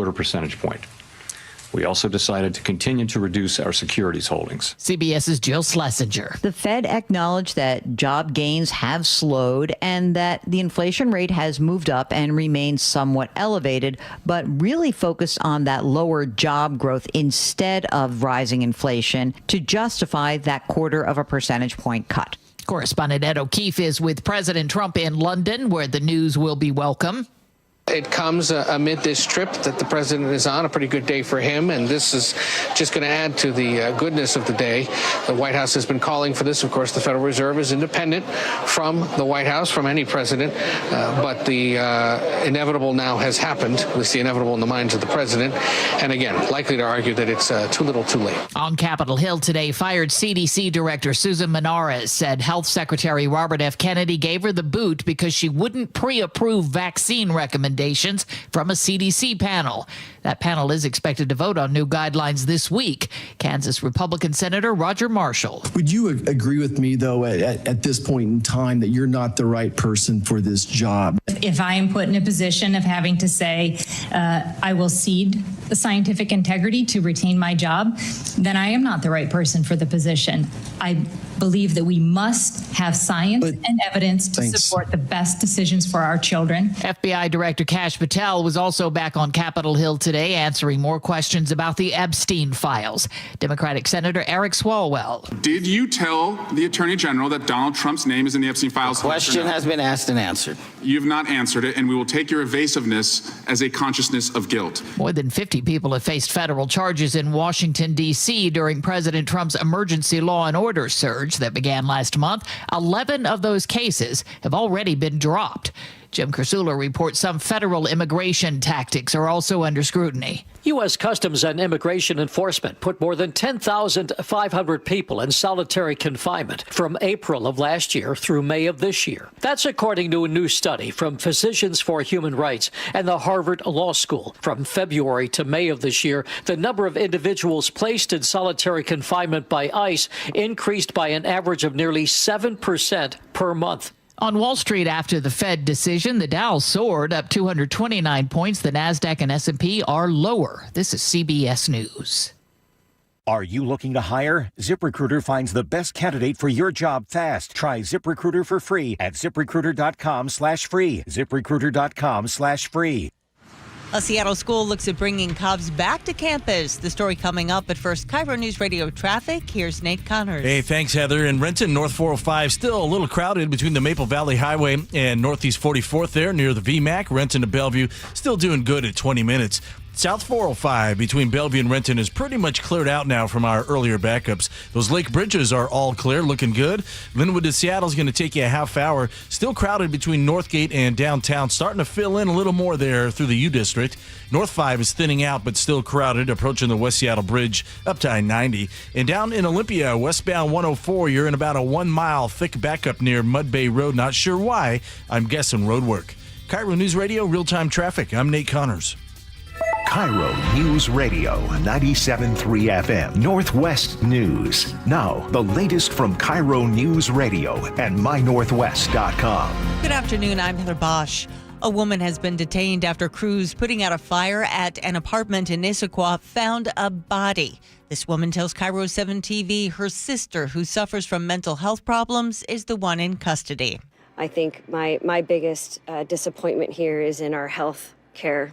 1/4 percentage point. We also decided to continue to reduce our securities holdings. CBS's Jill Schlesinger. The Fed acknowledged that job gains have slowed and that the inflation rate has moved up and remains somewhat elevated, but really focused on that lower job growth instead of rising inflation to justify that 1/4 percentage point cut. Correspondent Ed O'Keefe is with President Trump in London, where the news will be welcome. It comes amid this trip that the president is on, a pretty good day for him, and this is just going to add to the goodness of the day. The White House has been calling for this. Of course, the Federal Reserve is independent from the White House, from any president, but the inevitable now has happened, at least the inevitable in the minds of the president, and again, likely to argue that it's too little too late. On Capitol Hill today, fired CDC Director Susan Menares said Health Secretary Robert F. Kennedy gave her the boot because she wouldn't pre-approve vaccine recommendations from a CDC panel. That panel is expected to vote on new guidelines this week. Kansas Republican Senator Roger Marshall. Would you agree with me, though, at this point in time that you're not the right person for this job? If I am put in a position of having to say I will cede the scientific integrity to retain my job, then I am not the right person for the position. I believe that we must have science and evidence to support the best decisions for our children. FBI Director Kash Patel was also back on Capitol Hill today answering more questions about the Epstein files. Democratic Senator Eric Swalwell. Did you tell the Attorney General that Donald Trump's name is in the Epstein files? The question has been asked and answered. You've not answered it, and we will take your evasiveness as a consciousness of guilt. More than 50 people have faced federal charges in Washington, D.C. during President Trump's emergency law and order surge that began last month. 11 of those cases have already been dropped. Jim Kersula reports some federal immigration tactics are also under scrutiny. U.S. Customs and Immigration Enforcement put more than 10,500 people in solitary confinement from April of last year through May of this year. That's according to a new study from Physicians for Human Rights and the Harvard Law School. From February to May of this year, the number of individuals placed in solitary confinement by ICE increased by an average of nearly 7% per month. On Wall Street after the Fed decision, the Dow soared up 229 points. The Nasdaq and S&P are lower. This is CBS News. Are you looking to hire? ZipRecruiter finds the best candidate for your job fast. Try ZipRecruiter for free at ZipRecruiter.com/free. ZipRecruiter.com/free. A Seattle school looks at bringing Cubs back to campus. The story coming up, but first, KIRO Newsradio Traffic. Here's Nate Connors. Hey, thanks, Heather. In Renton, North 405, still a little crowded between the Maple Valley Highway and Northeast 44th there near the VMAC. Renton to Bellevue, still doing good at 20 minutes. South 405 between Bellevue and Renton is pretty much cleared out now from our earlier backups. Those lake bridges are all clear, looking good. Linwood to Seattle is going to take you a half hour. Still crowded between Northgate and downtown. Starting to fill in a little more there through the U District. North 5 is thinning out, but still crowded, approaching the West Seattle Bridge up to I-90. And down in Olympia, westbound 104, you're in about a 1 mile thick backup near Mud Bay Road. Not sure why. I'm guessing road work. KIRO News Radio, real-time traffic. I'm Nate Connors. KIRO News Radio, 97.3 FM, Northwest News. Now, the latest from KIRO News Radio and mynorthwest.com. Good afternoon, I'm Heather Bosch. A woman has been detained after crews putting out a fire at an apartment in Issaquah found a body. This woman tells KIRO 7 TV her sister, who suffers from mental health problems, is the one in custody. I think my biggest disappointment here is in our health care.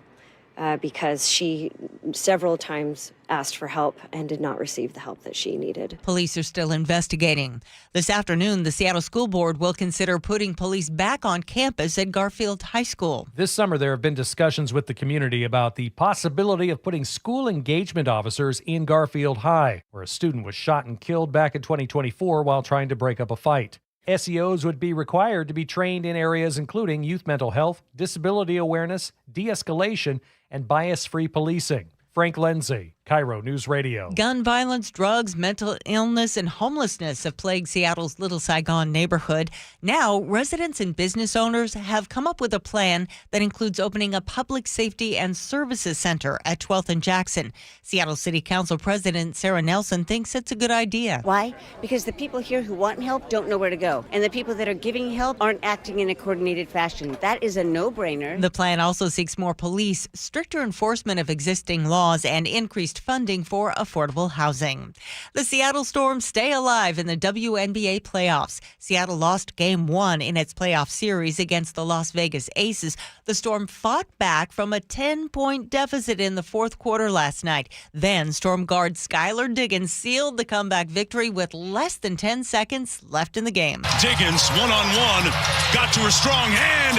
Because she several times asked for help and did not receive the help that she needed. Police are still investigating. This afternoon, the Seattle School Board will consider putting police back on campus at Garfield High School. This summer, there have been discussions with the community about the possibility of putting school engagement officers in Garfield High, where a student was shot and killed back in 2024 while trying to break up a fight. SEOs would be required to be trained in areas including youth mental health, disability awareness, de-escalation, and bias-free policing. Frank Lindsay. KIRO News Radio. Gun violence, drugs, mental illness, and homelessness have plagued Seattle's Little Saigon neighborhood. Now, residents and business owners have come up with a plan that includes opening a public safety and services center at 12th and Jackson. Seattle City Council President Sarah Nelson thinks it's a good idea. Why? Because the people here who want help don't know where to go. And the people that are giving help aren't acting in a coordinated fashion. That is a no-brainer. The plan also seeks more police, stricter enforcement of existing laws, and increased funding for affordable housing. The Seattle Storm stay alive in the WNBA playoffs. Seattle lost Game 1 in its playoff series against the Las Vegas Aces. The Storm fought back from a 10-point deficit in the fourth quarter last night. Then Storm guard Skylar Diggins sealed the comeback victory with less than 10 seconds left in the game. Diggins, one-on-one, got to her strong hand.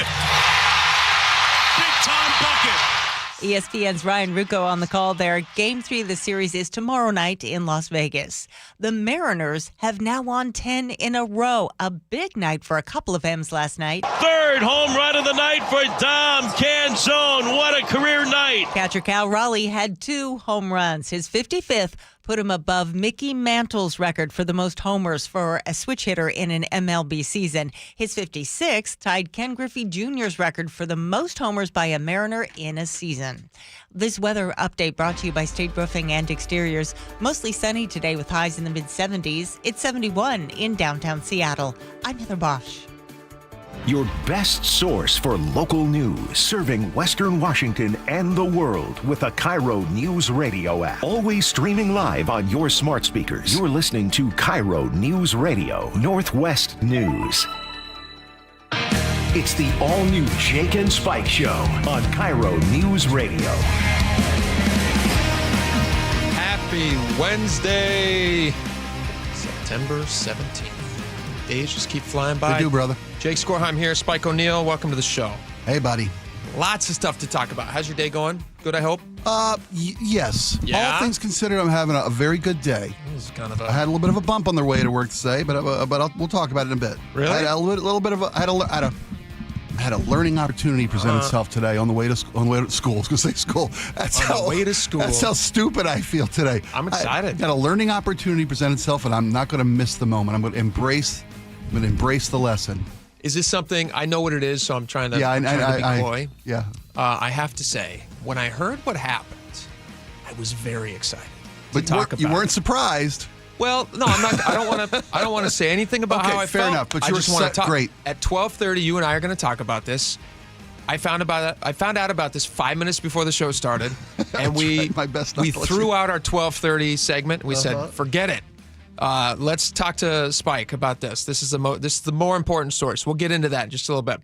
Big-time bucket. ESPN's Ryan Rucco on the call there. Game 3 of the series is tomorrow night in Las Vegas. The Mariners have now won 10 in a row. A big night for a couple of M's last night. Third home run of the night for Dom Canzone. What a career night. Catcher Cal Raleigh had 2 home runs. His 55th put him above Mickey Mantle's record for the most homers for a switch hitter in an MLB season. His 56th tied Ken Griffey Jr.'s record for the most homers by a Mariner in a season. This weather update brought to you by State Roofing and Exteriors. Mostly sunny today with highs in the mid-70s. It's 71 in downtown Seattle. I'm Heather Bosch. Your best source for local news, serving Western Washington and the world with the KIRO Newsradio App. Always streaming live on your smart speakers. You're listening to KIRO Newsradio, Northwest News. It's the all-new Jake and Spike Show on KIRO Newsradio. Happy Wednesday, September 17th. Days just keep flying by. They do, brother. Jake Skorheim here, Spike O'Neill. Welcome to the show. Hey, buddy. Lots of stuff to talk about. How's your day going? Good, I hope? Yes. Yeah? All things considered, I'm having a very good day. This is kind of I had a little bit of a bump on the way to work today, but we'll talk about it in a bit. Really? I had a little bit of I had a learning opportunity present itself today on the way to school. I was going to say school. The way to school. That's how stupid I feel today. I'm excited. I got a learning opportunity present itself, and I'm not going to miss the moment. I'm going to embrace the lesson. Is this something, I know what it is, so I'm trying to, trying to be coy. Yeah. I have to say, when I heard what happened, I was very excited But you weren't surprised. Well, no, I'm not. I don't want to say anything about how I fair felt. enough. But I you just were want to talk. great. At 12:30, you and I are going to talk about this. I found out about this 5 minutes before the show started, and we threw out our 12:30 segment. We said, forget it. Let's talk to Spike about this. This is the more important story. So we'll get into that in just a little bit.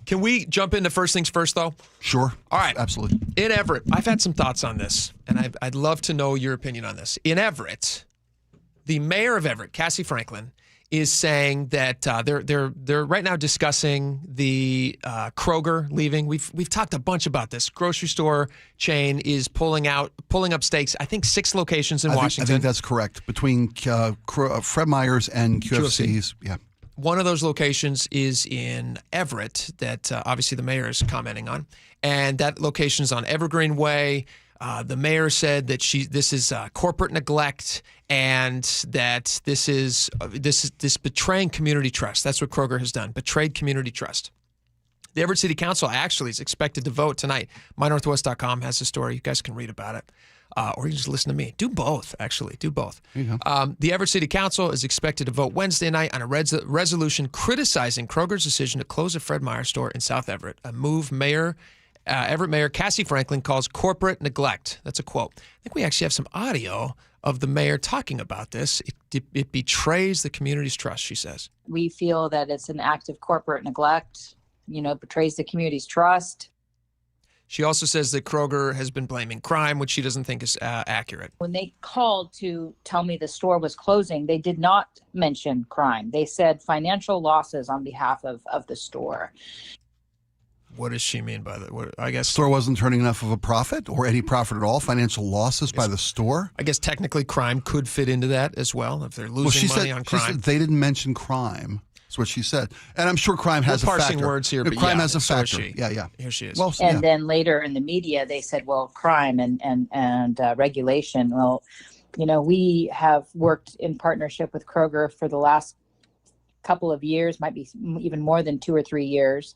Can we jump into first things first, though? Sure. All right. Absolutely. In Everett, I've had some thoughts on this, and I'd love to know your opinion on this. In Everett, the mayor of Everett, Cassie Franklin, is saying that they're right now discussing the Kroger leaving. We've talked a bunch about this. Grocery store chain is pulling up stakes. I think 6 locations in Washington. I think that's correct. Between Fred Meyer's and QFC's, yeah. One of those locations is in Everett that obviously the mayor is commenting on, and that location is on Evergreen Way. The mayor said that this is corporate neglect, and that this is betraying community trust. That's what Kroger has done, betrayed community trust. The Everett City Council actually is expected to vote tonight. MyNorthwest.com has the story. You guys can read about it. Or you can just listen to me. Do both, actually. Do both. The Everett City Council is expected to vote Wednesday night on a resolution criticizing Kroger's decision to close a Fred Meyer store in South Everett, a move Everett Mayor Cassie Franklin calls corporate neglect. That's a quote. I think we actually have some audio of the mayor talking about this. It betrays the community's trust, she says. We feel that it's an act of corporate neglect, betrays the community's trust. She also says that Kroger has been blaming crime, which she doesn't think is accurate. When they called to tell me the store was closing, they did not mention crime. They said financial losses on behalf of the store. What does she mean by that? I guess the store wasn't turning enough of a profit, or any profit at all. Financial losses by the store. I guess technically crime could fit into that as well if they're losing money on crime. She said they didn't mention crime. That's what she said. And I'm sure crime has a factor. We're parsing words here, but crime yeah, has a so is factor. she. Yeah. Here she is. Well, And then later in the media, they said, well, crime and regulation. Well, we have worked in partnership with Kroger for the last couple of years, might be even more than 2 or 3 years.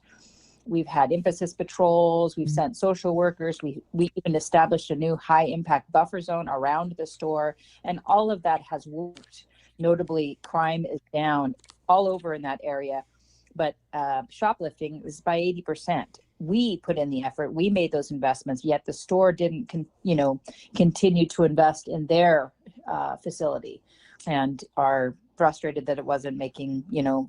We've had emphasis patrols. We've sent social workers. We even established a new high impact buffer zone around the store. And all of that has worked. Notably, crime is down all over in that area. But shoplifting is by 80%. We put in the effort. We made those investments, yet the store didn't, continue to invest in their facility, and are frustrated that it wasn't making,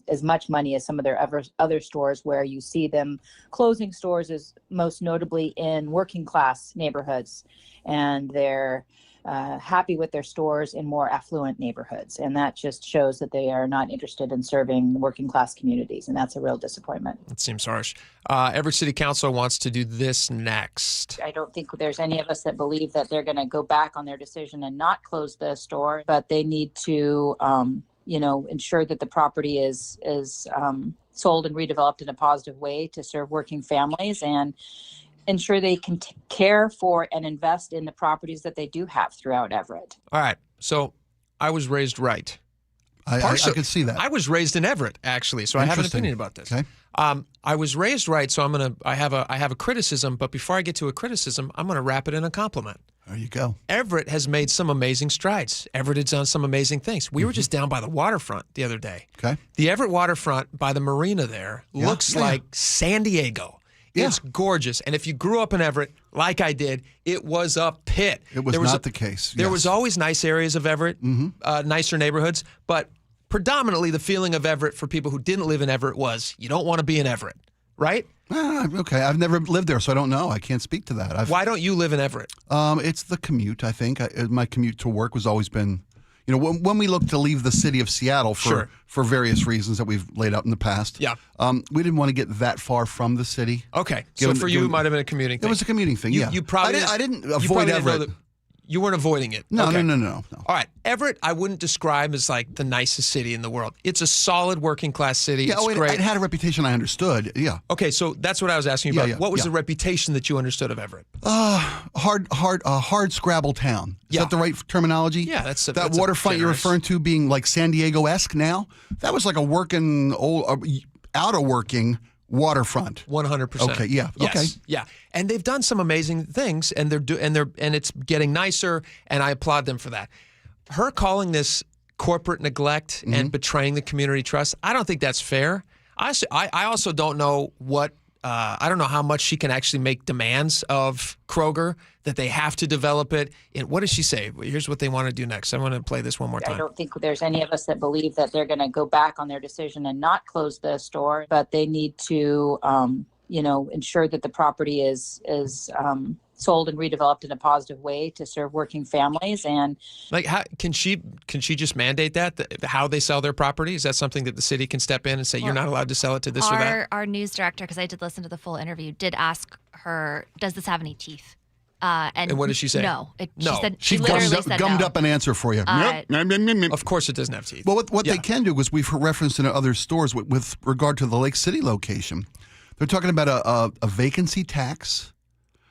as much money as some of their other stores, where you see them closing stores, is most notably in working class neighborhoods, and they're happy with their stores in more affluent neighborhoods. And that just shows that they are not interested in serving working class communities. And that's a real disappointment. It seems harsh. Everett City Council wants to do this next. I don't think there's any of us that believe that they're going to go back on their decision and not close the store, but they need to, ensure that the property is sold and redeveloped in a positive way to serve working families, and ensure they can care for and invest in the properties that they do have throughout Everett. All right. So I was raised right. I could see that. I was raised in Everett, actually, so I have an opinion about this. Okay. I was raised right, so I have a criticism, but before I get to a criticism, I'm going to wrap it in a compliment. There you go. Everett has made some amazing strides. Everett has done some amazing things. We were just down by the waterfront the other day. Okay. The Everett waterfront by the marina there looks like San Diego. It's gorgeous. And if you grew up in Everett, like I did, it was a pit. It was not the case. There was always nice areas of Everett, nicer neighborhoods, but predominantly the feeling of Everett for people who didn't live in Everett was, you don't want to be in Everett, right? Okay. I've never lived there, so I don't know. I can't speak to that. Why don't you live in Everett? It's the commute, I think. My commute to work has always been... when we look to leave the city of Seattle for various reasons that we've laid out in the past, we didn't want to get that far from the city. Okay, so for you, it might have been a commuting thing. It was a commuting thing, You probably I didn't avoid Everett. You weren't avoiding it. No, okay. No. All right, Everett, I wouldn't describe as like the nicest city in the world. It's a solid working class city. Yeah, it's great. It had a reputation I understood. Yeah. Okay, so that's what I was asking you about. What was the reputation that you understood of Everett? Hard Scrabble town. Is that the right terminology? Yeah, that's waterfront you're referring to being like San Diego-esque now. That was like a working out of working waterfront. 100%. Okay. Yeah. Yes, okay. Yeah, and they've done some amazing things, and it's getting nicer, and I applaud them for that. Her calling this corporate neglect and betraying the community trust, I don't think that's fair. I also don't know what. I don't know how much she can actually make demands of Kroger, that they have to develop it. And what does she say? Here's what they want to do next. I want to play this one more time. I don't think there's any of us that believe that they're going to go back on their decision and not close the store, but they need to, ensure that the property is sold and redeveloped in a positive way to serve working families. And like, how can she just mandate that how they sell their property? Is that something that the city can step in and say, you're not allowed to sell it to this or that? Our news director, because I did listen to the full interview, did ask her, does this have any teeth? And what did she say? No. She literally said gummed no. up an answer for you. Of course it doesn't have teeth. Well, what they can do is we've referenced in other stores with regard to the Lake City location. They're talking about a vacancy tax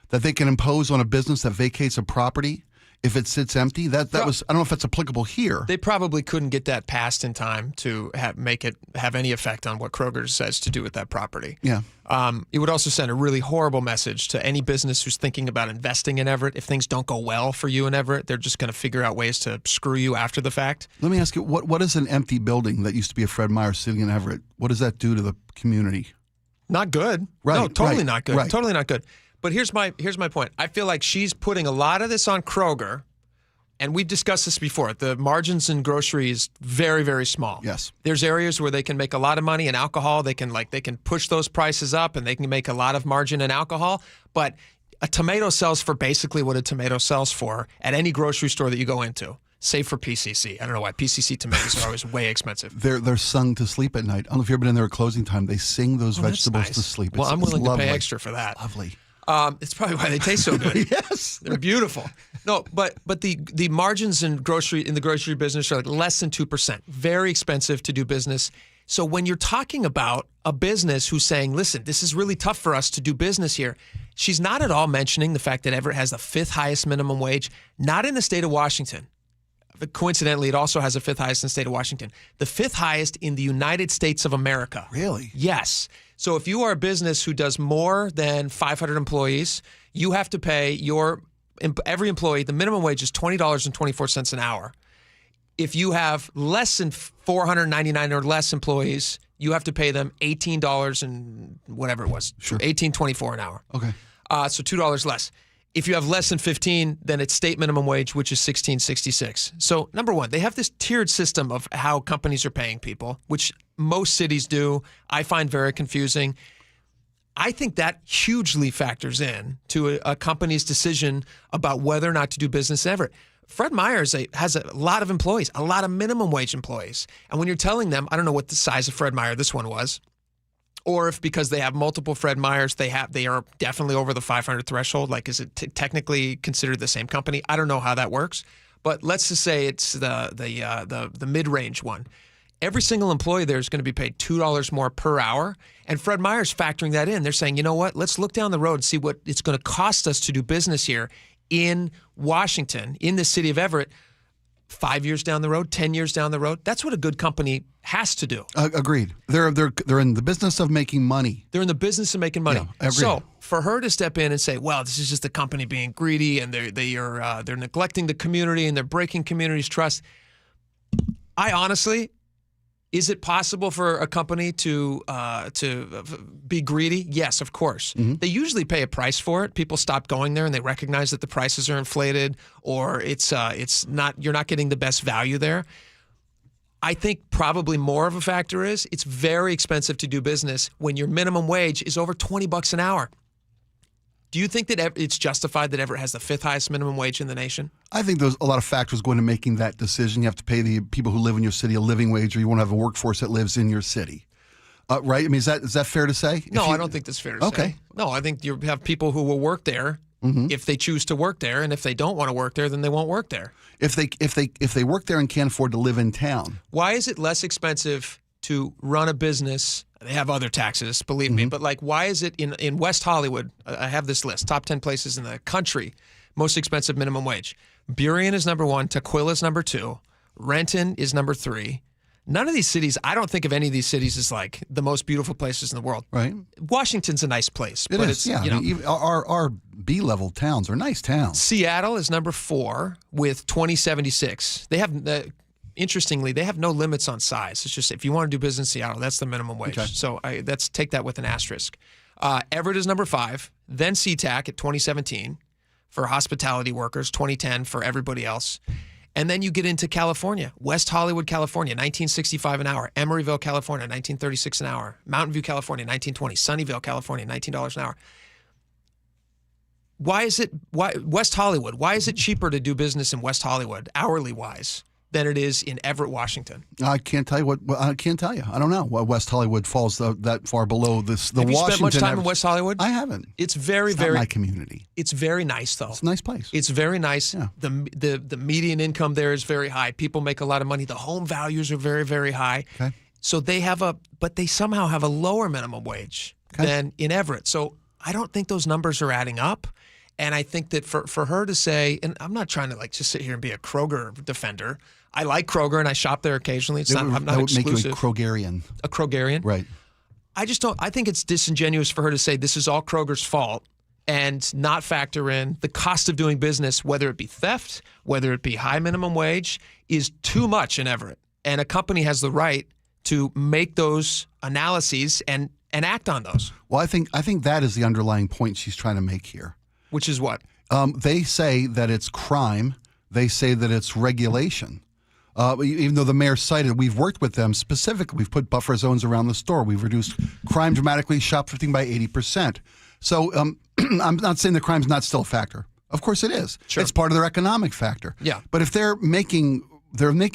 that they can impose on a business that vacates a property if it sits empty. That was, I don't know if that's applicable here. They probably couldn't get that passed in time to make it have any effect on what Kroger says to do with that property. Yeah. It would also send a really horrible message to any business who's thinking about investing in Everett. If things don't go well for you in Everett, they're just going to figure out ways to screw you after the fact. Let me ask you, what is an empty building that used to be a Fred Meyer sitting in Everett? What does that do to the community? Not good. Right. No, totally not good. Right. Totally not good. But here's my point. I feel like she's putting a lot of this on Kroger, and we've discussed this before. The margins in grocery is very, very small. Yes. There's areas where they can make a lot of money in alcohol. They can push those prices up, and they can make a lot of margin in alcohol. But a tomato sells for basically what a tomato sells for at any grocery store that you go into, save for PCC. I don't know why. PCC tomatoes are always way expensive. They're sung to sleep at night. I don't know if you've ever been in there at closing time. They sing those vegetables to sleep. Well, I'm willing to pay extra for that. Lovely. It's probably why they taste so good. Yes, they're beautiful. No, but the margins in the grocery business are like less than 2%. Very expensive to do business. So when you're talking about a business who's saying, listen, this is really tough for us to do business here, she's not at all mentioning the fact that Everett has the 5th highest minimum wage, not in the state of Washington. But coincidentally, it also has the 5th highest in the state of Washington. The 5th highest in the United States of America. Really? Yes. So if you are a business who does more than 500 employees, you have to pay every employee, the minimum wage is $20.24 an hour. If you have less than 499 or less employees, you have to pay them $18 and whatever it was, sure. $18.24 an hour. Okay. So $2 less. If you have less than 15, then it's state minimum wage, which is $16.66. So number one, they have this tiered system of how companies are paying people, which most cities do. I find very confusing. I think that hugely factors in to a company's decision about whether or not to do business in Everett. Fred Meyer's has a lot of employees, a lot of minimum wage employees. And when you're telling them, I don't know what the size of Fred Meyer this one was, or if because they have multiple Fred Meyers, they are definitely over the 500 threshold. Like, is it technically considered the same company? I don't know how that works. But let's just say it's the mid-range one. Every single employee there is going to be paid $2 more per hour. And Fred Meyer's factoring that in. They're saying, you know what, let's look down the road and see what it's going to cost us to do business here in Washington, in the city of Everett, 5 years down the road, 10 years down the road. That's what a good company has to do. Agreed. They're in the business of making money. They're in the business of making money. Yeah, agreed. So for her to step in and say, well, this is just the company being greedy and they're neglecting the community and they're breaking community's trust. I honestly, is it possible for a company to be greedy? Yes, of course. Mm-hmm. They usually pay a price for it. People stop going there and they recognize that the prices are inflated, or it's not. You're not getting the best value there. I think probably more of a factor is it's very expensive to do business when your minimum wage is over $20 an hour. Do you think that it's justified that Everett has the 5th highest minimum wage in the nation? I think there's a lot of factors going into making that decision. You have to pay the people who live in your city a living wage, or you want to have a workforce that lives in your city. Right? I mean, is that fair to say? No, I don't think that's fair to say. No, I think you have people who will work there if they choose to work there, and if they don't want to work there, then they won't work there. If they work there and can't afford to live in town. Why is it less expensive to run a business? They have other taxes, believe me, but like, why is it in West Hollywood? I have this list, top 10 places in the country, most expensive minimum wage. Burien is number 1, Tukwila is number 2, Renton is number 3. None of these cities, I don't think of any of these cities as like the most beautiful places in the world. Right. Washington's a nice place. It is, yeah. I mean, our B-level towns are nice towns. Seattle is number 4 with 2076. They have interestingly, they have no limits on size. It's just if you want to do business in Seattle, that's the minimum wage. Okay. So let's take that with an asterisk. Everett is number 5, then SeaTac at 2017 for hospitality workers, 2010 for everybody else. And then you get into California, West Hollywood, California, $19.65 an hour. Emeryville, California, $19.36 an hour. Mountain View, California, $19.20. Sunnyvale, California, $19 an hour. Why West Hollywood? Why is it cheaper to do business in West Hollywood, hourly wise, than it is in Everett, Washington? I can't tell you I can't tell you. I don't know why West Hollywood falls that far below this. Have you spent much time in West Hollywood? I haven't. It's very not my community. It's very nice, though. It's a nice place. It's very nice. Yeah. The median income there is very high. People make a lot of money. The home values are very, very high. Okay. So but they somehow have a lower minimum wage than in Everett. So I don't think those numbers are adding up. And I think that for her to say, and I'm not trying to just sit here and be a Kroger defender. I like Kroger and I shop there occasionally. I'm not that would exclusive. make you a Krogerian. A Krogerian? Right. I just don't. I think it's disingenuous for her to say this is all Kroger's fault and not factor in the cost of doing business, whether it be theft, whether it be high minimum wage, is too much in Everett. And a company has the right to make those analyses and act on those. Well, I think that is the underlying point she's trying to make here. Which is what? They say that it's crime. They say that it's regulation. Even though the mayor cited, we've worked with them specifically. We've put buffer zones around the store. We've reduced crime dramatically, shoplifting by 80%. So I'm not saying the crime's not still a factor. Of course it is. Sure. It's part of their economic factor. Yeah. But if they're making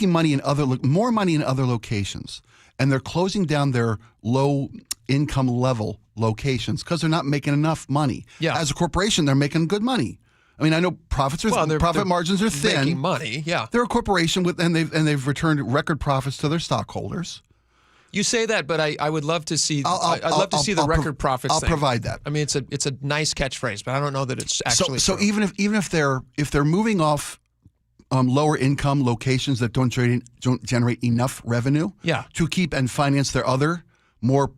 money more money in other locations, and they're closing down their low income level locations because they're not making enough money. Yeah. As a corporation, they're making good money. I mean, I know profit margins are thin. Making money, yeah. They're a corporation and they've returned record profits to their stockholders. You say that, but I would love to see. I'd love to see the record profits. I'll provide that. I mean, it's a nice catchphrase, but I don't know that it's actually. So true. even if they're moving off lower income locations that don't generate enough revenue, to keep and finance their other more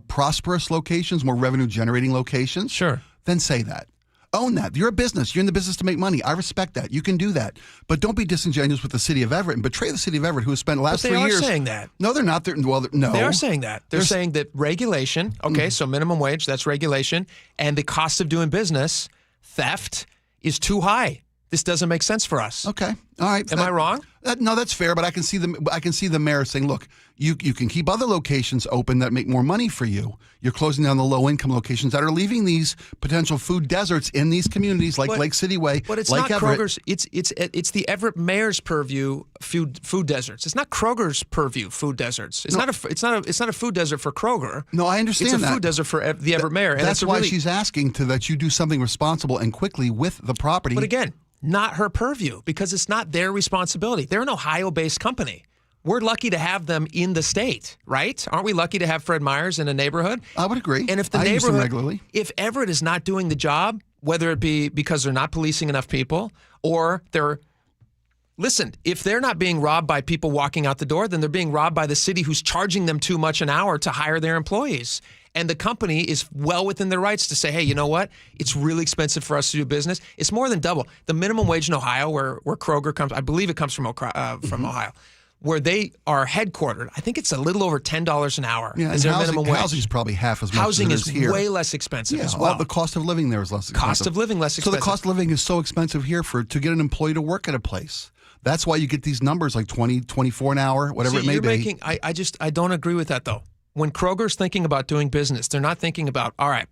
prosperous locations, more revenue generating locations, sure, then say that. Own that. You're a business. You're in the business to make money. I respect that. You can do that. But don't be disingenuous with the city of Everett and betray the city of Everett, who has spent the last 3 years. They are saying that. No, they're not. No. They are saying that. They're saying that regulation, so minimum wage, that's regulation, and the cost of doing business, theft, is too high. This doesn't make sense for us. Okay. All right. Am I wrong? No, that's fair, but I can see the mayor saying, look, you can keep other locations open that make more money for you. You're closing down the low-income locations that are leaving these potential food deserts in these communities like Lake City Way, but it's like not Everett. Kroger's. It's the Everett mayor's purview food deserts. It's not Kroger's purview food deserts. It's not a food desert for Kroger. No, I understand it's that. a food desert for the Everett mayor. And that's why she's asking that you do something responsible and quickly with the property. But again, not her purview because it's not their responsibility. They're an Ohio-based company. We're lucky to have them in the state, right? Aren't we lucky to have Fred Meyers in a neighborhood? I would agree. And if the I use them neighborhood, regularly. if Everett is not doing the job, whether it be because they're not policing enough people or if they're not being robbed by people walking out the door, then they're being robbed by the city who's charging them too much an hour to hire their employees. And the company is well within their rights to say, hey, you know what? It's really expensive for us to do business. It's more than double. The minimum wage in Ohio, where Kroger comes, I believe it comes from Ohio, where they are headquartered. I think it's a little over $10 an hour as their minimum wage. Housing is probably half as much Housing as it is here. Way less expensive as well. well. The cost of living there is less expensive. Cost of living less expensive. So the cost of living is so expensive here to get an employee to work at a place. That's why you get these numbers like 20, 24 an hour, whatever it may be. I don't agree with that, though. When Kroger's thinking about doing business, they're not thinking about, all right,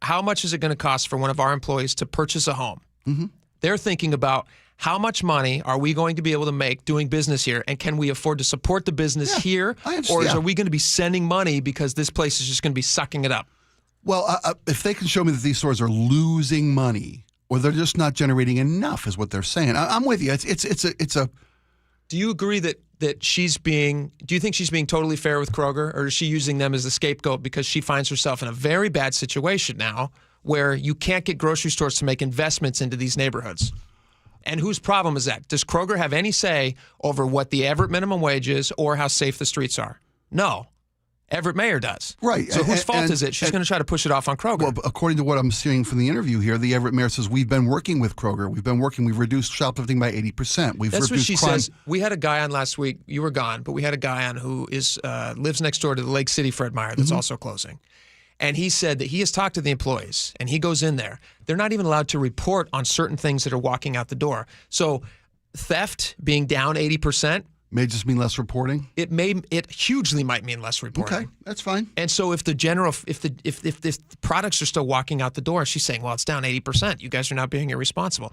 how much is it going to cost for one of our employees to purchase a home? Mm-hmm. They're thinking about how much money are we going to be able to make doing business here, and can we afford to support the business here, or are we going to be sending money because this place is just going to be sucking it up? Well, if they can show me that these stores are losing money or they're just not generating enough, is what they're saying. I'm with you. It's a. Do you agree that she's being? Do you think she's being totally fair with Kroger, or is she using them as a scapegoat because she finds herself in a very bad situation now, where you can't get grocery stores to make investments into these neighborhoods? And whose problem is that? Does Kroger have any say over what the Everett minimum wage is or how safe the streets are? No. Everett mayor does. Right. So whose fault is it? She's going to try to push it off on Kroger. Well, according to what I'm seeing from the interview here, the Everett mayor says, we've been working with Kroger. We've reduced shoplifting by 80%. That's what she crime. says. We had a guy on last week. You were gone, but we had a guy on who lives next door to the Lake City Fred Meyer that's also closing. And he said that he has talked to the employees, and he goes in there. They're not even allowed to report on certain things that are walking out the door. So theft being down 80%. May just mean less reporting? It hugely might mean less reporting. Okay, that's fine. And so if the products are still walking out the door, she's saying, well, it's down 80%. You guys are not being irresponsible.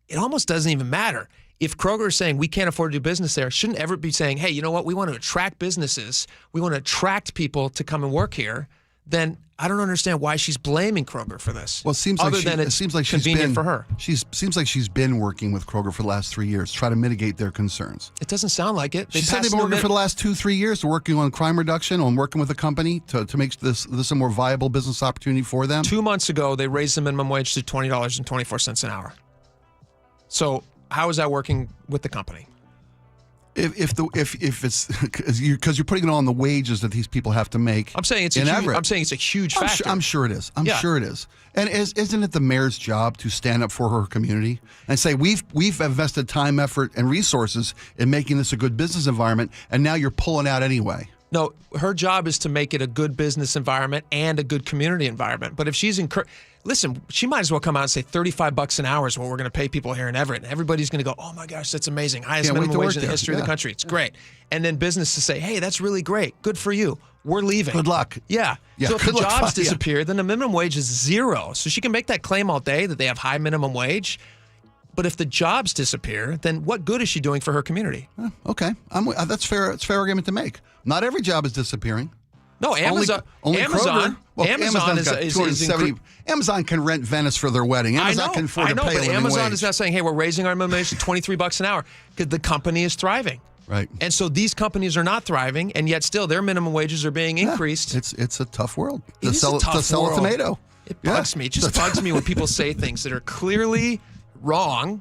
It almost doesn't even matter. If Kroger is saying we can't afford to do business there, shouldn't Everett be saying, hey, you know what? We want to attract businesses. We want to attract people to come and work here. Then I don't understand why she's blaming Kroger for this. Well, it seems like she's convenient for her. Seems like she's been working with Kroger for the last 3 years, try to mitigate their concerns. It doesn't sound like it. She said they've been working for the last 2-3 years, working on crime reduction, on working with a company to make this a more viable business opportunity for them. 2 months ago, they raised the minimum wage to $20.24 an hour. So how is that working with the company? If it's because you're putting it on the wages that these people have to make. I'm saying it's a huge factor. I'm sure it is. I'm sure it is. And isn't it the mayor's job to stand up for her community and say we've invested time, effort, and resources in making this a good business environment, and now you're pulling out anyway? No, her job is to make it a good business environment and a good community environment. But if she's listen, she might as well come out and say $35 an hour is what we're going to pay people here in Everett. And everybody's going to go, oh my gosh, that's amazing. Highest minimum wage in the history of the country. It's great. And then business to say, hey, that's really great. Good for you. We're leaving. Good luck. Yeah. So if the jobs disappear, then the minimum wage is zero. So she can make that claim all day that they have high minimum wage. But if the jobs disappear, then what good is she doing for her community? Okay. That's fair. It's a fair argument to make. Not every job is disappearing. No, Amazon. Only Amazon. Well, Amazon is Amazon can rent Venice for their wedding. Amazon can afford to pay a living Amazon wage. is now saying, hey, we're raising our minimum wage to $23 an hour because the company is thriving. Right. And so these companies are not thriving, and yet still their minimum wages are being increased. It's a tough world. It is a tough to sell world. a tomato. It bugs me. It just bugs me when people say things that are clearly wrong.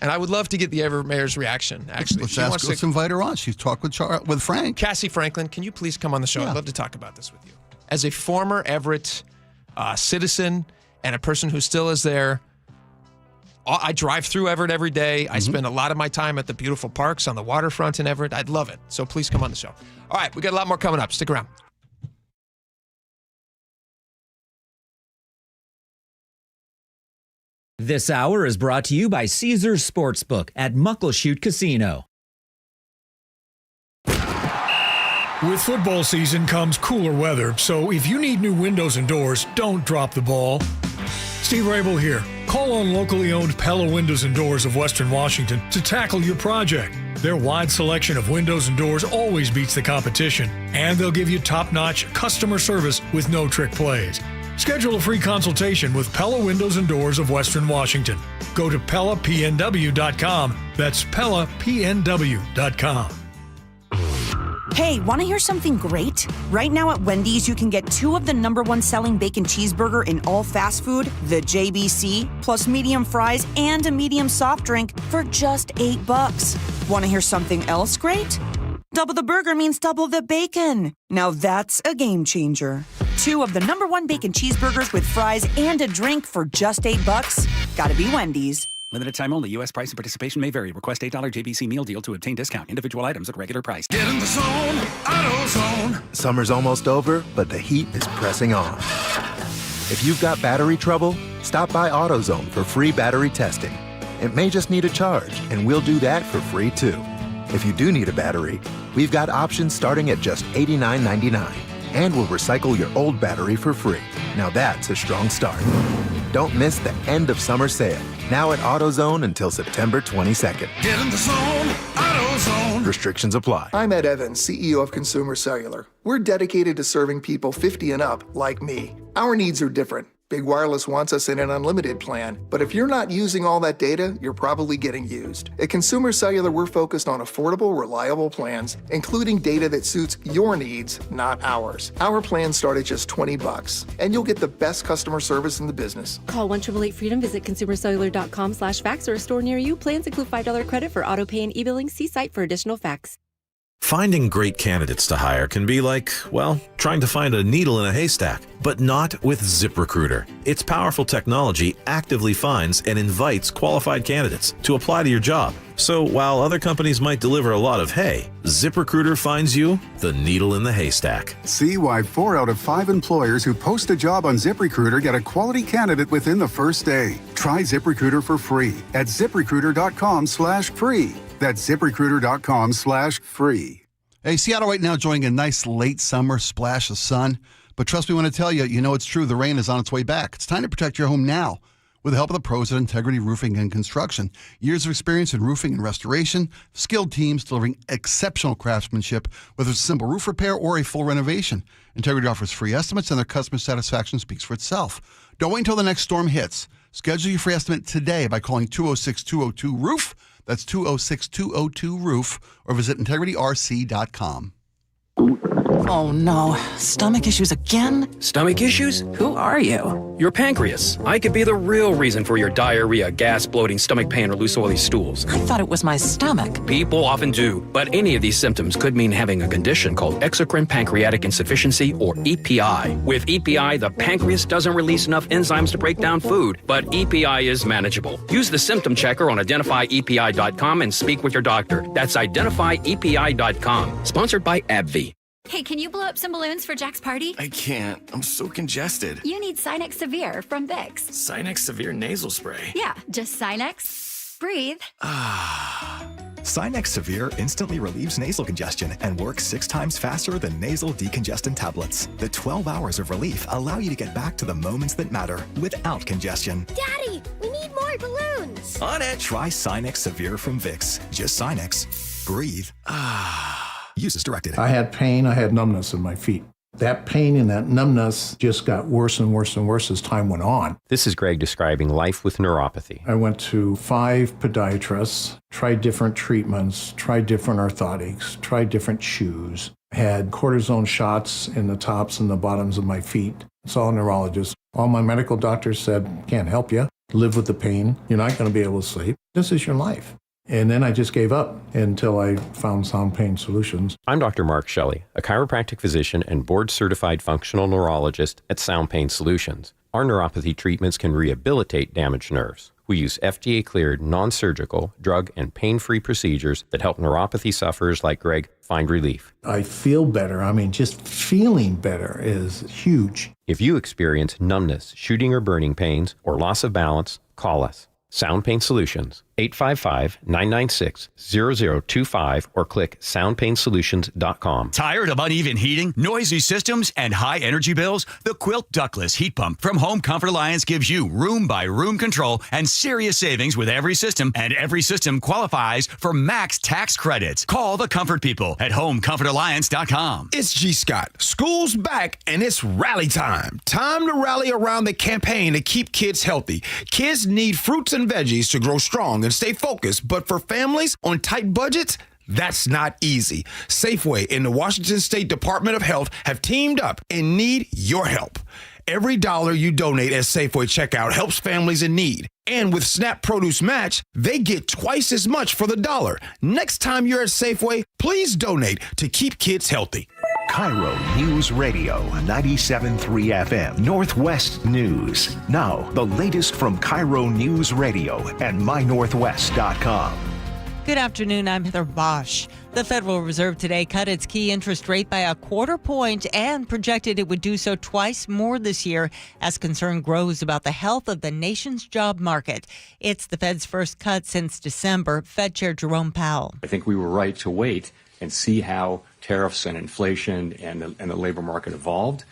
And I would love to get the Everett mayor's reaction, actually. Let's invite her on. She's talked with Frank. Cassie Franklin, can you please come on the show? I'd love to talk about this with you. As a former Everett citizen and a person who still is there, I drive through Everett every day. I spend a lot of my time at the beautiful parks on the waterfront in Everett. I'd love it. So please come on the show. All right, we got a lot more coming up. Stick around. This hour is brought to you by Caesars Sportsbook at Muckleshoot Casino. With football season comes cooler weather, so if you need new windows and doors, don't drop the ball. Steve Rabel here. Call on locally owned Pella Windows and Doors of Western Washington to tackle your project. Their wide selection of windows and doors always beats the competition, and they'll give you top-notch customer service with no trick plays. Schedule a free consultation with Pella Windows and Doors of Western Washington. Go to PellaPNW.com. That's PellaPNW.com. Hey, want to hear something great? Right now at Wendy's, you can get 2 of the #1 selling bacon cheeseburger in all fast food, the JBC, plus medium fries and a medium soft drink for just $8. Want to hear something else great? Double the burger means double the bacon. Now that's a game changer. 2 of the #1 bacon cheeseburgers with fries and a drink for just $8. Gotta be Wendy's. Limited time only. U.S. price and participation may vary. Request $8 JBC meal deal to obtain discount. Individual items at regular price. Get in the zone, AutoZone. Summer's almost over, but the heat is pressing on. If you've got battery trouble, stop by AutoZone for free battery testing. It may just need a charge, and we'll do that for free too. If you do need a battery, we've got options starting at just $89.99. And we'll recycle your old battery for free. Now that's a strong start. Don't miss the end of summer sale. Now at AutoZone until September 22nd. Get in the zone, AutoZone. Restrictions apply. I'm Ed Evans, CEO of Consumer Cellular. We're dedicated to serving people 50 and up, like me. Our needs are different. Big Wireless wants us in an unlimited plan, but if you're not using all that data, you're probably getting used. At Consumer Cellular, we're focused on affordable, reliable plans, including data that suits your needs, not ours. Our plans start at just $20, and you'll get the best customer service in the business. Call 1-888-FREEDOM, visit consumercellular.com/facts or a store near you. Plans include $5 credit for auto pay and e-billing. See site for additional facts. Finding great candidates to hire can be like, well, trying to find a needle in a haystack, but not with ZipRecruiter. Its powerful technology actively finds and invites qualified candidates to apply to your job. So while other companies might deliver a lot of hay, ZipRecruiter finds you the needle in the haystack. See why 4 out of 5 employers who post a job on ZipRecruiter get a quality candidate within the first day. Try ZipRecruiter for free at ZipRecruiter.com/free. That's ZipRecruiter.com/free. Hey, Seattle right now enjoying a nice late summer splash of sun. But trust me when I tell you, you know it's true. The rain is on its way back. It's time to protect your home now with the help of the pros at Integrity Roofing and Construction. Years of experience in roofing and restoration, skilled teams delivering exceptional craftsmanship, whether it's a simple roof repair or a full renovation. Integrity offers free estimates and their customer satisfaction speaks for itself. Don't wait until the next storm hits. Schedule your free estimate today by calling 206-202-ROOF. That's 206-202-ROOF, or visit IntegrityRC.com. Oh no, stomach issues again? Stomach issues? Who are you? Your pancreas. I could be the real reason for your diarrhea, gas, bloating, stomach pain, or loose oily stools. I thought it was my stomach. People often do, but any of these symptoms could mean having a condition called exocrine pancreatic insufficiency, or EPI. With EPI, the pancreas doesn't release enough enzymes to break down food, but EPI is manageable. Use the symptom checker on identifyepi.com and speak with your doctor. That's identifyepi.com. Sponsored by AbbVie. Hey, can you blow up some balloons for Jack's party? I can't. I'm so congested. You need Sinex Severe from Vicks. Sinex Severe nasal spray. Yeah, just Sinex. Breathe. Sinex Severe instantly relieves nasal congestion and works 6 times faster than nasal decongestant tablets. The 12 hours of relief allow you to get back to the moments that matter without congestion. Daddy, we need more balloons. On it. Try Sinex Severe from Vicks. Just Sinex. Breathe. Use as directed. I had pain, I had numbness in my feet. That pain and that numbness just got worse and worse and worse as time went on. This is Greg describing life with neuropathy. I went to 5 podiatrists, tried different treatments, tried different orthotics, tried different shoes, had cortisone shots in the tops and the bottoms of my feet. Saw a neurologist. All my medical doctors said, can't help you. Live with the pain. You're not going to be able to sleep. This is your life. And then I just gave up until I found Sound Pain Solutions. I'm Dr. Mark Shelley, a chiropractic physician and board-certified functional neurologist at Sound Pain Solutions. Our neuropathy treatments can rehabilitate damaged nerves. We use FDA-cleared, non-surgical, drug, and pain-free procedures that help neuropathy sufferers like Greg find relief. I feel better. Just feeling better is huge. If you experience numbness, shooting or burning pains, or loss of balance, call us. Sound Pain Solutions, 855-996-0025, or click soundpainsolutions.com. Tired of uneven heating, noisy systems, and high energy bills? The Quilt Ductless Heat Pump from Home Comfort Alliance gives you room-by-room control and serious savings with every system, and every system qualifies for max tax credits. Call the Comfort People at HomeComfortAlliance.com. It's G. Scott. School's back, and it's rally time. Time to rally around the campaign to keep kids healthy. Kids need fruits and veggies to grow strong and stay focused, but for families on tight budgets, that's not easy. Safeway and the Washington State Department of Health have teamed up and need your help. Every dollar you donate at Safeway checkout helps families in need. And with SNAP Produce Match, they get twice as much for the dollar. Next time you're at Safeway, please donate to keep kids healthy. KIRO News Radio 97.3 FM Northwest News. Now, the latest from KIRO News Radio and mynorthwest.com. Good afternoon, I'm Heather Bosch. The Federal Reserve today cut its key interest rate by 1/4 point and projected it would do so twice more this year as concern grows about the health of the nation's job market. It's the Fed's first cut since December. Fed Chair Jerome Powell. I think we were right to wait and see how tariffs and inflation and the labor market evolved.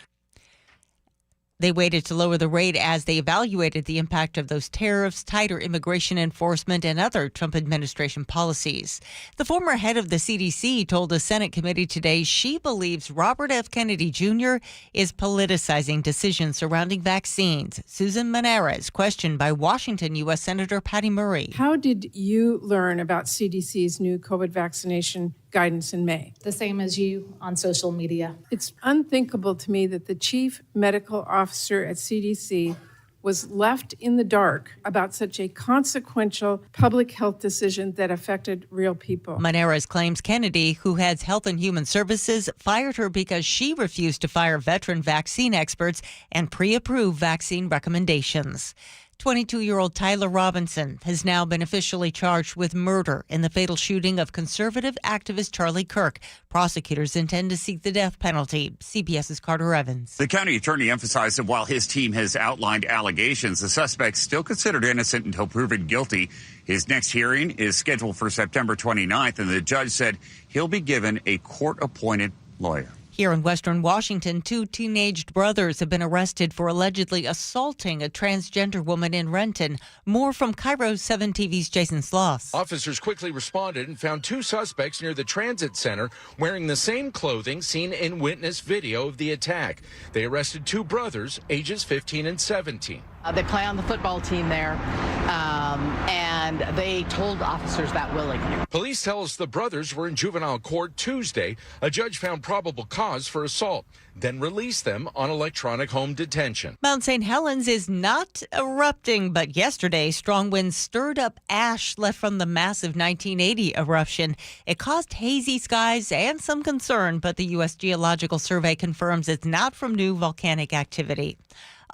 They waited to lower the rate as they evaluated the impact of those tariffs, tighter immigration enforcement, and other Trump administration policies. The former head of the CDC told a Senate committee today she believes Robert F. Kennedy Jr. is politicizing decisions surrounding vaccines. Susan Maneras, questioned by Washington U.S. Senator Patty Murray. How did you learn about CDC's new COVID vaccination guidance in May? The same as you on social media. It's unthinkable to me that the chief medical officer at CDC was left in the dark about such a consequential public health decision that affected real people. Maneras claims Kennedy, who heads Health and Human Services, fired her because she refused to fire veteran vaccine experts and pre-approve vaccine recommendations. 22-year-old Tyler Robinson has now been officially charged with murder in the fatal shooting of conservative activist Charlie Kirk. Prosecutors intend to seek the death penalty. CBS's Carter Evans. The county attorney emphasized that while his team has outlined allegations, the suspect's still considered innocent until proven guilty. His next hearing is scheduled for September 29th, and the judge said he'll be given a court-appointed lawyer. Here in Western Washington, 2 teenaged brothers have been arrested for allegedly assaulting a transgender woman in Renton. More from KIRO 7 TV's Jason Sloss. Officers quickly responded and found 2 suspects near the transit center wearing the same clothing seen in witness video of the attack. They arrested 2 brothers, ages 15 and 17. They play on the football team there, and they told officers that willingly. Police tell us the brothers were in juvenile court Tuesday. A judge found probable cause for assault, then released them on electronic home detention. Mount St. Helens is not erupting, but yesterday strong winds stirred up ash left from the massive 1980 eruption. It caused hazy skies and some concern, but the U.S. Geological Survey confirms it's not from new volcanic activity.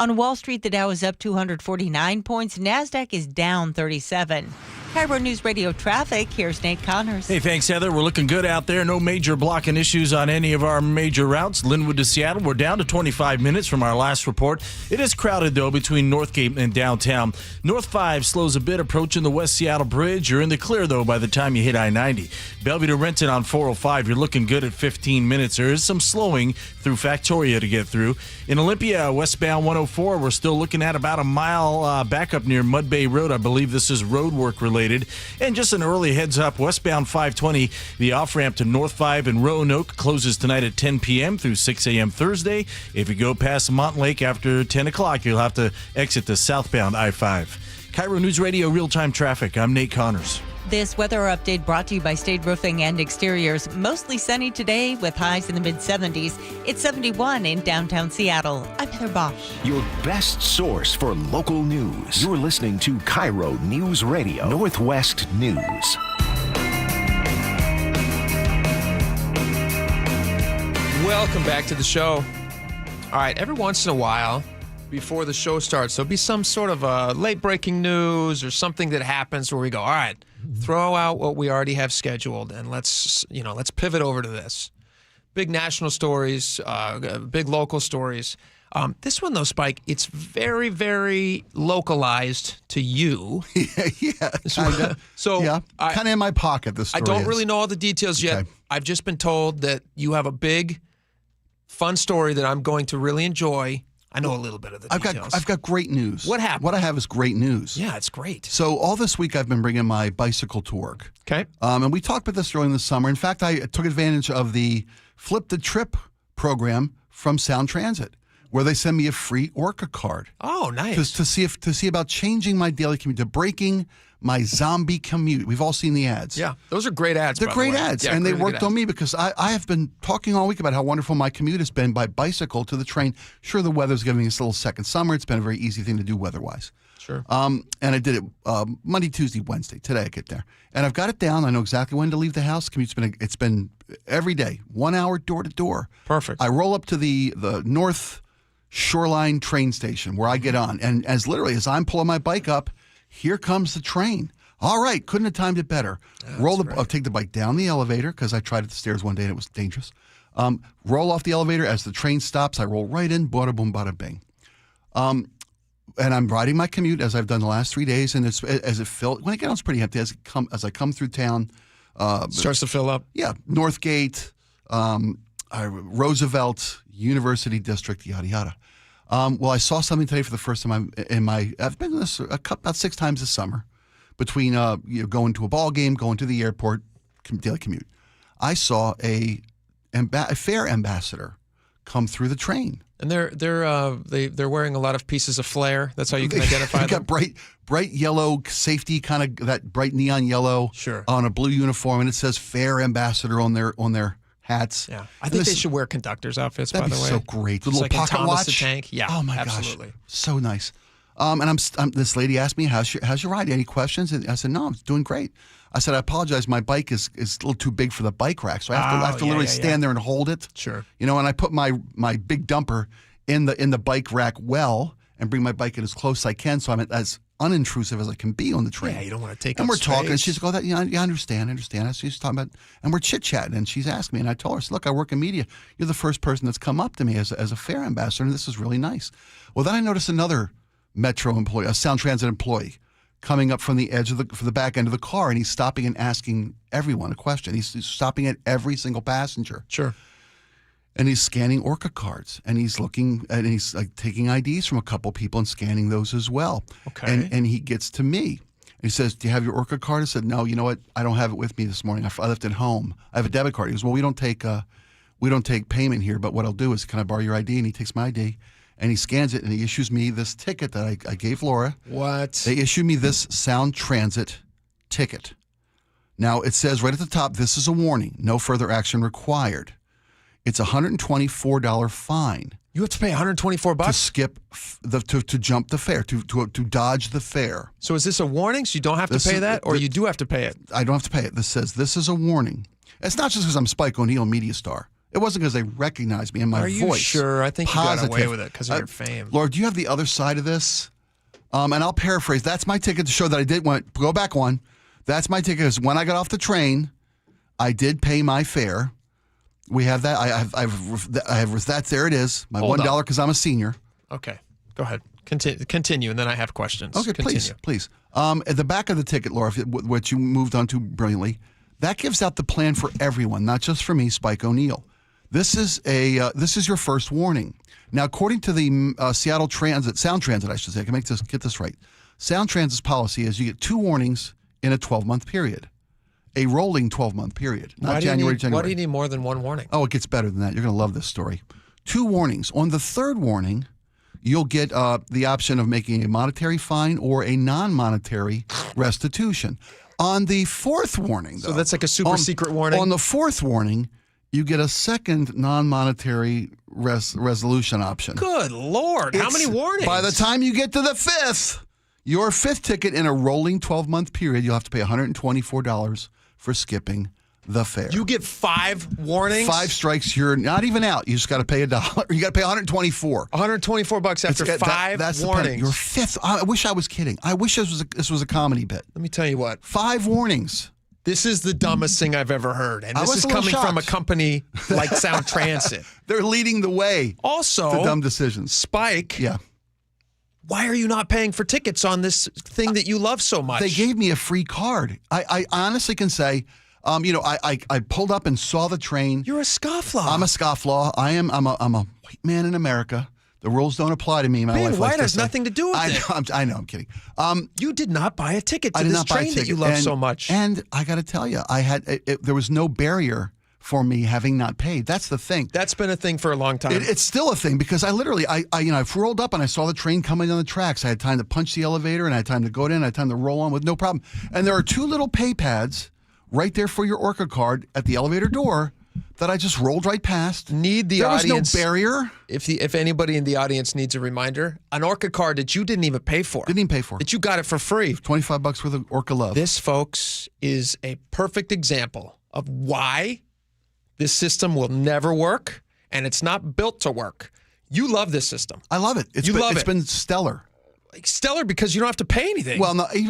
On Wall Street, the Dow is up 249 points. NASDAQ is down 37. KIRO News Radio traffic. Here's Nate Connors. Hey, thanks, Heather. We're looking good out there. No major blocking issues on any of our major routes. Linwood to Seattle, we're down to 25 minutes from our last report. It is crowded, though, between Northgate and downtown. North 5 slows a bit approaching the West Seattle Bridge. You're in the clear, though, by the time you hit I-90. Bellevue to Renton on 405, you're looking good at 15 minutes. There is some slowing through Factoria to get through. In Olympia, westbound 104, we're still looking at about a mile back up near Mud Bay Road. I believe this is road work related. related. And just an early heads up, westbound 520, the off-ramp to North 5 and Roanoke closes tonight at 10 p.m. through 6 a.m. Thursday. If you go past Montlake after 10 o'clock, you'll have to exit the southbound I-5. KIRO News Radio real-time traffic. I'm Nate Connors. This weather update brought to you by State Roofing and Exteriors. Mostly sunny today with highs in the mid-70s. It's 71 in downtown Seattle. I'm Heather Bosch. Your best source for local news. You're listening to KIRO News Radio, Northwest News. Welcome back to the show. All right, every once in a while, before the show starts, there'll be some sort of late-breaking news or something that happens where we go, all right, throw out what we already have scheduled and let's pivot over to this. Big national stories, big local stories. This one, though, Spike, it's very, very localized to you. Yeah, kind of. So kind of in my pocket, this story I don't really know all the details yet. Okay. I've just been told that you have a big, fun story that I'm going to really enjoy. I know a little bit of the details. I've got great news. What happened? What I have is great news. Yeah, it's great. So all this week I've been bringing my bicycle to work. Okay. And we talked about this during the summer. In fact, I took advantage of the Flip the Trip program from Sound Transit, where they send me a free Orca card. Oh, nice. To see about changing my daily commute, to breaking my zombie commute. We've all seen the ads. Yeah, those are great ads. They're by great the way. ads, Yeah, and they really worked good on me because I have been talking all week about how wonderful my commute has been by bicycle to the train. Sure, the weather's giving us a little second summer. It's been a very easy thing to do weather-wise. Sure. And I did it Monday, Tuesday, Wednesday. Today I get there, and I've got it down. I know exactly when to leave the house. It's been every day, 1 hour door to door. Perfect. I roll up to the North Shoreline train station where I get on, and as I'm pulling my bike up, here comes the train. All right, couldn't have timed it better. I'll take the bike down the elevator because I tried it the stairs one day and it was dangerous. Roll off the elevator as the train stops. I roll right in, bada boom, bada bing. And I'm riding my commute as I've done the last 3 days, and when I get on, it's pretty empty. As I come through town, starts to fill up. Yeah, Northgate, Roosevelt, University District, yada yada. Well, I saw something today for the first time I've been to this about 6 times this summer. Between going to a ball game, going to the airport, daily commute, I saw a fair ambassador come through the train, and they're wearing a lot of pieces of flair. That's how you can identify them. Got bright yellow safety, kind of that bright neon yellow, sure, on a blue uniform, and it says "Fair Ambassador" on their hats. Yeah, I think they should wear conductor's outfits. By the way, that'd be so great. The little little pocket watch. The Tank. Yeah. Oh my absolutely. gosh, so nice. And this lady asked me, how's your ride? Any questions? And I said, no, I'm doing great. I said, I apologize. My bike is a little too big for the bike rack. So I have to literally stand there and hold it. Sure. And I put my big dumper in the bike rack and bring my bike in as close as I can. So I'm as unintrusive as I can be on the train. Yeah, you don't want to take up And we're space. talking, and she's like, I understand. She's talking about, and we're chit-chatting, and she's asked me, and I told her, I said, look, I work in media. You're the first person that's come up to me as a fair ambassador, and this is really nice. Well, then I noticed another Metro employee, a Sound Transit employee, coming up from the edge for the back end of the car, and he's stopping and asking everyone a question. He's stopping at every single passenger. Sure. And he's scanning Orca cards, and he's looking, and he's like taking IDs from a couple people and scanning those as well. Okay. And he gets to me. And he says, do you have your Orca card? I said, no, you know what? I don't have it with me this morning. I left it home. I have a debit card. He goes, well, we don't take payment here, but what I'll do is, can I borrow your ID? And he takes my ID. And he scans it, and he issues me this ticket that I gave Laura. What? They issue me this Sound Transit ticket. Now, it says right at the top, this is a warning. No further action required. It's a $124 fine. You have to pay $124 to skip to jump the fare, to dodge the fare. So is this a warning? So you don't have to pay that, or you do have to pay it? I don't have to pay it. This says this is a warning. It's not just because I'm Spike O'Neill, media star. It wasn't because they recognized me in my voice. Are you sure? I think you got away with it because of your fame. Laura, do you have the other side of this? And I'll paraphrase. That's my ticket to show that I did go back one. That's my ticket. Because when I got off the train, I did pay my fare. We have that. I have that. There it is. My $1 because I'm a senior. Okay, go ahead. Continue, and then I have questions. Okay, Continue. please. At the back of the ticket, Laura, which you moved on to brilliantly, that gives out the plan for everyone, not just for me, Spike O'Neill. This is your first warning. Now, according to the Sound Transit, I should say, I can get this right. Sound Transit's policy is you get 2 warnings in a 12-month period. A rolling 12-month period, not January. Why do you need more than one warning? Oh, it gets better than that. You're going to love this story. 2 warnings. On the 3rd warning, you'll get the option of making a monetary fine or a non-monetary restitution. On the 4th warning, though. So that's like a super secret warning? On the 4th warning, you get a second non-monetary resolution option. Good Lord. How many warnings? By the time you get to the 5th, your 5th ticket in a rolling 12-month period, you'll have to pay $124 for skipping the fare. You get 5 warnings? 5 strikes, you're not even out. You just got to pay $1. You got to pay $124. $124 after 5 that's warnings. Your 5th. I wish I was kidding. I wish this was a comedy bit. Let me tell you what. 5 warnings. This is the dumbest thing I've ever heard. And this is coming from a company like Sound Transit. They're leading the way. Also, to dumb decisions. Spike. Yeah. Why are you not paying for tickets on this thing that you love so much? They gave me a free card. I honestly can say, I pulled up and saw the train. You're a scofflaw. I'm a scofflaw. I'm a white man in America. The rules don't apply to me. My wife white has nothing to do with it. I know. I'm kidding. You did not buy a ticket to this train that you love so much. And I got to tell you, there was no barrier for me having not paid. That's the thing. That's been a thing for a long time. It's still a thing because I rolled up and I saw the train coming on the tracks. I had time to punch the elevator and I had time to go in. I had time to roll on with no problem. And there are 2 little pay pads right there for your Orca card at the elevator door that I just rolled right past. There was no barrier. If anybody in the audience needs a reminder, an Orca card that you didn't even pay for. Didn't even pay for. That you got it for free. $25 worth of Orca love. This, folks, is a perfect example of why this system will never work, and it's not built to work. You love this system. I love it. It's been stellar. Stellar because you don't have to pay anything. Well, no, and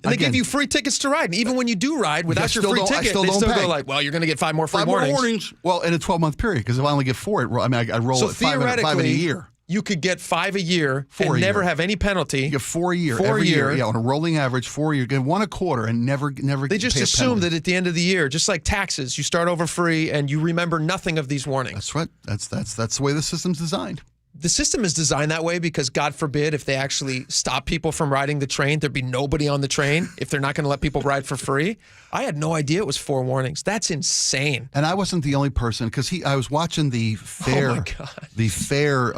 they give you free tickets to ride. And even when you do ride without your free ticket, they still go like, well, you're going to get 5 more free warnings. Well, in a 12-month period, because if I only get 4, I roll so at 5 in a year. You could get 5 a year and never have any penalty. You get 4 a year. 4 every a year. Yeah, on a rolling average, 4 a year. Get 1 a quarter and never. They just pay a assume penalty. that at the end of the year, just like taxes, you start over free and you remember nothing of these warnings. That's right. That's the way the system's designed. The system is designed that way because, God forbid, if they actually stop people from riding the train, there'd be nobody on the train if they're not going to let people ride for free. I had no idea it was 4 warnings. That's insane. And I wasn't the only person because I was watching the fair, oh my God. The fair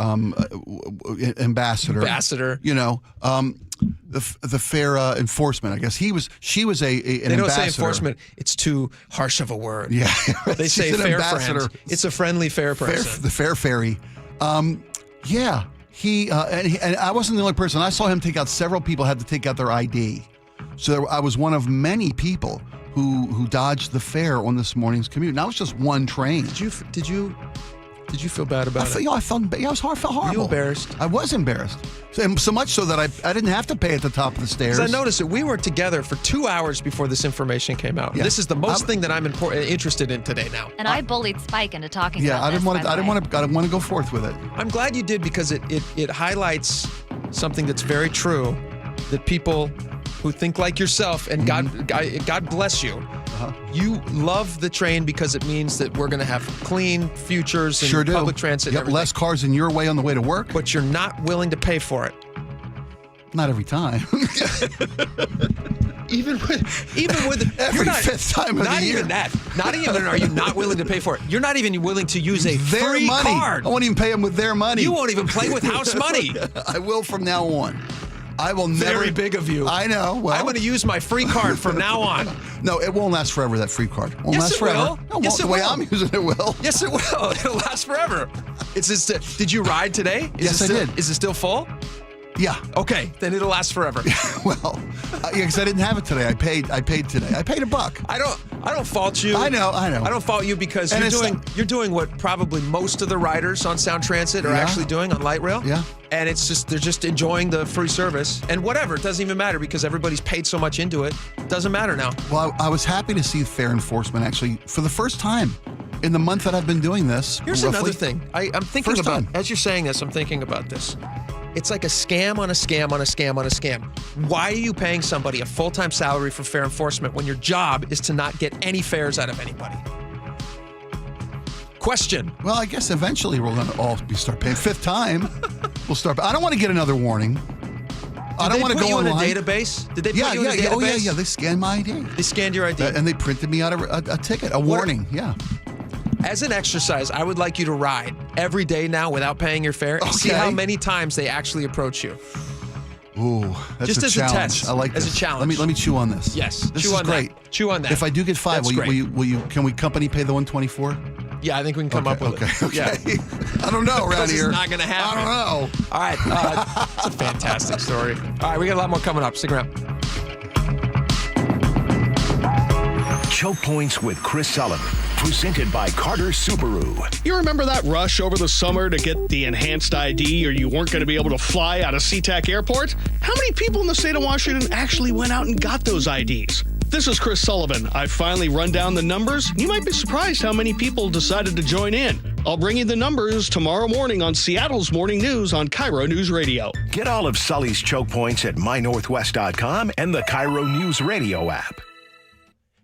ambassador. The fair enforcement. I guess she was an ambassador. They don't say enforcement. It's too harsh of a word. Yeah, they say fair ambassador. It's a friendly fair person. The fair fairy. Yeah, and I wasn't the only person. I saw him take out several people had to take out their ID. So I was one of many people who dodged the fare on this morning's commute. And that was just one train. Did you feel bad about it? I felt horrible. Were you embarrassed? I was embarrassed. So much so that I didn't have to pay at the top of the stairs. I noticed that we were together for 2 hours before this information came out. Yeah. This is the most thing that I'm interested in today now. And I bullied Spike into talking about I didn't want to go forth with it. I'm glad you did because it highlights something that's very true, that people who think like yourself, and God bless you. You love the train because it means that we're going to have clean futures and public transit. Yep, less cars in your way on the way to work. But you're not willing to pay for it. Not every time. Even with every 5th time of the year. Not even that. Not even are you not willing to pay for it. You're not even willing to use their free money. card. I won't even pay them with their money. You won't even play with house money. I will from now on. I will never. Very big of you. I know. Well, I'm going to use my free card from now on. No, it won't last forever, that free card. It won't last forever. Will. No, the way I'm using it will. Yes, it will. It'll last forever. Did you ride today? Yes, I did. Is it still full? Yeah. Okay, then it'll last forever. Well, because I didn't have it today. I paid today. I paid $1. I don't fault you. I know. I don't fault you because you're doing what probably most of the riders on Sound Transit are actually doing on light rail. Yeah. And it's just they're just enjoying the free service and whatever. It doesn't even matter because everybody's paid so much into it. It doesn't matter now. Well, I was happy to see fare enforcement actually for the first time in the month that I've been doing this. Here's another thing. I'm thinking First about time. as you're saying this. I'm thinking about this. It's like a scam on a scam on a scam on a scam. Why are you paying somebody a full-time salary for fare enforcement when your job is to not get any fares out of anybody? Question. Well, I guess eventually we're going to all start paying. 5th time, we'll start. I don't want to get another warning. I don't want to go you online. in a database? Did they put you in a database? Oh, yeah. They scanned my ID. They scanned your ID. And they printed me out a ticket, a warning. Yeah. As an exercise, I would like you to ride every day now without paying your fare and see how many times they actually approach you. Ooh, that's Just a as challenge. a test. I like as this. a challenge. Let me chew on this. Yes, This chew is on great. that. Chew on that. If I do get 5, That's will you? Can we company pay the 124? Yeah, I think we can come up with it. Okay. Yeah. I don't know around This here. is not going to happen. I don't know. All right. It's a fantastic story. All right, we got a lot more coming up. Stick around. Choke Points with Chris Sullivan, presented by Carter Subaru. You remember that rush over the summer to get the enhanced ID or you weren't going to be able to fly out of SeaTac Airport? How many people in the state of Washington actually went out and got those IDs? This is Chris Sullivan. I've finally run down the numbers. You might be surprised how many people decided to join in. I'll bring you the numbers tomorrow morning on Seattle's Morning News on KIRO Newsradio. Get all of Sully's choke points at mynorthwest.com and the KIRO Newsradio app.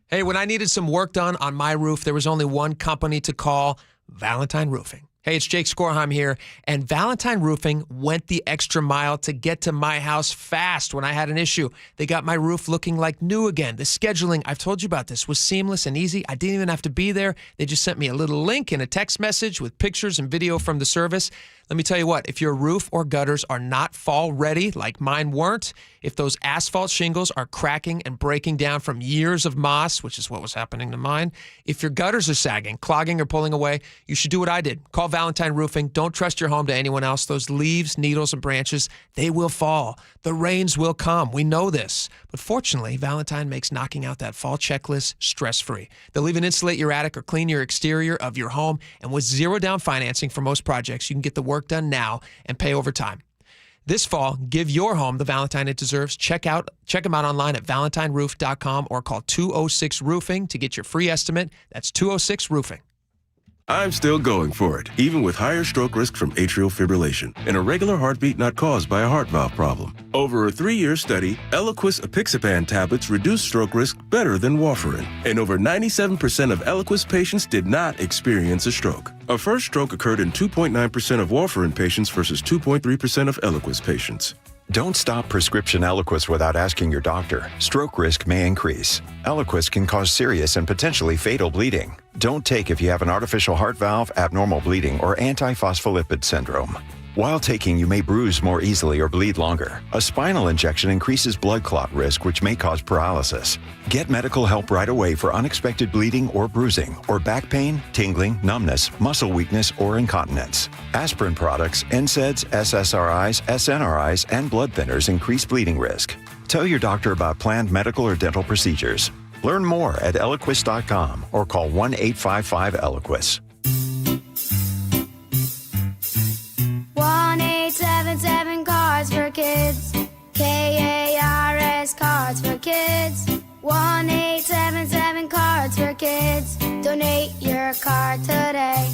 Hey, when I needed some work done on my roof, there was only one company to call, Valentine Roofing. Hey, it's Jake Skorheim here, and Valentine Roofing went the extra mile to get to my house fast when I had an issue. They got my roof looking like new again. The scheduling, I've told you about this, was seamless and easy. I didn't even have to be there. They just sent me a little link and a text message with pictures and video from the service. Let me tell you what, if your roof or gutters are not fall ready, like mine weren't, if those asphalt shingles are cracking and breaking down from years of moss, which is what was happening to mine, if your gutters are sagging, clogging, or pulling away, you should do what I did. Call Valentine Roofing. Don't trust your home to anyone else. Those leaves, needles, and branches, they will fall. The rains will come. We know this. But fortunately, Valentine makes knocking out that fall checklist stress-free. They'll even insulate your attic or clean your exterior of your home. And with zero down financing for most projects, you can get the work done now and pay over time. This fall, give your home the Valentine it deserves. Check them out online at valentineroof.com or call 206-ROOFING to get your free estimate. That's 206-ROOFING. I'm still going for it, even with higher stroke risk from atrial fibrillation, an irregular heartbeat not caused by a heart valve problem. Over a 3-year study, Eliquis apixaban tablets reduced stroke risk better than warfarin, and over 97% of Eliquis patients did not experience a stroke. A first stroke occurred in 2.9% of warfarin patients versus 2.3% of Eliquis patients. Don't stop prescription Eliquis without asking your doctor. Stroke risk may increase. Eliquis can cause serious and potentially fatal bleeding. Don't take if you have an artificial heart valve, abnormal bleeding, or antiphospholipid syndrome. While taking, you may bruise more easily or bleed longer. A spinal injection increases blood clot risk, which may cause paralysis. Get medical help right away for unexpected bleeding or bruising, or back pain, tingling, numbness, muscle weakness, or incontinence. Aspirin products, NSAIDs, SSRIs, SNRIs, and blood thinners increase bleeding risk. Tell your doctor about planned medical or dental procedures. Learn more at Eliquis.com or call 1-855-ELIQUIS. 1-877 Cards for Kids. KARS Cards for Kids. 1-877 Cards for Kids. Donate your card today.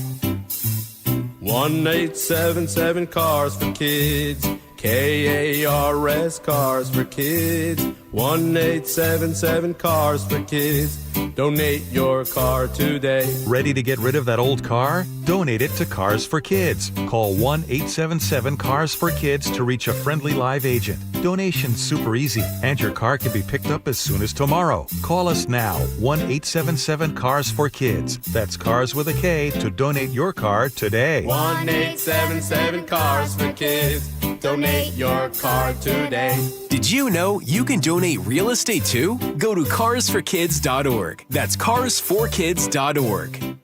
1-877 Cars for Kids. KARS Cars for Kids. 1-877 Cars for Kids. Donate your car today. Ready to get rid of that old car? Donate it to Cars for Kids. Call 1-877-CARS-FOR-KIDS to reach a friendly live agent. Donation's super easy, and your car can be picked up as soon as tomorrow. Call us now, 1-877-CARS-FOR-KIDS. That's Cars with a K to donate your car today. 1-877 Cars for Kids. Donate your car today. Did you know you can donate real estate too? Go to carsforkids.org. That's carsforkids.org.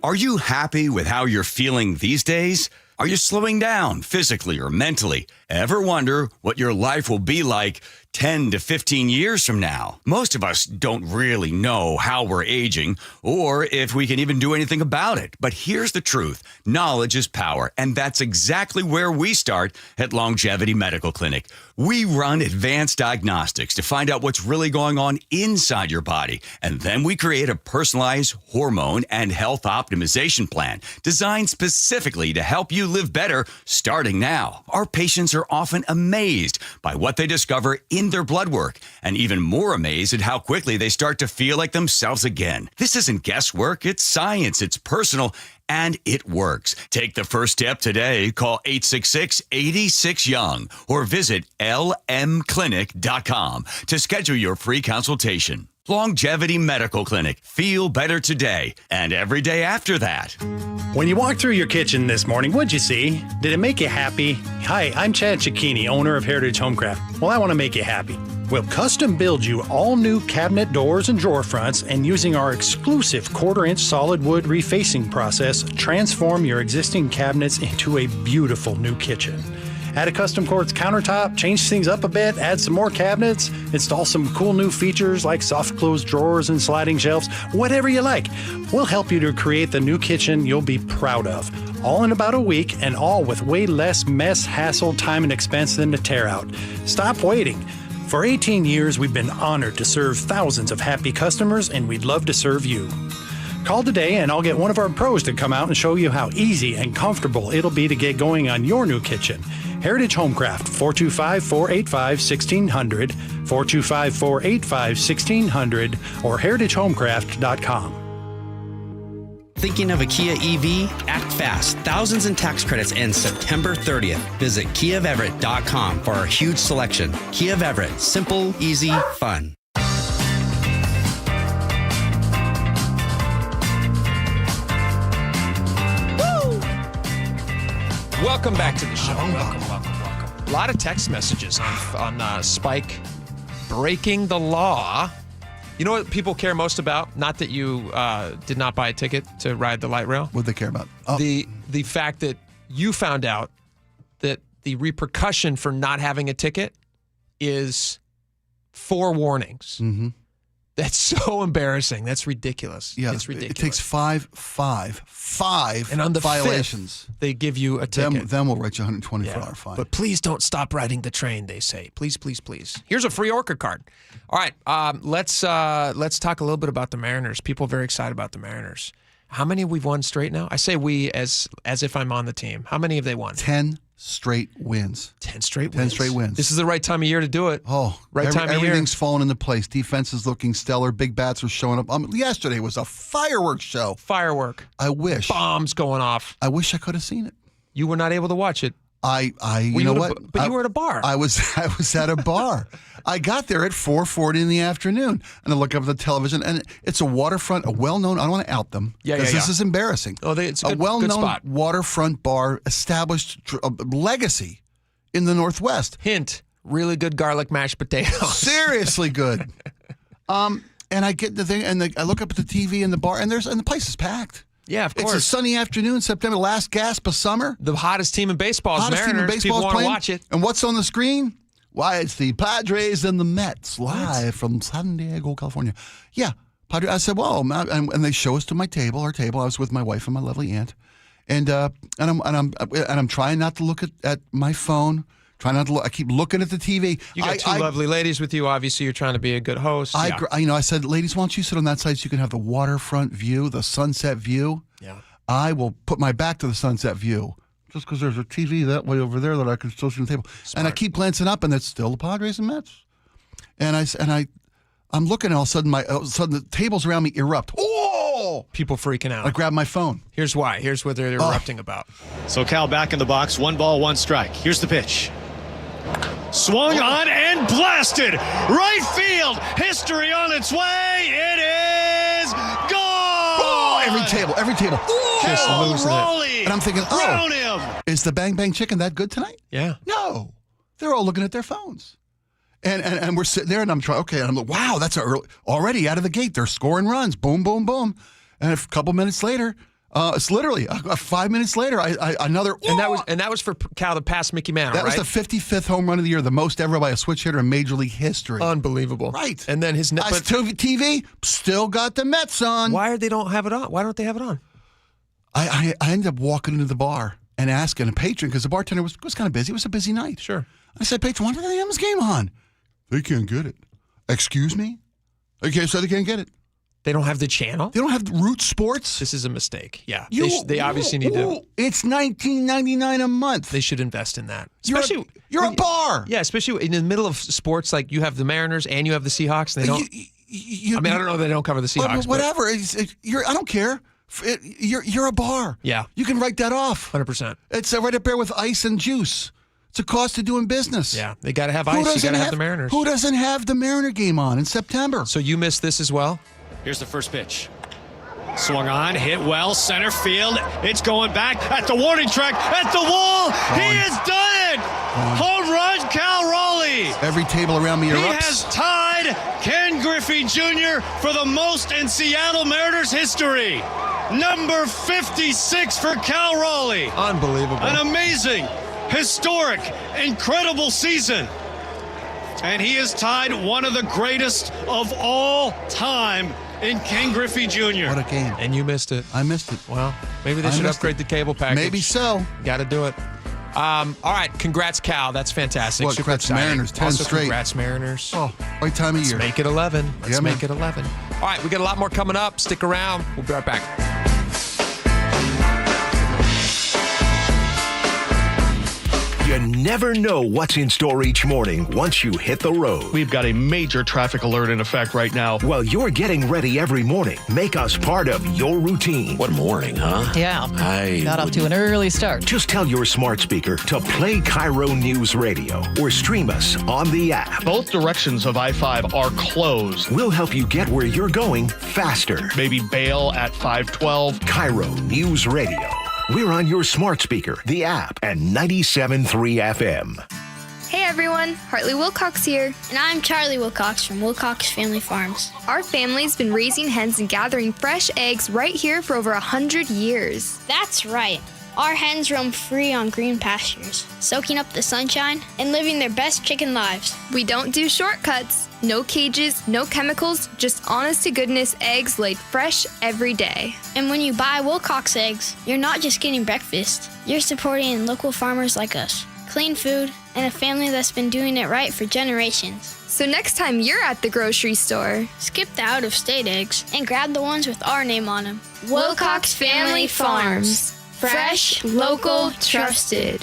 Are you happy with how you're feeling these days? Are you slowing down physically or mentally? Ever wonder what your life will be like 10 to 15 years from now? Most of us don't really know how we're aging or if we can even do anything about it. But here's the truth. Knowledge is power, and that's exactly where we start at Longevity Medical Clinic. We run advanced diagnostics to find out what's really going on inside your body, and then we create a personalized hormone and health optimization plan designed specifically to help you live better starting now. Our patients are often amazed by what they discover in find their blood work, and even more amazed at how quickly they start to feel like themselves again. This isn't guesswork, it's science, it's personal, and it works. Take the first step today. Call 866-86-YOUNG or visit lmclinic.com to schedule your free consultation. Longevity Medical Clinic. Feel better today and every day after that. When you walked through your kitchen this morning, what'd you see? Did it make you happy? Hi, I'm Chad Cicchini, owner of Heritage Homecraft. Well, I want to make you happy. We'll custom build you all new cabinet doors and drawer fronts, and using our exclusive 1/4-inch solid wood refacing process, transform your existing cabinets into a beautiful new kitchen. Add a custom quartz countertop, change things up a bit, add some more cabinets, install some cool new features like soft close drawers and sliding shelves, whatever you like. We'll help you to create the new kitchen you'll be proud of. All in about a week, and all with way less mess, hassle, time, and expense than to tear out. Stop waiting. For 18 years, we've been honored to serve thousands of happy customers, and we'd love to serve you. Call today and I'll get one of our pros to come out and show you how easy and comfortable it'll be to get going on your new kitchen. Heritage Homecraft, 425-485-1600, 425-485-1600, or heritagehomecraft.com. Thinking of a Kia EV? Act fast. Thousands in tax credits end September 30th. Visit KiaofEverett.com for our huge selection. Kia of Everett. Simple, easy, fun. Welcome back to the show. Welcome. A lot of text messages on Spike breaking the law. You know what people care most about? Not that you did not buy a ticket to ride the light rail. What do they care about? Oh. The fact that you found out that the repercussion for not having a ticket is 4 warnings. Mm-hmm. That's so embarrassing. That's ridiculous. Yeah, it's ridiculous. It takes five and on the violations. 5th, they give you a ticket. Then we'll write you a $124 fine. But please don't stop riding the train, they say. Please, please, please. Here's a free Orca card. All right, let's talk a little bit about the Mariners. People are very excited about the Mariners. How many we've won straight now? I say we as if I'm on the team. How many have they won? 10 straight wins. 10 straight wins. 10 straight wins. This is the right time of year to do it. Oh, time of year. Everything's falling into place. Defense is looking stellar. Big bats are showing up. Yesterday was a fireworks show. Firework. I wish. Bombs going off. I wish I could have seen it. You were not able to watch it. You know what? But you were at a bar. I was at a bar. I got there at 4:40 in the afternoon, and I look up at the television, and it's a waterfront, a well-known. I don't want to out them because this is embarrassing. Oh, it's a well-known good spot. Waterfront bar, established legacy in the Northwest. Hint: really good garlic mashed potatoes. Seriously good. And I get the thing, and I look up at the TV in the bar, and the place is packed. Yeah, of course. It's a sunny afternoon, September, last gasp of summer. The hottest team in baseball is Mariners. People want to watch it. And what's on the screen? Why, it's the Padres and the Mets live from San Diego, California. Yeah, Padres. I said, well, and they show us to our table. I was with my wife and my lovely aunt, and I'm trying not to look at my phone. Try not to look. I keep looking at the TV. You got two lovely ladies with you. Obviously, you're trying to be a good host. I said, ladies, why don't you sit on that side so you can have the waterfront view, the sunset view? Yeah. I will put my back to the sunset view just because there's a TV that way over there that I can still see on the table. Smart. And I keep glancing up, and it's still the Padres and Mets. And I'm looking, and all of a sudden the tables around me erupt. Oh! People freaking out. I grab my phone. Here's why. Here's what they're erupting about. So Cal back in the box, 1 ball, 1 strike. Here's the pitch. Swung on and blasted. Right field. History on its way. It is gone. Oh, every table. Oh, just losing it. And I'm thinking, Crown him. Is the Bang Bang Chicken that good tonight? Yeah. No. They're all looking at their phones. And we're sitting there, and I'm trying, okay, and I'm like, wow, that's already out of the gate. They're scoring runs. Boom, boom, boom. And a couple minutes later, it's literally 5 minutes later, another. And that was for Cal to pass Mickey Mantle, right? That was the 55th home run of the year, the most ever by a switch hitter in Major League history. Unbelievable. Right. And then his TV still got the Mets on. Why don't they have it on? I ended up walking into the bar and asking a patron, because the bartender was kind of busy. It was a busy night. Sure. I said, patron, why do they have this game on? They can't get it. Excuse me? Okay, so they can't get it. They don't have the channel? They don't have Root Sports? This is a mistake. Yeah. They obviously need to. It's $19.99 a month. They should invest in that. Especially, you're a bar. Yeah, especially in the middle of sports, like you have the Mariners and you have the Seahawks. And they don't. I don't know. They don't cover the Seahawks. Whatever. I don't care. You're a bar. Yeah. You can write that off. 100%. It's right up there with ice and juice. It's a cost of doing business. Yeah. They got to have ice. You got to have the Mariners. Who doesn't have the Mariner game on in September? So you missed this as well? Here's the first pitch. Swung on, hit well, center field. It's going back at the warning track, at the wall. He has done it. Home run, Cal Raleigh. Every table around me erupts. He has tied Ken Griffey Jr. for the most in Seattle Mariners history. Number 56 for Cal Raleigh. Unbelievable. An amazing, historic, incredible season. And he has tied one of the greatest of all time in Ken Griffey Jr. What a game. And you missed it. I missed it. Well, maybe they should upgrade the cable package. Maybe so. Got to do it. All right. Congrats, Cal. That's fantastic. What, congrats Mariners. 10 also, straight. Congrats, Mariners. Oh, right time of year. Let's make it 11. Let's man. make it 11. All right. We got a lot more coming up. Stick around. We'll be right back. You never know what's in store each morning once you hit the road. We've got a major traffic alert in effect right now. Well, you're getting ready every morning. Make us part of your routine. What morning, huh? Yeah. Got off to an early start. Just tell your smart speaker to play KIRO News Radio or stream us on the app. Both directions of I-5 are closed. We'll help you get where you're going faster. Maybe bail at 512. KIRO News Radio. We're on your smart speaker, the app, and 97.3 FM. Hey everyone, Hartley Wilcox here. And I'm Charlie Wilcox from Wilcox Family Farms. Our family's been raising hens and gathering fresh eggs right here for over 100 years. That's right. Our hens roam free on green pastures, soaking up the sunshine and living their best chicken lives. We don't do shortcuts. No cages, no chemicals, just honest-to-goodness eggs laid fresh every day. And when you buy Wilcox eggs, you're not just getting breakfast. You're supporting local farmers like us. Clean food and a family that's been doing it right for generations. So next time you're at the grocery store, skip the out-of-state eggs and grab the ones with our name on them. Wilcox Family Farms. Fresh, local, trusted.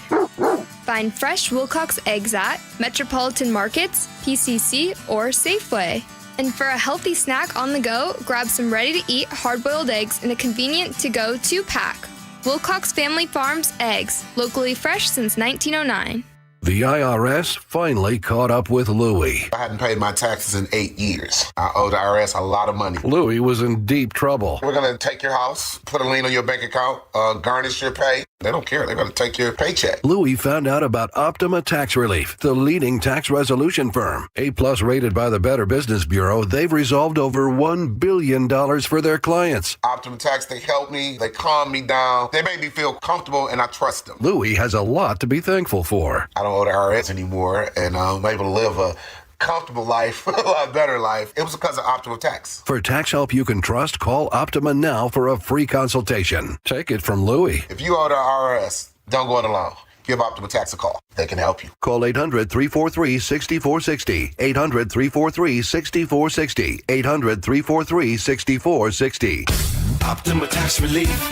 Find fresh Wilcox eggs at Metropolitan Markets, PCC, or Safeway. And for a healthy snack on the go, grab some ready-to-eat hard-boiled eggs in a convenient to-go 2-pack. Wilcox Family Farms eggs, locally fresh since 1909. The IRS finally caught up with Louie. I hadn't paid my taxes in 8 years. I owed the IRS a lot of money. Louie was in deep trouble. We're going to take your house, put a lien on your bank account, garnish your pay. They don't care. They're going to take your paycheck. Louie found out about Optima Tax Relief, the leading tax resolution firm. A-plus rated by the Better Business Bureau, they've resolved over $1 billion for their clients. Optima Tax, they help me. They calm me down. They make me feel comfortable, and I trust them. Louie has a lot to be thankful for. I don't owe the IRS anymore, and I'm able to live a comfortable life, a lot better life. It was because of Optima Tax. For tax help you can trust, call Optima now for a free consultation. Take it from Louie. If you owe the IRS, don't go it alone. Give Optima Tax a call. They can help you. Call 800-343-6460. 800-343-6460. 800-343-6460. Optima Tax Relief.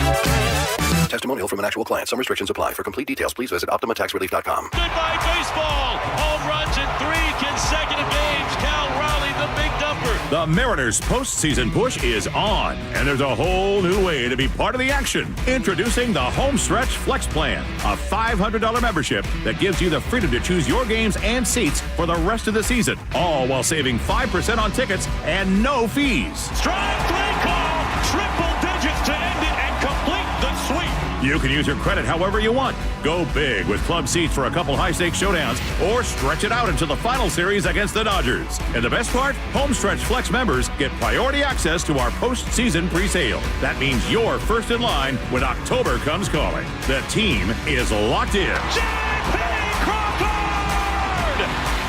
Testimonial from an actual client. Some restrictions apply. For complete details, please visit OptimaTaxRelief.com. Goodbye baseball. Home runs in 3 consecutive games. Cal Raleigh, the big dumper. The Mariners' postseason push is on, and there's a whole new way to be part of the action. Introducing the Homestretch Flex Plan, a $500 membership that gives you the freedom to choose your games and seats for the rest of the season, all while saving 5% on tickets and no fees. Strike 3 call. Triple digits to end it and complete the sweep. You can use your credit however you want. Go big with club seats for a couple high-stakes showdowns, or stretch it out into the final series against the Dodgers. And the best part? Homestretch Flex members get priority access to our postseason pre-sale. That means you're first in line when October comes calling. The team is locked in. J.P. Crawford!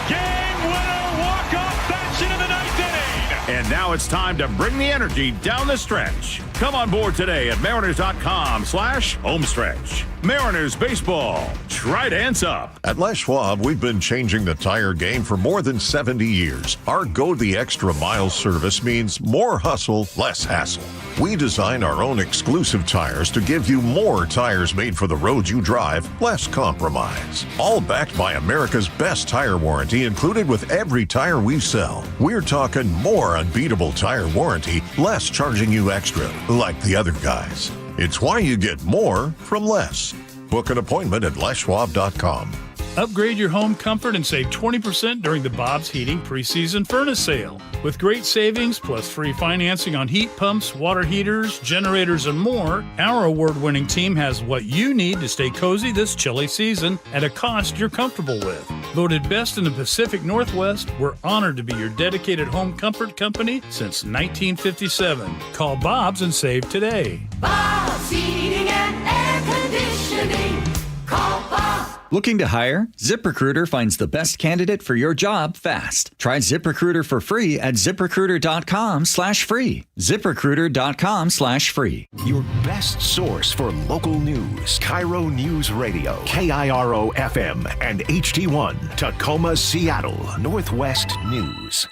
Game winner, walk-off bench into the 9th inning. And now it's time to bring the energy down the stretch. Come on board today at mariners.com/homestretch. Mariners baseball. Try to dance up. At Les Schwab, we've been changing the tire game for more than 70 years. Our Go the Extra Mile service means more hustle, less hassle. We design our own exclusive tires to give you more tires made for the road you drive, less compromise. All backed by America's best tire warranty included with every tire we sell. We're talking more unbeatable tire warranty, less charging you extra, like the other guys. It's why you get more from less. Book an appointment at leschwab.com. Upgrade your home comfort and save 20% during the Bob's Heating preseason furnace sale. With great savings plus free financing on heat pumps, water heaters, generators, and more, our award-winning team has what you need to stay cozy this chilly season at a cost you're comfortable with. Voted best in the Pacific Northwest, we're honored to be your dedicated home comfort company since 1957. Call Bob's and save today. Bob's Heating and Air Conditioning. Call Bob. Looking to hire? ZipRecruiter finds the best candidate for your job fast. Try ZipRecruiter for free at ZipRecruiter.com/free. ZipRecruiter.com/free. Your best source for local news. KIRO News Radio. KIRO FM and HD1. Tacoma, Seattle. Northwest News.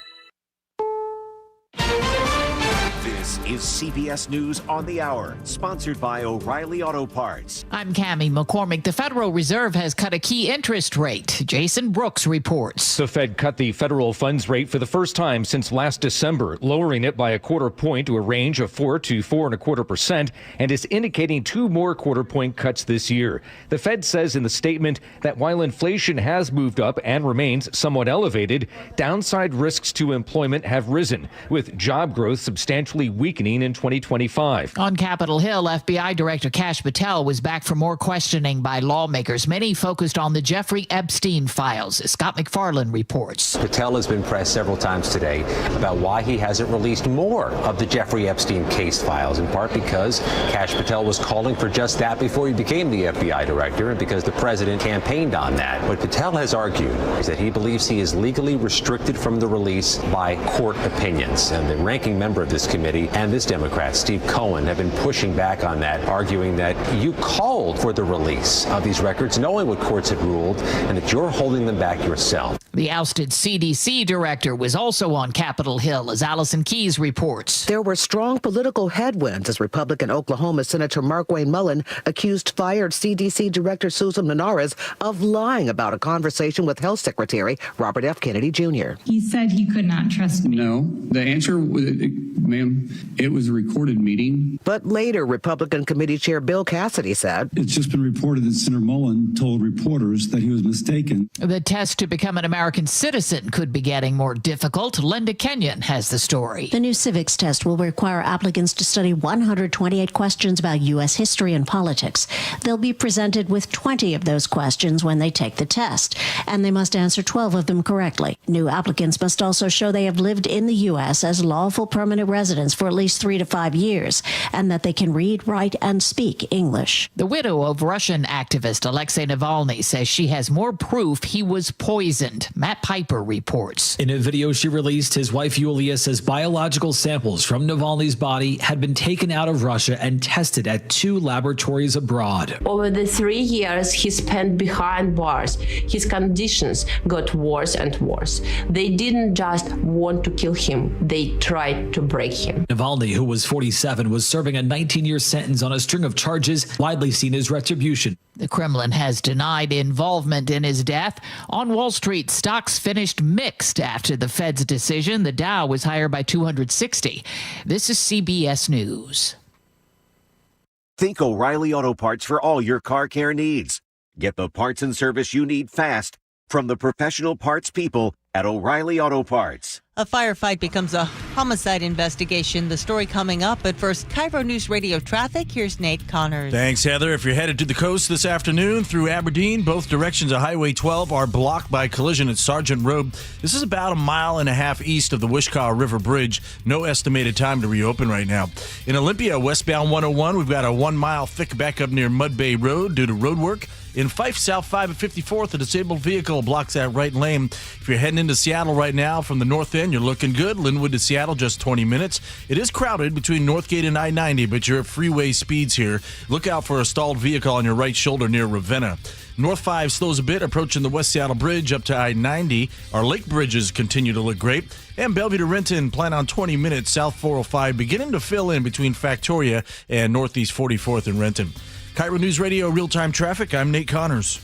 This is CBS News on the Hour, sponsored by O'Reilly Auto Parts. I'm Cammie McCormick. The Federal Reserve has cut a key interest rate. Jason Brooks reports. The Fed cut the federal funds rate for the first time since last December, lowering it by a quarter point to a range of 4 to 4.25%, and is indicating 2 more quarter-point cuts this year. The Fed says in the statement that while inflation has moved up and remains somewhat elevated, downside risks to employment have risen, with job growth substantially weakening in 2025. On Capitol Hill, FBI Director Kash Patel was back for more questioning by lawmakers. Many focused on the Jeffrey Epstein files. Scott McFarland reports. Patel has been pressed several times today about why he hasn't released more of the Jeffrey Epstein case files, in part because Kash Patel was calling for just that before he became the FBI director and because the president campaigned on that. What Patel has argued is that he believes he is legally restricted from the release by court opinions. And the ranking member of this committee and this Democrat, Steve Cohen, have been pushing back on that, arguing that you called for the release of these records knowing what courts had ruled and that you're holding them back yourself. The ousted CDC director was also on Capitol Hill, as Allison Keyes reports. There were strong political headwinds as Republican Oklahoma Senator Markwayne Mullin accused fired CDC Director Susan Menares of lying about a conversation with Health Secretary Robert F. Kennedy Jr. He said he could not trust me. No, the answer, ma'am, it was a recorded meeting. But later, Republican Committee Chair Bill Cassidy said, it's just been reported that Senator Mullin told reporters that he was mistaken. The test to become an American citizen could be getting more difficult. Linda Kenyon has the story. The new civics test will require applicants to study 128 questions about U.S. history and politics. They'll be presented with 20 of those questions when they take the test, and they must answer 12 of them correctly. New applicants must also show they have lived in the U.S. as lawful permanent residents for at least 3 to 5 years, and that they can read, write, and speak English. The widow of Russian activist Alexei Navalny says she has more proof he was poisoned. Matt Piper reports. In a video she released, his wife Yulia says biological samples from Navalny's body had been taken out of Russia and tested at 2 laboratories abroad. Over the 3 years he spent behind bars, his conditions got worse and worse. They didn't just want to kill him, they tried to break him. Navalny, who was 47, was serving a 19-year sentence on a string of charges widely seen as retribution. The Kremlin has denied involvement in his death. On Wall Street, stocks finished mixed after the Fed's decision. The Dow was higher by 260. This is CBS News. Think O'Reilly Auto Parts for all your car care needs. Get the parts and service you need fast from the professional parts people at O'Reilly Auto Parts. A firefight becomes a homicide investigation. The story coming up. But first, KIRO News Radio Traffic. Here's Nate Connors. Thanks, Heather. If you're headed to the coast this afternoon through Aberdeen, both directions of Highway 12 are blocked by collision at Sargent Road. This is about 1.5 miles east of the Wishkah River Bridge. No estimated time to reopen right now. In Olympia, westbound 101, we've got a 1 mile thick backup near Mud Bay Road due to road work. In Fife, South 5 at 54th, a disabled vehicle blocks that right lane. If you're heading into Seattle right now from the north end, you're looking good. Linwood to Seattle, just 20 minutes. It is crowded between Northgate and I-90, but you're at freeway speeds here. Look out for a stalled vehicle on your right shoulder near Ravenna. North 5 slows a bit, approaching the West Seattle Bridge up to I-90. Our lake bridges continue to look great. And Bellevue to Renton, plan on 20 minutes. South 405 beginning to fill in between Factoria and Northeast 44th in Renton. KIRO News Radio real-time traffic. I'm Nate Connors.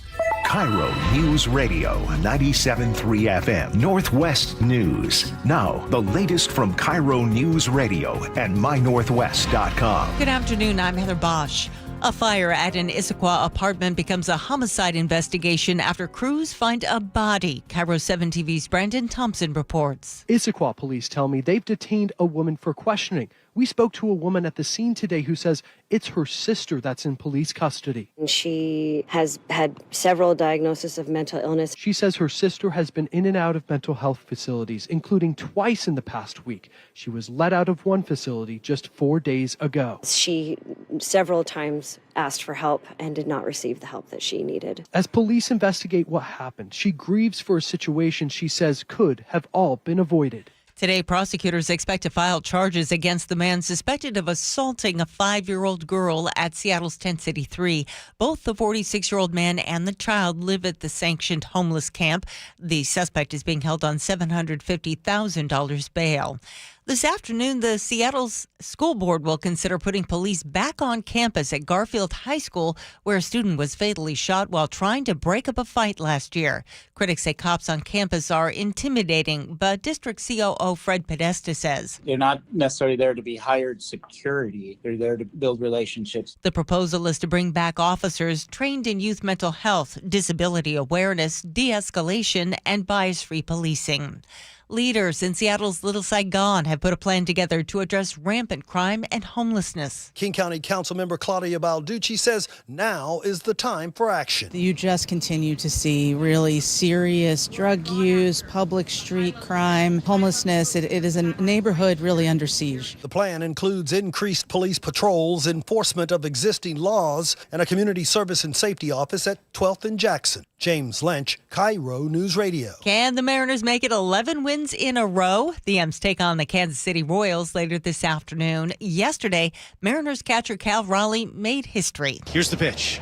KIRO News Radio 97.3 FM Northwest News. Now, the latest from KIRO News Radio and mynorthwest.com. Good afternoon. I'm Heather Bosch. A fire at an Issaquah apartment becomes a homicide investigation after crews find a body. KIRO 7 TV's Brandon Thompson reports. Issaquah police tell me they've detained a woman for questioning. We spoke to a woman at the scene today who says it's her sister that's in police custody. She has had several diagnoses of mental illness. She says her sister has been in and out of mental health facilities, including twice in the past week. She was let out of one facility just 4 days ago. She several times asked for help and did not receive the help that she needed. As police investigate what happened, she grieves for a situation she says could have all been avoided. Today, prosecutors expect to file charges against the man suspected of assaulting a 5-year-old girl at Seattle's Tent City 3. Both the 46-year-old man and the child live at the sanctioned homeless camp. The suspect is being held on $750,000 bail. This afternoon, the Seattle's school board will consider putting police back on campus at Garfield High School, where a student was fatally shot while trying to break up a fight last year. Critics say cops on campus are intimidating, but District COO Fred Podesta says they're not necessarily there to be hired security. They're there to build relationships. The proposal is to bring back officers trained in youth mental health, disability awareness, de-escalation, and bias-free policing. Leaders in Seattle's Little Saigon have put a plan together to address rampant crime and homelessness. King County Councilmember Claudia Balducci says now is the time for action. You just continue to see really serious drug use, public street crime, homelessness. It is a neighborhood really under siege. The plan includes increased police patrols, enforcement of existing laws, and a community service and safety office at 12th and Jackson. James Lynch, KIRO News Radio. Can the Mariners make it 11 wins in a row? The M's take on the Kansas City Royals later this afternoon. Yesterday, Mariners catcher Cal Raleigh made history. Here's the pitch.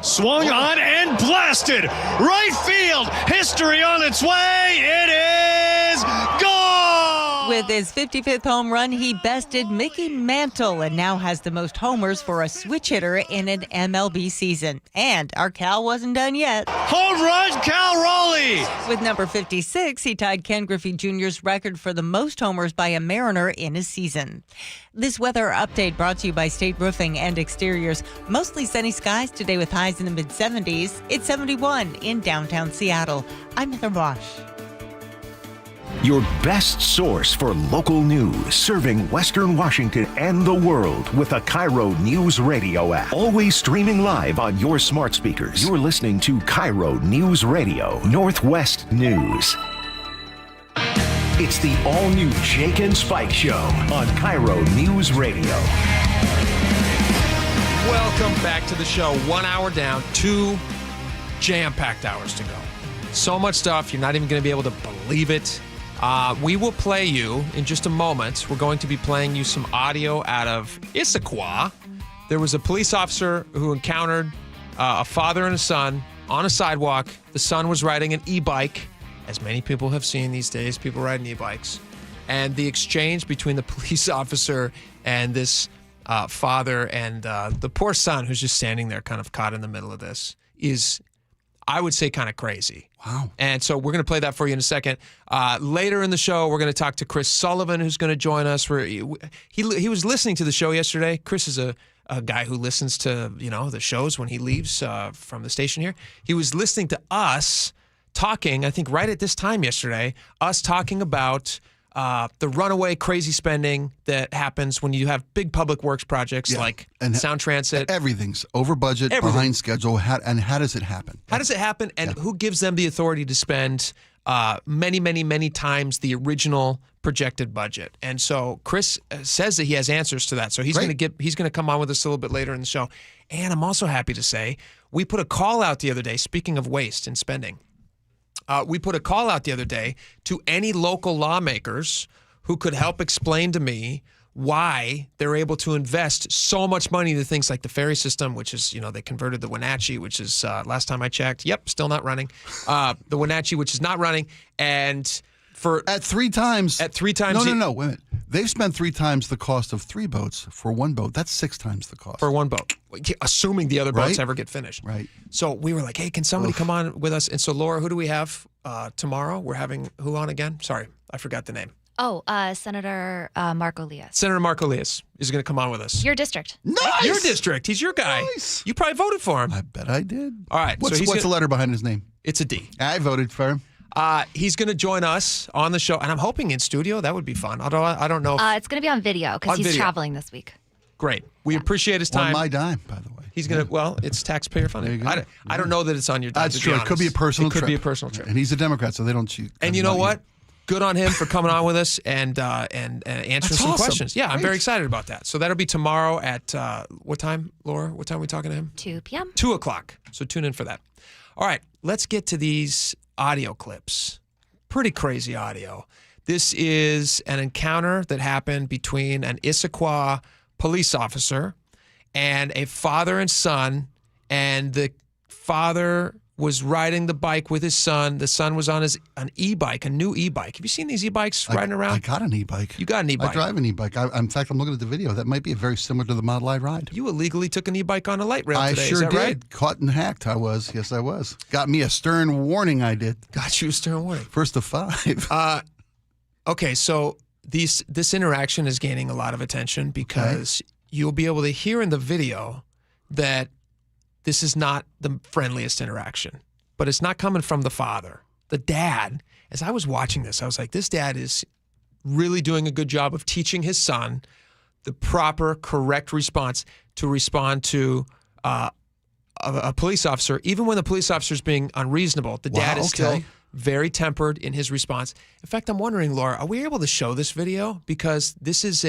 Swung on and blasted. Right field. History on its way. It is gone. With his 55th home run, he bested Mickey Mantle and now has the most homers for a switch hitter in an MLB season. And our Cal wasn't done yet. Home run, Cal Raleigh! With number 56, he tied Ken Griffey Jr.'s record for the most homers by a Mariner in a season. This weather update brought to you by State Roofing and Exteriors. Mostly sunny skies today with highs in the mid-70s. It's 71 in downtown Seattle. I'm Heather Bosch. Your best source for local news, serving Western Washington and the world with a KIRO News Radio app. Always streaming live on your smart speakers. You're listening to KIRO News Radio, Northwest News. It's the all-new Jake and Spike Show on KIRO News Radio. Welcome back to the show. 1 hour down, 2 jam-packed hours to go. So much stuff, you're not even going to be able to believe it. We will play you in just a moment. We're going to be playing you some audio out of Issaquah. There was a police officer who encountered a father and a son on a sidewalk. The son was riding an e-bike, as many people have seen these days, people riding e-bikes. And the exchange between the police officer and this father and the poor son who's just standing there kind of caught in the middle of this is, I would say, kind of crazy. Wow. And so we're going to play that for you in a second. Later in the show, we're going to talk to Chris Sullivan, who's going to join us. He was listening to the show yesterday. Chris is a guy who listens to, the shows when he leaves from the station here. He was listening to us talking, I think right at this time yesterday, us talking about the runaway crazy spending that happens when you have big public works projects like Sound Transit. Everything's over budget, behind schedule. How does it happen? How does it happen, and who gives them the authority to spend many, many, many times the original projected budget. And so Chris says that he has answers to that. So he's going to come on with us a little bit later in the show. And I'm also happy to say we put a call out the other day, speaking of waste and spending. We put a call out the other day to any local lawmakers who could help explain to me why they're able to invest so much money into things like the ferry system, which is, they converted the Wenatchee, which is, last time I checked, still not running. The Wenatchee, which is not running. And At three times. No, wait a minute. They've spent 3 times the cost of 3 boats for 1 boat. That's 6 times the cost. For 1 boat, assuming the other boats ever get finished. Right. So we were like, hey, can somebody come on with us? And so, Laura, who do we have tomorrow? We're having who on again? Sorry, I forgot the name. Oh, Senator Mark Elias. Senator Mark Elias is going to come on with us. Your district. Nice! Your district. He's your guy. Nice. You probably voted for him. I bet I did. All right. What's the letter behind his name? It's a D. I voted for him. He's going to join us on the show, and I'm hoping in studio. That would be fun. Although I don't know. It's going to be on video because he's traveling this week. Great. We appreciate his time. On my dime, by the way. He's going to, it's taxpayer funding. I don't know that it's on your dime. That's true. It could be a personal trip. It could be a personal trip. And he's a Democrat, so they don't cheat. And you know what? Good on him for coming on with us and answering some questions. Yeah, I'm very excited about that. So that'll be tomorrow at, what time, Laura? What time are we talking to him? 2 p.m. 2 o'clock. So tune in for that. All right, let's get to these audio clips. Pretty crazy audio. This is an encounter that happened between an Issaquah police officer and a father and son, and the father was riding the bike with his son. The son was on an e-bike, a new e-bike. Have you seen these e-bikes riding around? I got an e-bike. You got an e-bike. I drive an e-bike. In fact, I'm looking at the video. That might be very similar to the Model I ride. You illegally took an e-bike on a light rail today, I sure is that did. right? Caught and hacked, I was. Yes, I was. Got me a stern warning, I did. Got you a stern warning. First of 5. Okay, so this interaction is gaining a lot of attention because you'll be able to hear in the video that this is not the friendliest interaction. But it's not coming from the father. The dad, as I was watching this, I was like, this dad is really doing a good job of teaching his son the proper, correct response to respond to a police officer, even when the police officer is being unreasonable. The dad is still very tempered in his response. In fact, I'm wondering, Laura, are we able to show this video? Because this is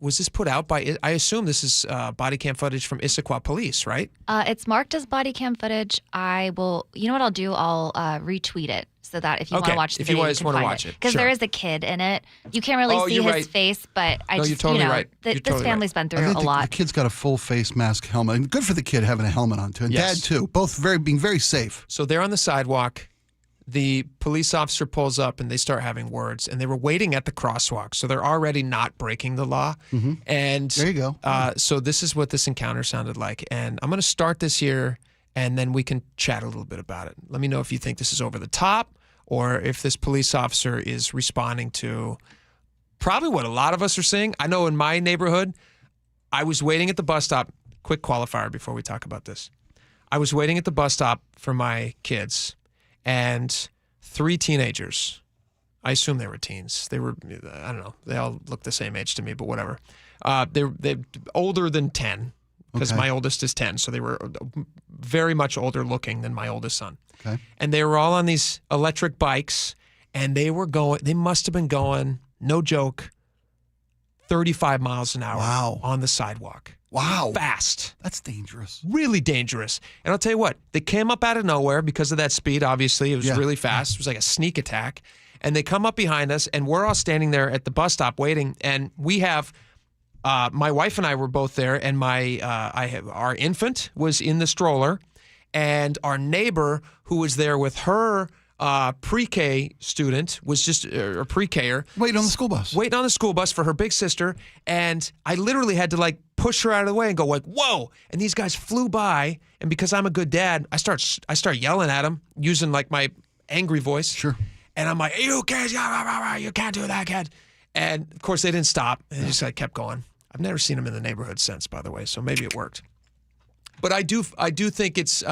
was this put out by, I assume this is body cam footage from Issaquah Police, right? It's marked as body cam footage. I will, you know what I'll do? I'll retweet it so that if you want to watch the video, you can find it. Because there is a kid in it. You can't really see his face, but you're totally right. This family's been through a lot. The kid's got a full face mask helmet. And good for the kid having a helmet on, too. And dad, too. Both being very safe. So they're on the sidewalk. The police officer pulls up and they start having words, and they were waiting at the crosswalk. So they're already not breaking the law. Mm-hmm. And there you go. So this is what this encounter sounded like. And I'm going to start this here, and then we can chat a little bit about it. Let me know if you think this is over the top or if this police officer is responding to probably what a lot of us are saying. I know in my neighborhood, I was waiting at the bus stop. Quick qualifier before we talk about this. I was waiting at the bus stop for my kids. And 3 teenagers, I assume they were teens. They were, I don't know, they all look the same age to me, but whatever. They're older than 10, because my oldest is 10, so they were very much older looking than my oldest son. Okay. And they were all on these electric bikes, and they must have been going, no joke, 35 miles an hour on the sidewalk. Wow. Fast. That's dangerous. Really dangerous. And I'll tell you what, they came up out of nowhere because of that speed, obviously. It was really fast. It was like a sneak attack. And they come up behind us, and we're all standing there at the bus stop waiting. And we have, my wife and I were both there, and our infant was in the stroller. And our neighbor who was there with her pre-K student was just a pre-Ker. Waiting on the school bus. Waiting on the school bus for her big sister. And I literally had to push her out of the way and go whoa. And these guys flew by. And because I'm a good dad, I start yelling at them using my angry voice. Sure. And I'm like, you kids, you can't do that, kid. And of course they didn't stop. They just kept going. I've never seen them in the neighborhood since, by the way. So maybe it worked. But I do think it's,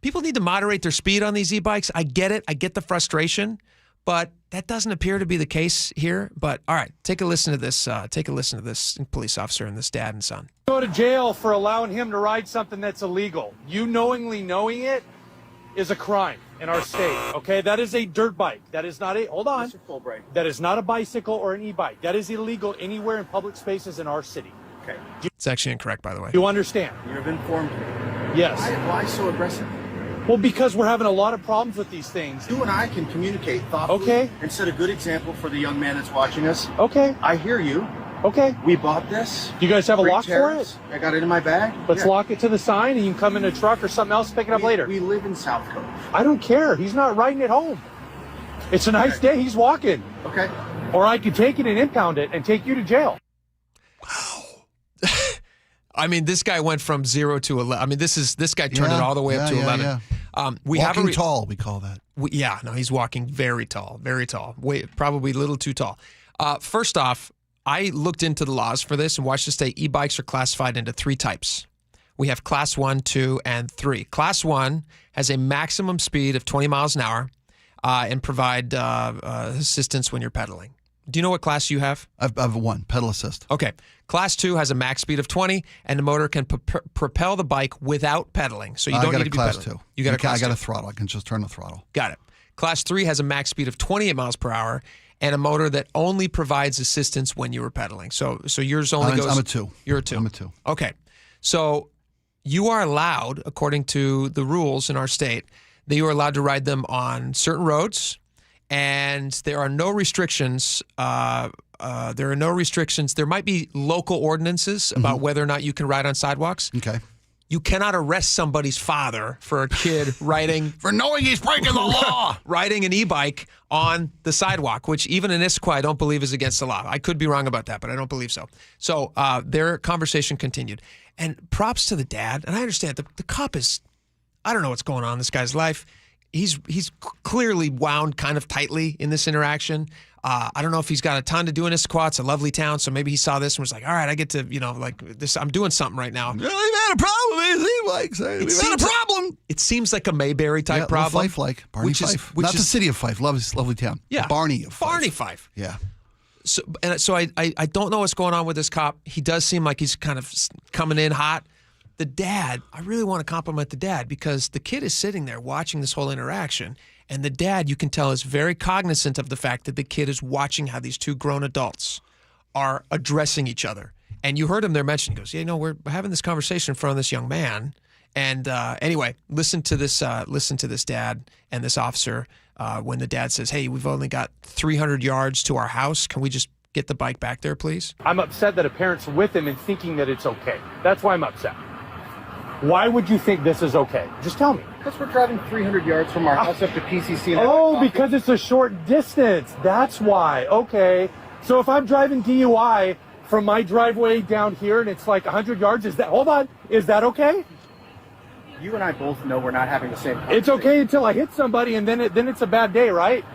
people need to moderate their speed on these e-bikes. I get it. I get the frustration, but that doesn't appear to be the case here. But all right, take a listen to this. Take a listen to this police officer and this dad and son. Go to jail for allowing him to ride something that's illegal. You knowingly knowing it is a crime. in our state, okay? That is a dirt bike. That is not a, hold on. Mr. Fulbright. That is not a bicycle or an e-bike. That is illegal anywhere in public spaces in our city. Okay. It's actually incorrect, by the way. You understand? You have informed me. Yes. Why so aggressive? Well, because we're having a lot of problems with these things. You and I can communicate thoughtfully. Okay. And set a good example for the young man that's watching us. Okay. I hear you. Okay. We bought this. Do you guys have a lock for it? I got it in my bag. Let's lock it to the sign and you can come in a truck or something else, pick it up later. We live in South Coast. I don't care. He's not riding it home. It's a nice day. He's walking. Okay. Or I could take it and impound it and take you to jail. I mean, this guy went from 0 to 11. I mean, this guy turned it all the way up to 11. Yeah. We walking tall, we call that. No, he's walking very tall, probably a little too tall. First off, I looked into the laws for this, and Washington State e-bikes are classified into 3 types. We have Class 1, 2, and 3. Class 1 has a maximum speed of 20 miles an hour and provide assistance when you're pedaling. Do you know what class you have? I have 1, pedal assist. Okay. Class 2 has a max speed of 20, and the motor can propel the bike without pedaling. So you don't need to be pedaling. I got a Class 2. You got a Class 2. I got a throttle. I can just turn the throttle. Got it. Class 3 has a max speed of 28 miles per hour and a motor that only provides assistance when you were pedaling. So yours only goes... I'm a 2. You're a 2. I'm a 2. Okay. So you are allowed, according to the rules in our state, that you are allowed to ride them on certain roads, and there are no restrictions. There are no restrictions. There might be local ordinances about whether or not you can ride on sidewalks. Okay. You cannot arrest somebody's father for a kid riding... for knowing he's breaking the law. Riding an e-bike on the sidewalk, which even in Issaquah, I don't believe is against the law. I could be wrong about that, but I don't believe so. So their conversation continued. And props to the dad. And I understand the cop is... I don't know what's going on in this guy's life. He's clearly wound kind of tightly in this interaction. I don't know if he's got a ton to do in Issaquah. It's a lovely town, so maybe he saw this and was like, all right, I get to, this. I'm doing something right now. We've had a problem. We've had a problem. It seems like a Mayberry type problem. Fife-like. Barney Fife. Not the city of Fife. Lovely town. Yeah. Barney of Fife. Barney Fife. Yeah. So I don't know what's going on with this cop. He does seem like he's kind of coming in hot. The dad, I really want to compliment the dad because the kid is sitting there watching this whole interaction. And the dad, you can tell, is very cognizant of the fact that the kid is watching how these 2 grown adults are addressing each other. And you heard him there mention, he goes, we're having this conversation in front of this young man. And anyway, listen to this dad and this officer when the dad says, hey, we've only got 300 yards to our house. Can we just get the bike back there, please? I'm upset that a parent's with him and thinking that it's okay. That's why I'm upset. Why would you think this is okay? Just tell me. Because we're driving 300 yards from our house up to PCC. Oh, because it's a short distance. That's why. Okay. So if I'm driving DUI from my driveway down here and it's like 100 yards, is that okay? You and I both know we're not having the same conversation. It's okay until I hit somebody and then it's a bad day, right?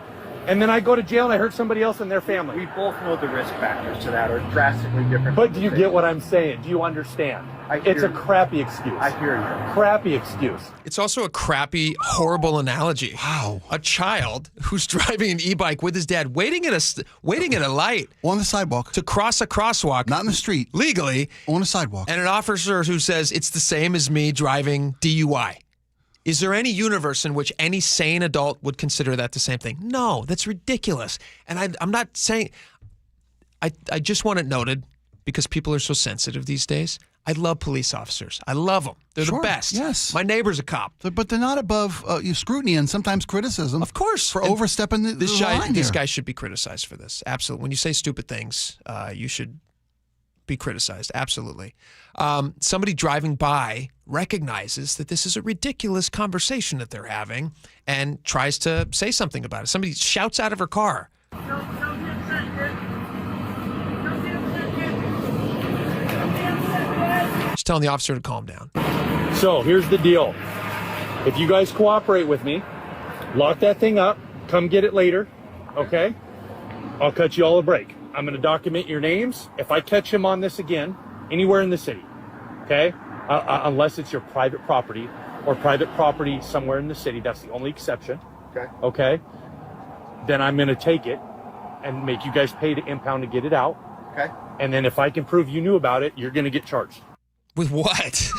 And then I go to jail and I hurt somebody else and their family. We both know the risk factors to that are drastically different. But do you get what I'm saying? Do you understand? It's a crappy excuse. I hear you. Crappy excuse. It's also a crappy, horrible analogy. Wow. A child who's driving an e-bike with his dad, waiting at a light. On the sidewalk. To cross a crosswalk. Not in the street. Legally. On a sidewalk. And an officer who says it's the same as me driving DUI. Is there any universe in which any sane adult would consider that the same thing? No, that's ridiculous. And I'm not saying... I just want it noted, because people are so sensitive these days. I love police officers. I love them. They're the best. Yes. My neighbor's a cop. But they're not above scrutiny and sometimes criticism. Of course. For overstepping the line This here. guy should be criticized for this. Absolutely. When you say stupid things, you should be criticized. Absolutely. Somebody driving by recognizes that this is a ridiculous conversation that they're having and tries to say something about it. Somebody shouts out of her car. Just telling the officer to calm down. So here's the deal. If you guys cooperate with me, lock that thing up, come get it later, okay? I'll cut you all a break. I'm going to document your names. If I catch him on this again, anywhere in the city, okay? Unless it's your private property or private property somewhere in the city, that's the only exception. Okay? Then I'm going to take it and make you guys pay to impound to get it out. Okay. And then if I can prove you knew about it, you're going to get charged. With what?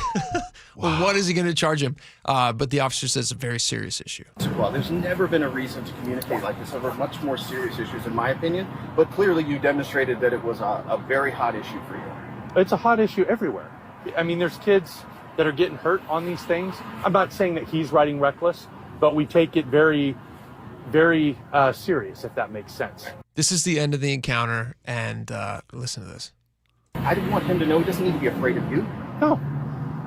Well, what is he going to charge him? But the officer says it's a very serious issue. Well, there's never been a reason to communicate like this over much more serious issues, in my opinion. But clearly you demonstrated that it was a very hot issue for you. It's a hot issue everywhere. I mean, there's kids that are getting hurt on these things. I'm not saying that he's riding reckless, but we take it very, very serious, if that makes sense. This is the end of the encounter, and listen to this. I didn't want him to know he doesn't need to be afraid of you. No.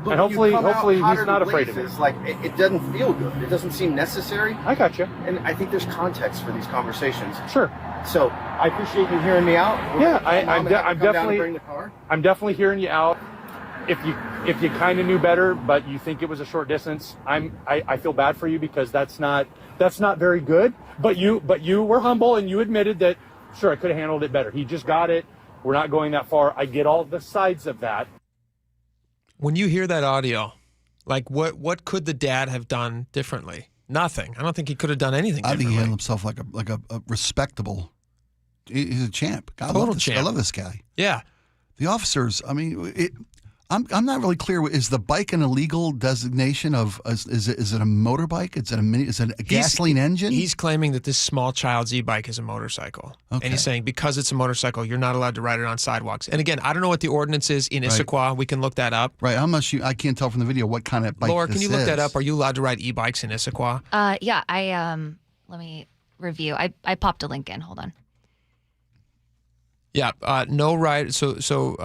But and hopefully he's not afraid of it. Like, it doesn't feel good. It doesn't seem necessary. I got you. And I think there's context for these conversations. Sure. So I appreciate you hearing me out. I'm definitely hearing you out. If you kind of knew better, but you think it was a short distance, I feel bad for you, because that's not very good. But you were humble and you admitted that, sure, I could have handled it better. He just got it. We're not going that far. I get all the sides of that. When you hear that audio, like what could the dad have done differently? Nothing. I don't think he could have done anything differently. I think he handled himself like a respectable. He's a champ. Total champ. I love this guy. Yeah. The officers. I mean, I'm not really clear. Is the bike an illegal designation of? Is it a motorbike? Is it a gasoline engine? He's claiming that this small child's e-bike is a motorcycle, and he's saying because it's a motorcycle, you're not allowed to ride it on sidewalks. And again, I don't know what the ordinance is in Issaquah. We can look that up. Right. How much? I can't tell from the video what kind of bike. Laura, can you look that up? Are you allowed to ride e-bikes in Issaquah? Yeah. Let me review. I popped a link in. Hold on. Yeah, no ride. So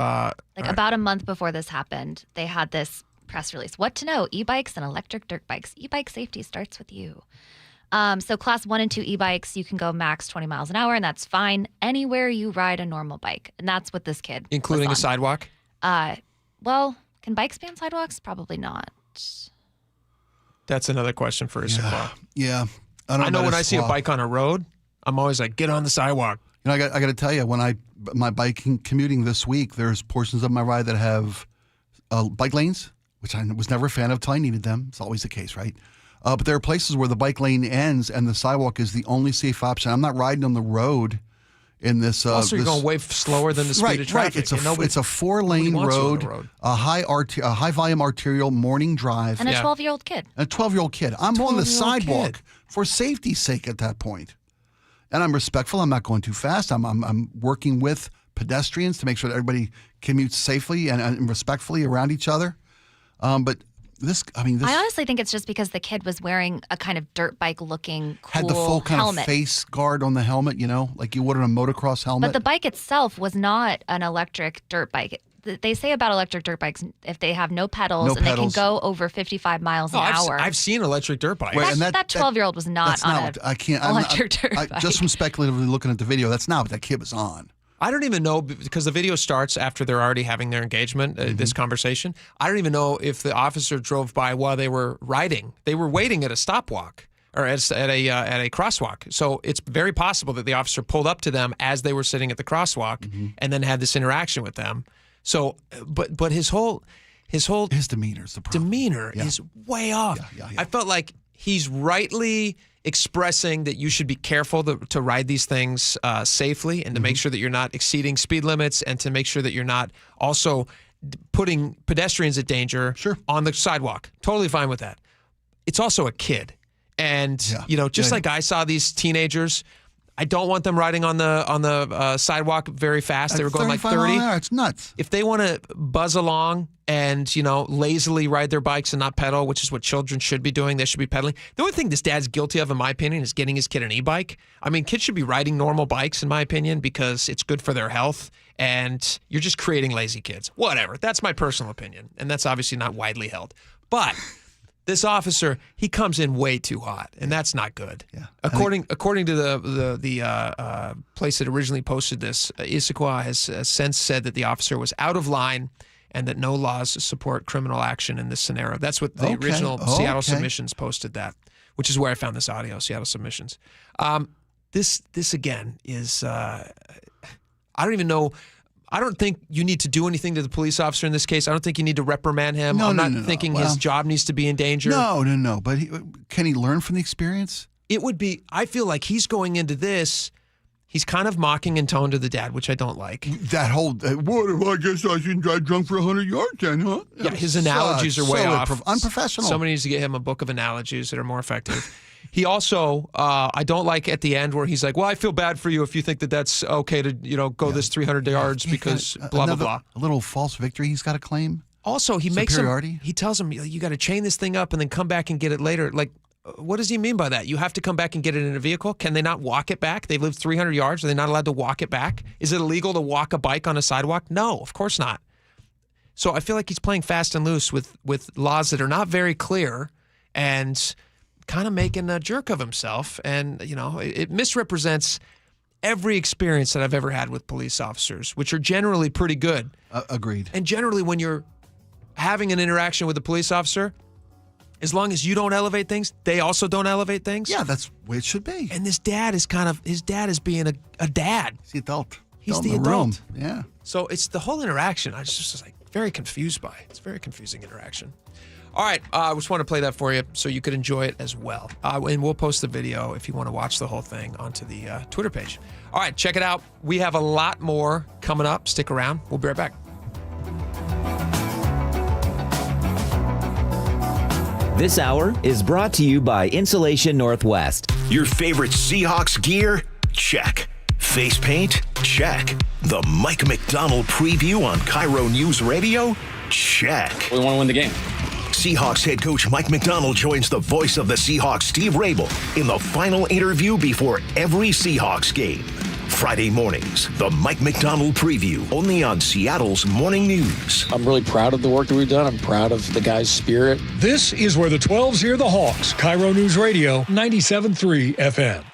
about a month before this happened, they had this press release. What to know? E-bikes and electric dirt bikes. E-bike safety starts with you. So class 1 and 2 e-bikes, you can go max 20 miles an hour, and that's fine anywhere you ride a normal bike. And that's what this kid including was on. A sidewalk? Well, can bikes be on sidewalks? Probably not. That's another question for Issaquah. Yeah. I know when I see a bike on a road, I'm always like, get on the sidewalk. You know, I got to tell you, when my biking commuting this week, there's portions of my ride that have bike lanes, which I was never a fan of until I needed them. It's always the case, right? But there are places where the bike lane ends and the sidewalk is the only safe option. I'm not riding on the road in this. Also, you're going way slower than the speed of traffic. Right. It's a 4-lane road, a high volume arterial morning drive, and a 12-year-old kid. A 12-year-old kid. I'm on the sidewalk for safety's sake at that point. And I'm respectful. I'm not going too fast. I'm working with pedestrians to make sure that everybody commutes safely and respectfully around each other. But I honestly think it's just because the kid was wearing a kind of dirt bike looking cool had the full kind helmet. Of face guard on the helmet, like you would on a motocross helmet. But the bike itself was not an electric dirt bike. They say about electric dirt bikes, if they have no pedals and they can go over 55 miles an hour. I've seen electric dirt bikes. That 12-year-old was not on an electric dirt bike. Just from speculatively looking at the video, that's not what that kid was on. I don't even know, because the video starts after they're already having their engagement, this conversation. I don't even know if the officer drove by while they were riding. They were waiting at a stop walk or at a crosswalk. So it's very possible that the officer pulled up to them as they were sitting at the crosswalk and then had this interaction with them. So, but his demeanor is the problem. Demeanor is way off. Yeah. I felt like he's rightly expressing that you should be careful to ride these things safely and to make sure that you're not exceeding speed limits and to make sure that you're not also putting pedestrians at danger on the sidewalk. Totally fine with that. It's also a kid. And, like I saw these teenagers, I don't want them riding on the sidewalk very fast. They were going like 30. It's nuts. If they want to buzz along and, lazily ride their bikes and not pedal, which is what children should be doing, they should be pedaling. The only thing this dad's guilty of, in my opinion, is getting his kid an e-bike. I mean, kids should be riding normal bikes, in my opinion, because it's good for their health, and you're just creating lazy kids. Whatever. That's my personal opinion, and that's obviously not widely held. But this officer, he comes in way too hot, and that's not good. Yeah. According to the place that originally posted this, Issaquah has since said that the officer was out of line and that no laws support criminal action in this scenario. That's what the original Seattle Submissions posted that, which is where I found this audio, Seattle Submissions. This again is, I don't even know. I don't think you need to do anything to the police officer in this case. I don't think you need to reprimand him. I'm not thinking his job needs to be in danger. No. But can he learn from the experience? It would be, I feel like he's going into this He's kind of mocking in tone to the dad, which I don't like. That whole, I guess I shouldn't drive drunk for 100 yards then, huh? Yeah, his analogies are way off. Unprofessional. Somebody needs to get him a book of analogies that are more effective. He also, I don't like at the end where he's like, well, I feel bad for you if you think that that's okay to, go this 300 yards because blah, blah, blah. A little false victory he's got to claim. Also, he makes him, he tells him, you got to chain this thing up and then come back and get it later. Like, what does he mean by that? You have to come back and get it in a vehicle? Can they not walk it back? They've lived 300 yards. Are they not allowed to walk it back? Is it illegal to walk a bike on a sidewalk? No, of course not. So I feel like he's playing fast and loose with laws that are not very clear and kind of making a jerk of himself. And, it misrepresents every experience that I've ever had with police officers, which are generally pretty good. Agreed. And generally when you're having an interaction with a police officer, as long as you don't elevate things, they also don't elevate things. Yeah, that's the way it should be. And his dad is being a dad. He's the adult. He's the adult. Yeah. So it's the whole interaction. I just was like very confused by it. It's a very confusing interaction. All right, I just want to play that for you so you could enjoy it as well. And we'll post the video if you want to watch the whole thing onto the Twitter page. All right, check it out. We have a lot more coming up. Stick around. We'll be right back. This hour is brought to you by Insulation Northwest. Your favorite Seahawks gear? Check. Face paint? Check. The Mike McDonald preview on KIRO News Radio? Check. We want to win the game. Seahawks head coach Mike McDonald joins the voice of the Seahawks, Steve Rabel, in the final interview before every Seahawks game. Friday mornings, the Mike McDonald preview, only on Seattle's Morning News. I'm really proud of the work that we've done. I'm proud of the guys' spirit. This is where the 12s hear the Hawks. KIRO News Radio, 97.3 FM.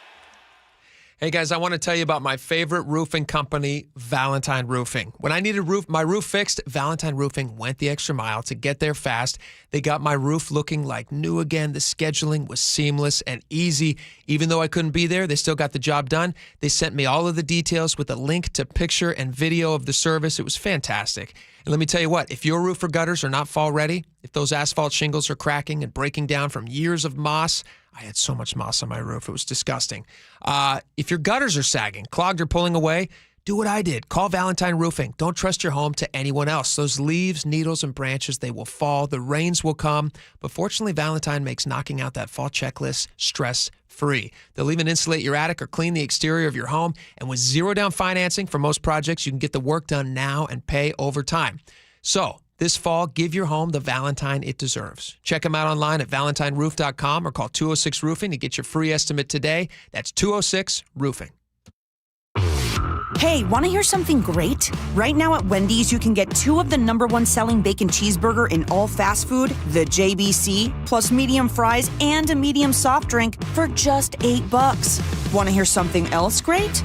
Hey guys, I want to tell you about my favorite roofing company, Valentine Roofing. When I needed my roof fixed, Valentine Roofing went the extra mile to get there fast. They got my roof looking like new again. The scheduling was seamless and easy. Even though I couldn't be there, they still got the job done. They sent me all of the details with a link to picture and video of the service. It was fantastic. And let me tell you what, if your roof or gutters are not fall ready, if those asphalt shingles are cracking and breaking down from years of moss, I had so much moss on my roof. It was disgusting. If your gutters are sagging, clogged or pulling away, do what I did. Call Valentine Roofing. Don't trust your home to anyone else. Those leaves, needles, and branches, they will fall. The rains will come. But fortunately, Valentine makes knocking out that fall checklist stress-free. They'll even insulate your attic or clean the exterior of your home. And with zero-down financing for most projects, you can get the work done now and pay over time. So, this fall, give your home the Valentine it deserves. Check them out online at valentineroof.com or call 206-ROOFING to get your free estimate today. That's 206-ROOFING. Hey, want to hear something great? Right now at Wendy's, you can get 2 of the #1 selling bacon cheeseburger in all fast food, the JBC, plus medium fries and a medium soft drink for just $8. Want to hear something else great?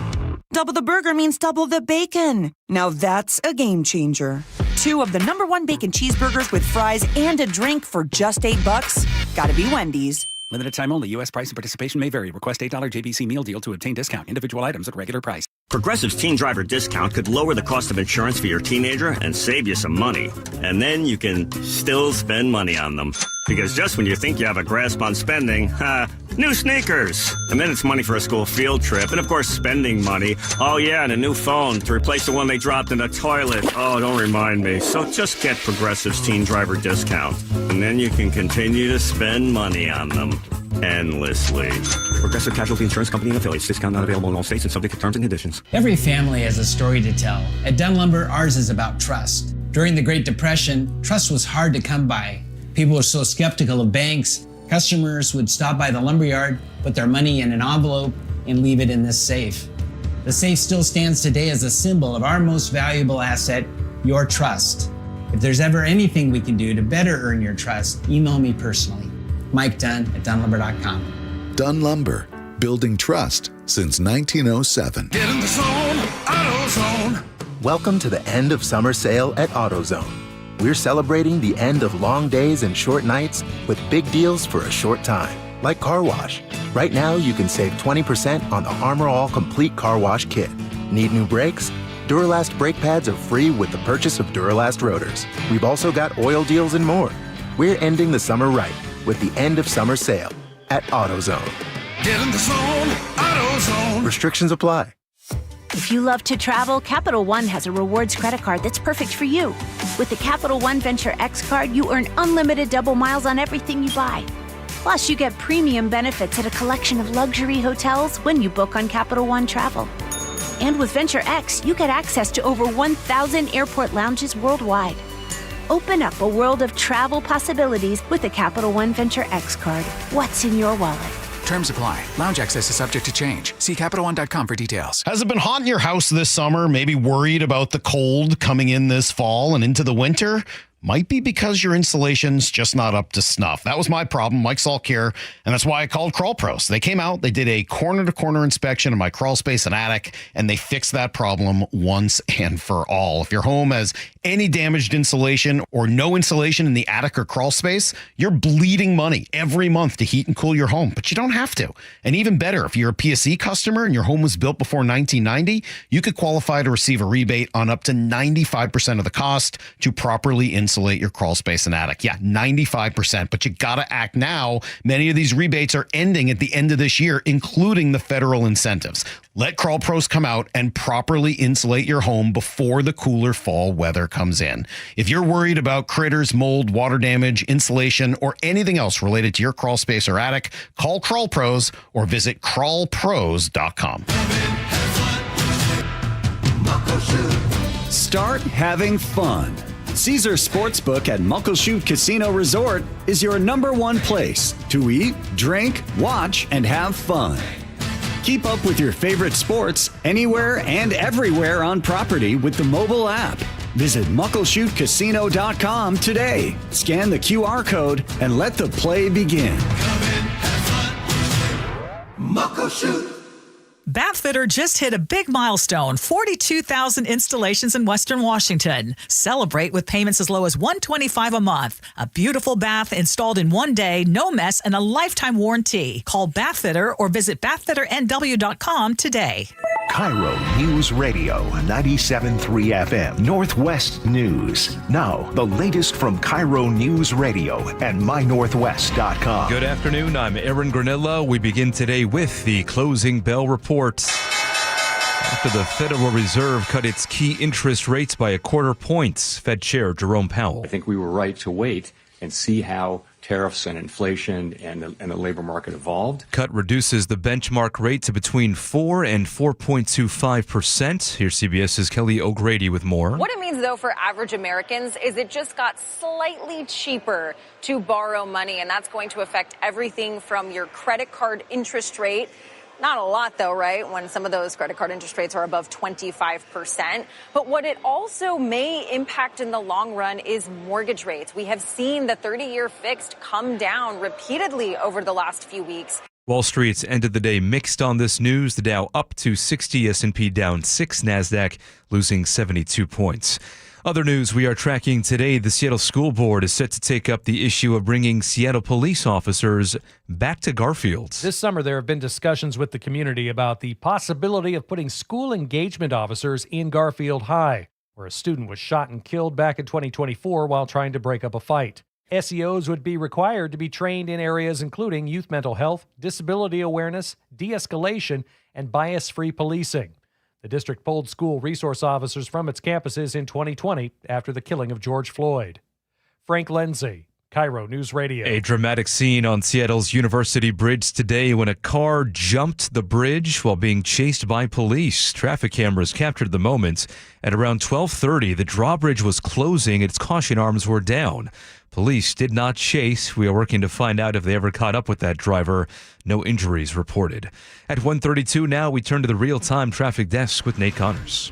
Double the burger means double the bacon. Now that's a game changer. 2 of the #1 bacon cheeseburgers with fries and a drink for just $8. Gotta be Wendy's. Limited time only. U.S. price and participation may vary. Request $8 JBC meal deal to obtain discount. Individual items at regular price. Progressive's Teen Driver Discount could lower the cost of insurance for your teenager and save you some money. And then you can still spend money on them. Because just when you think you have a grasp on spending, new sneakers. And then it's money for a school field trip. And of course, spending money. Oh yeah, and a new phone to replace the one they dropped in the toilet. Oh, don't remind me. So just get Progressive's Teen Driver Discount. And then you can continue to spend money on them. Endlessly. Progressive Casualty Insurance Company and affiliates. Discount not available in all states and subject to terms and conditions. Every family has a story to tell. At Dunn Lumber, ours is about trust. During the Great Depression, trust was hard to come by. People were so skeptical of banks. Customers would stop by the lumberyard, put their money in an envelope, and leave it in this safe. The safe still stands today as a symbol of our most valuable asset, your trust. If there's ever anything we can do to better earn your trust, email me personally. Mike Dunn at DunnLumber.com. Dunn Lumber, building trust since 1907. Get in the zone, AutoZone. Welcome to the end of summer sale at AutoZone. We're celebrating the end of long days and short nights with big deals for a short time, like car wash. Right now, you can save 20% on the Armor All Complete Car Wash Kit. Need new brakes? Duralast brake pads are free with the purchase of Duralast rotors. We've also got oil deals and more. We're ending the summer right with the end of summer sale at AutoZone. Get in the zone, AutoZone. Restrictions apply. If you love to travel, Capital One has a rewards credit card that's perfect for you. With the Capital One Venture X card, you earn unlimited double miles on everything you buy. Plus, you get premium benefits at a collection of luxury hotels when you book on Capital One Travel. And with Venture X, you get access to over 1,000 airport lounges worldwide. Open up a world of travel possibilities with the Capital One Venture X card. What's in your wallet? Terms apply. Lounge access is subject to change. See CapitalOne.com for details. Has it been hot in your house this summer? Maybe worried about the cold coming in this fall and into the winter? Might be because your insulation's just not up to snuff. That was my problem, Mike Salk here, and that's why I called Crawl Pros. They came out, they did a corner-to-corner inspection of my crawl space and attic, and they fixed that problem once and for all. If your home has any damaged insulation or no insulation in the attic or crawl space, you're bleeding money every month to heat and cool your home, but you don't have to. And even better, if you're a PSE customer and your home was built before 1990, you could qualify to receive a rebate on up to 95% of the cost to properly insulate your crawl space and attic. Yeah, 95%, but you got to act now. Many of these rebates are ending at the end of this year, including the federal incentives. Let Crawl Pros come out and properly insulate your home before the cooler fall weather comes in. If you're worried about critters, mold, water damage, insulation, or anything else related to your crawl space or attic, call Crawl Pros or visit crawlpros.com. Start having fun. Caesar Sportsbook at Muckleshoot Casino Resort is your #1 place to eat, drink, watch, and have fun. Keep up with your favorite sports anywhere and everywhere on property with the mobile app. Visit muckleshootcasino.com today. Scan the QR code and let the play begin. Muckleshoot. Bathfitter just hit a big milestone, 42,000 installations in Western Washington. Celebrate with payments as low as $125 a month. A beautiful bath installed in one day, no mess, and a lifetime warranty. Call Bathfitter or visit bathfitternw.com today. KIRO News Radio 97.3 FM Northwest News. Now, the latest from KIRO News Radio and mynorthwest.com. Good afternoon. I'm Aaron Granillo. We begin today with the closing bell report. After the Federal Reserve cut its key interest rates by 1/4 point, Fed Chair Jerome Powell. I think we were right to wait and see how tariffs and inflation and the labor market evolved. Cut reduces the benchmark rate to between 4 and 4.25%. Here's CBS's Kelly O'Grady with more. What it means, though, for average Americans is it just got slightly cheaper to borrow money, and that's going to affect everything from your credit card interest rate. Not a lot, though, right, when some of those credit card interest rates are above 25%. But what it also may impact in the long run is mortgage rates. We have seen the 30-year fixed come down repeatedly over the last few weeks. Wall Street's ended the day mixed on this news. The Dow up to 60, S&P down 6, NASDAQ losing 72 points. Other news we are tracking today, the Seattle School Board is set to take up the issue of bringing Seattle police officers back to Garfield. This summer, there have been discussions with the community about the possibility of putting school engagement officers in Garfield High, where a student was shot and killed back in 2024 while trying to break up a fight. SEOs would be required to be trained in areas including youth mental health, disability awareness, de-escalation, and bias-free policing. The district pulled school resource officers from its campuses in 2020 after the killing of George Floyd. Frank Lindsay, KIRO News Radio. A dramatic scene on Seattle's University Bridge today when a car jumped the bridge while being chased by police. Traffic cameras captured the moment. At around 12:30, the drawbridge was closing and its caution arms were down. Police did not chase. We are working to find out if they ever caught up with that driver. No injuries reported. At 1:32 now, we turn to the real-time traffic desk with Nate Connors.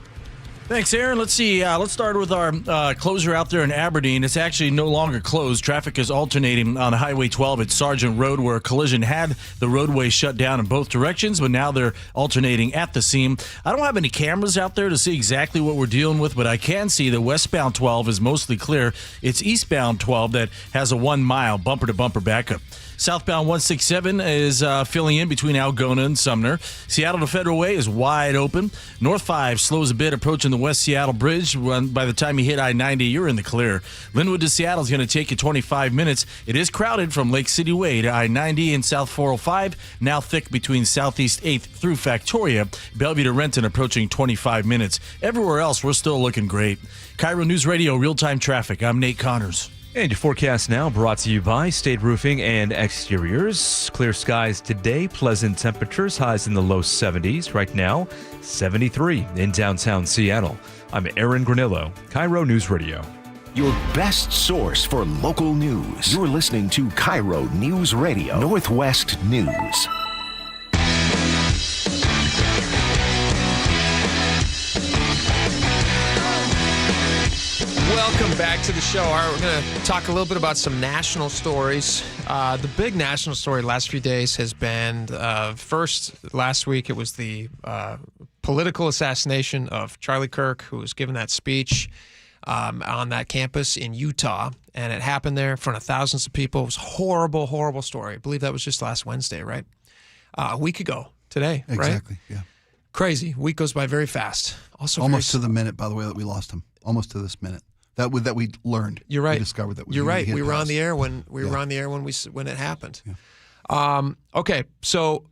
Thanks, Aaron. Let's see. Let's start with our closure out there in Aberdeen. It's actually no longer closed. Traffic is alternating on Highway 12 at Sargent Road, where a collision had the roadway shut down in both directions, but now they're alternating at the seam. I don't have any cameras out there to see exactly what we're dealing with, but I can see that westbound 12 is mostly clear. It's eastbound 12 that has a 1 mile bumper-to-bumper backup. Southbound 167 is filling in between Algona and Sumner. Seattle to Federal Way is wide open. North 5 slows a bit approaching the West Seattle Bridge. By the time you hit I-90, you're in the clear. Linwood to Seattle is going to take you 25 minutes. It is crowded from Lake City Way to I-90 and South 405. Now thick between Southeast 8th through Factoria. Bellevue to Renton approaching 25 minutes. Everywhere else, we're still looking great. KIRO News Radio, real-time traffic. I'm Nate Connors. And your forecast now brought to you by State Roofing and Exteriors. Clear skies today, pleasant temperatures, highs in the low 70s. Right now, 73 in downtown Seattle. I'm Aaron Granillo, KIRO News Radio. Your best source for local news. You're listening to KIRO News Radio, Northwest News. Welcome back to the show. All right, we're going to talk a little bit about some national stories. The big national story the last few days has been, first, last week it was the political assassination of Charlie Kirk, who was given that speech on that campus in Utah. And it happened there in front of thousands of people. It was a horrible, horrible story. I believe that was just last Wednesday, right? A week ago today, right? Exactly, yeah. Crazy. Week goes by very fast. Also, almost to the minute, by the way, that we lost him. Almost to this minute. That we learned. You're right. We discovered that. You're right. We were on the air when it happened. Yeah. Okay, so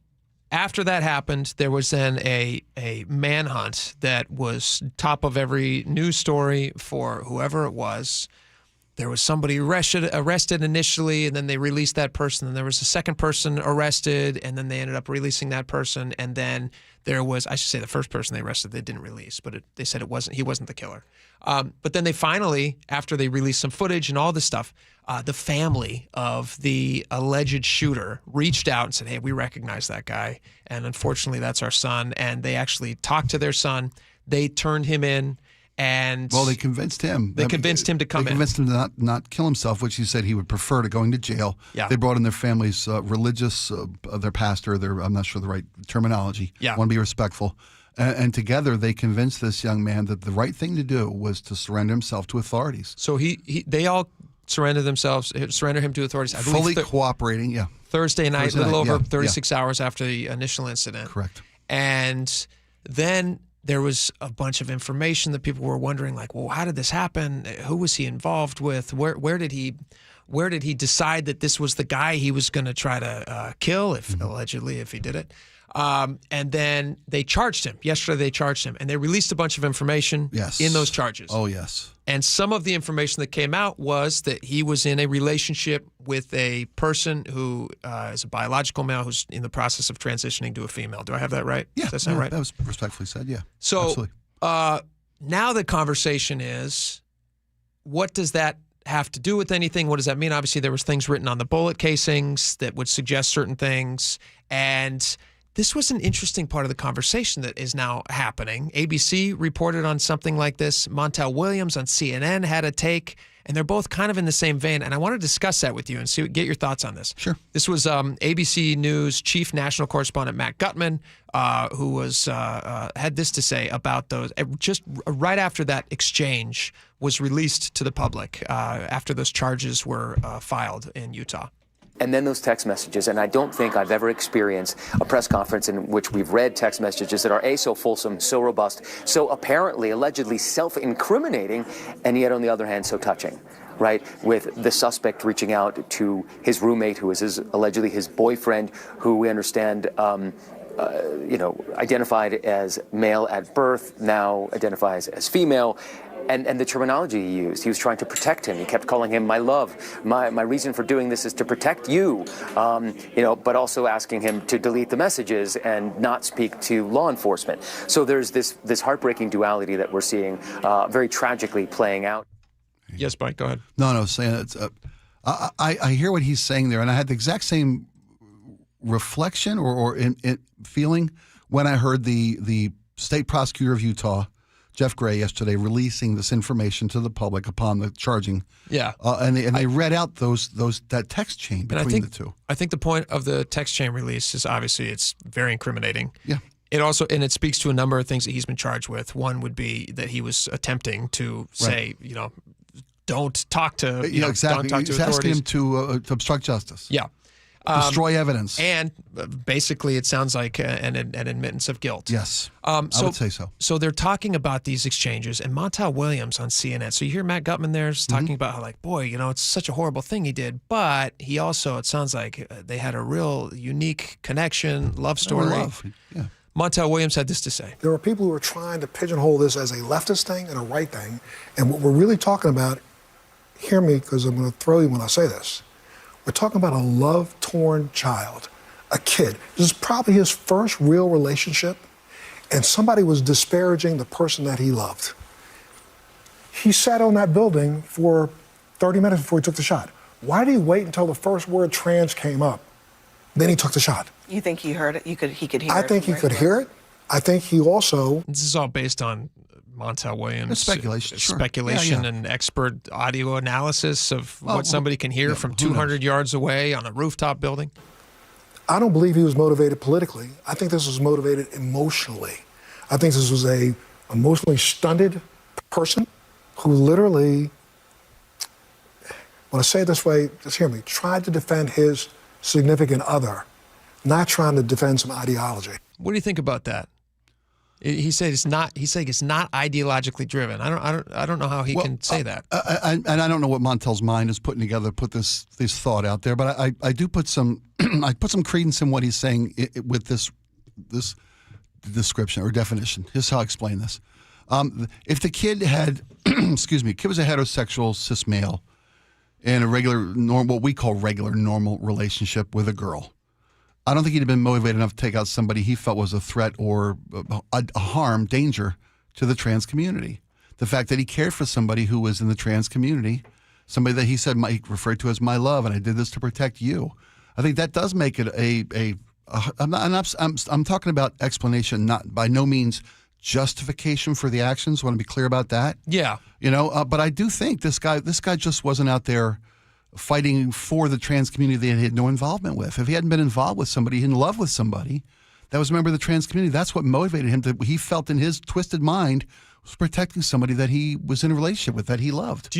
after that happened, there was then a manhunt that was top of every news story for whoever it was. There was somebody arrested initially, and then they released that person. And there was a second person arrested, and then they ended up releasing that person. And then there was, I should say, the first person they arrested they didn't release, but they said he wasn't the killer. But then they finally, after they released some footage and all this stuff, the family of the alleged shooter reached out and said, hey, we recognize that guy. And unfortunately, that's our son. And they actually talked to their son. They turned him in. And they convinced him. They convinced him to come in. They convinced him to not kill himself, which he said he would prefer to going to jail. Yeah. They brought in their family's religious, their pastor, I'm not sure the right terminology. Yeah. Want to be respectful. And together they convinced this young man that the right thing to do was to surrender himself to authorities. So they all surrendered him to authorities. I believe fully cooperating, yeah. Thursday night, a little over 36 hours after the initial incident. Correct. And then there was a bunch of information that people were wondering, like, well, how did this happen? Who was he involved with? Where did he decide that this was the guy he was going to try to kill, allegedly, if he did it? And then they charged him. Yesterday they charged him, and they released a bunch of information in those charges. Oh, yes. And some of the information that came out was that he was in a relationship with a person who is a biological male who's in the process of transitioning to a female. Do I have that right? Yeah. Does that sound right? That was respectfully said, yeah. So now the conversation is, what does that have to do with anything? What does that mean? Obviously, there was things written on the bullet casings that would suggest certain things. And this was an interesting part of the conversation that is now happening. ABC reported on something like this. Montel Williams on CNN had a take, and they're both kind of in the same vein. And I want to discuss that with you and get your thoughts on this. Sure. This was ABC News chief national correspondent Matt Gutman, who was had this to say about those. Just right after that exchange was released to the public, after those charges were filed in Utah. And then those text messages, and I don't think I've ever experienced a press conference in which we've read text messages that are so fulsome, so robust, so apparently, allegedly self-incriminating, and yet on the other hand, so touching, right? With the suspect reaching out to his roommate, who is allegedly his boyfriend, who we understand identified as male at birth, now identifies as female. And the terminology he used, he was trying to protect him. He kept calling him my love. My reason for doing this is to protect you, but also asking him to delete the messages and not speak to law enforcement. So there's this heartbreaking duality that we're seeing very tragically playing out. Yes, Mike, go ahead. No, saying it's, I hear what he's saying there, and I had the exact same reflection or in feeling when I heard the state prosecutor of Utah, Jeff Gray, yesterday releasing this information to the public upon the charging. Yeah, and they read out that text chain between the two. I think the point of the text chain release is obviously it's very incriminating. Yeah. It also it speaks to a number of things that he's been charged with. One would be that he was attempting to say, don't talk to exactly. Don't talk to he's authorities. asking him to obstruct justice. Yeah. Destroy evidence. And basically, it sounds like an admittance of guilt. Yes, I would say so. So they're talking about these exchanges, and Montel Williams on CNN. So you hear Matt Gutman there talking about how, like, boy, it's such a horrible thing he did. But he also, it sounds like they had a real unique connection, love story. Yeah. Montel Williams had this to say. There are people who are trying to pigeonhole this as a leftist thing and a right thing. And what we're really talking about, hear me because I'm going to throw you when I say this. We're talking about a love-torn child, a kid. This is probably his first real relationship, and somebody was disparaging the person that he loved. He sat on that building for 30 minutes before he took the shot. Why did he wait until the first word trans came up? Then he took the shot. You think he heard it? He could hear it? I think he could hear it. I think he also... This is all based on Montel Williams' It's speculation, sure. speculation Yeah. and expert audio analysis of what somebody can hear from 200 yards away on a rooftop building. I don't believe he was motivated politically. I think this was motivated emotionally. I think this was a emotionally stunted person who literally, when I say it this way, just hear me, tried to defend his significant other, not trying to defend some ideology. What do you think about that? He said it's not. He said it's not ideologically driven. I don't know how he can say that. And I don't know what Montel's mind is putting together to put this thought out there. But I do put some I put some credence in what he's saying with this description or definition. Here's how I explain this. If the kid had, kid was a heterosexual cis male in a what we call regular normal relationship with a girl, I don't think he'd have been motivated enough to take out somebody he felt was a threat or a harm, danger to the trans community. The fact that he cared for somebody who was in the trans community, somebody that he said he referred to as my love, and I did this to protect you. I think that does make it I'm talking about explanation, not by no means justification for the actions. I want to be clear about that. Yeah. But I do think this guy just wasn't out there fighting for the trans community that he had no involvement with. If he hadn't been involved with somebody, in love with somebody that was a member of the trans community, that's what motivated him. He felt in his twisted mind was protecting somebody that he was in a relationship with, that he loved.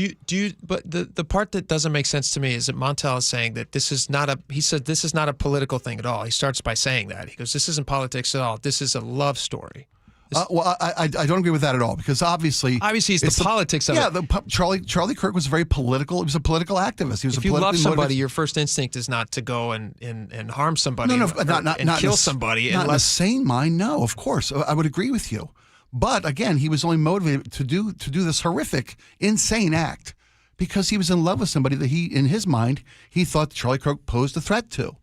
But the part that doesn't make sense to me is that Montel is saying that this is not a political thing at all. He starts by saying that. He goes, this isn't politics at all. This is a love story. I don't agree with that at all, because obviously it's the politics of it. Yeah, Charlie Kirk was very political. He was a political activist. If you love somebody, your first instinct is not to go and harm somebody and kill somebody. Not in a sane mind, no, of course. I would agree with you. But again, he was only motivated to do this horrific, insane act because he was in love with somebody that in his mind, he thought Charlie Kirk posed a threat to,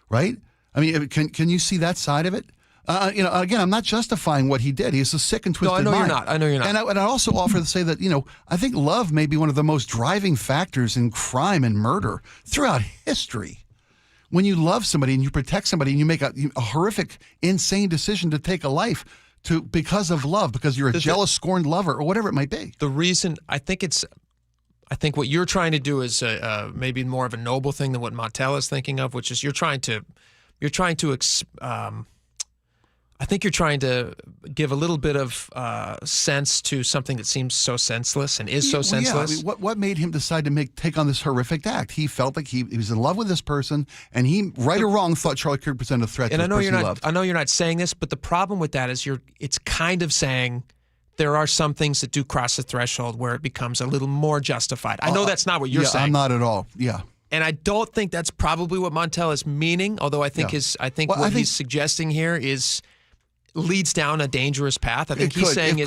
right? I mean, can you see that side of it? Again, I'm not justifying what he did. He's a sick and twisted mind. I know you're not. And I also offer to say that, I think love may be one of the most driving factors in crime and murder throughout history. When you love somebody and you protect somebody and you make a horrific, insane decision to take a life because of love, because you're a jealous, scorned lover or whatever it might be. The reason I think what you're trying to do is maybe more of a noble thing than what Montel is thinking of, which is I think you're trying to give a little bit of sense to something that seems so senseless and is so senseless. Yeah, what made him decide to take on this horrific act? He felt like he was in love with this person, and he, right or wrong, thought Charlie Kirk presented a threat to the person he loved. I know you're not saying this, but the problem with that is it's kind of saying there are some things that do cross the threshold where it becomes a little more justified. I know that's not what you're saying. I'm not at all. Yeah. And I don't think that's probably what Montel is meaning, although I think what he's suggesting here leads down a dangerous path. I think he's saying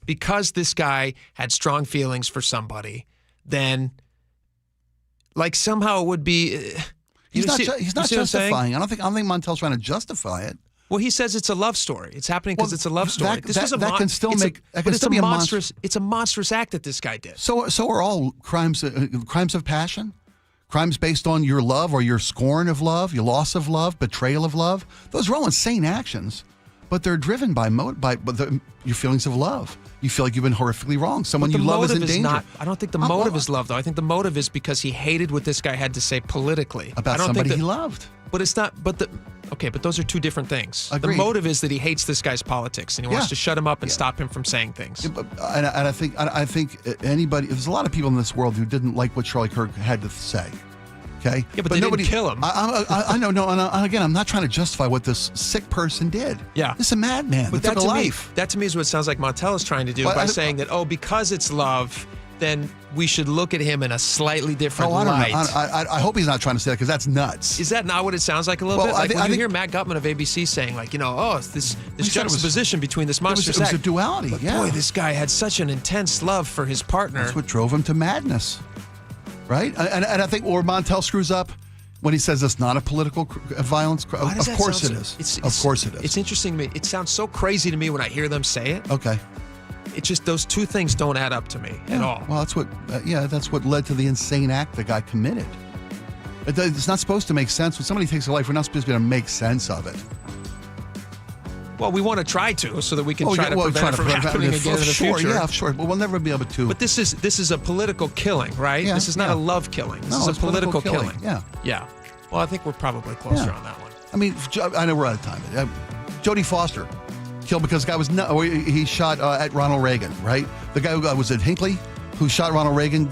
because this guy had strong feelings for somebody, then somehow it would be. He's not justifying. I don't think Montel's trying to justify it. Well, he says it's a love story. It's happening because it's a love story. It's a monstrous act that this guy did. So are all crimes of passion? Crimes based on your love or your scorn of love, your loss of love, betrayal of love. Those are all insane actions, but they're driven by your feelings of love. You feel like you've been horrifically wrong. Someone you love is in danger. I don't think the motive is love, though. I think the motive is because he hated what this guy had to say politically. About somebody he loved. But it's not, but those are two different things. Agreed. The motive is that he hates this guy's politics and he wants to shut him up and stop him from saying things. And I think anybody, there's a lot of people in this world who didn't like what Charlie Kirk had to say. Okay. Yeah, but they didn't kill him. I know. No, and again, I'm not trying to justify what this sick person did. Yeah. This is a madman. But that took a life. That to me is what it sounds like Montel is trying to do by saying that, because it's love, then we should look at him in a slightly different light. I hope he's not trying to say that, because that's nuts. Is that not what it sounds like a little bit? Like when you hear Matt Gutman of ABC saying, like, it's this juxtaposition between this monstrous act. It was a duality, but yeah. Boy, this guy had such an intense love for his partner. That's what drove him to madness, right? And I think, or Montel screws up when he says it's not a political violence. Of course it is. Of course it is. It's interesting to me. It sounds so crazy to me when I hear them say it. Okay. It's just those two things don't add up to me at all. Well, that's what led to the insane act the guy committed. It's not supposed to make sense. When somebody takes a life, we're not supposed to be able to make sense of it. Well, we want to try to, so that we can try to prevent it from happening again in the future. Yeah, sure. But we'll never be able to. But this is a political killing, right? Yeah, this is not a love killing. This is a political killing. Yeah. Yeah. Well, I think we're probably closer on that one. I mean, I know we're out of time. Jodie Foster killed because the guy he shot at Ronald Reagan, right? The guy who was at Hinckley, who shot Ronald Reagan,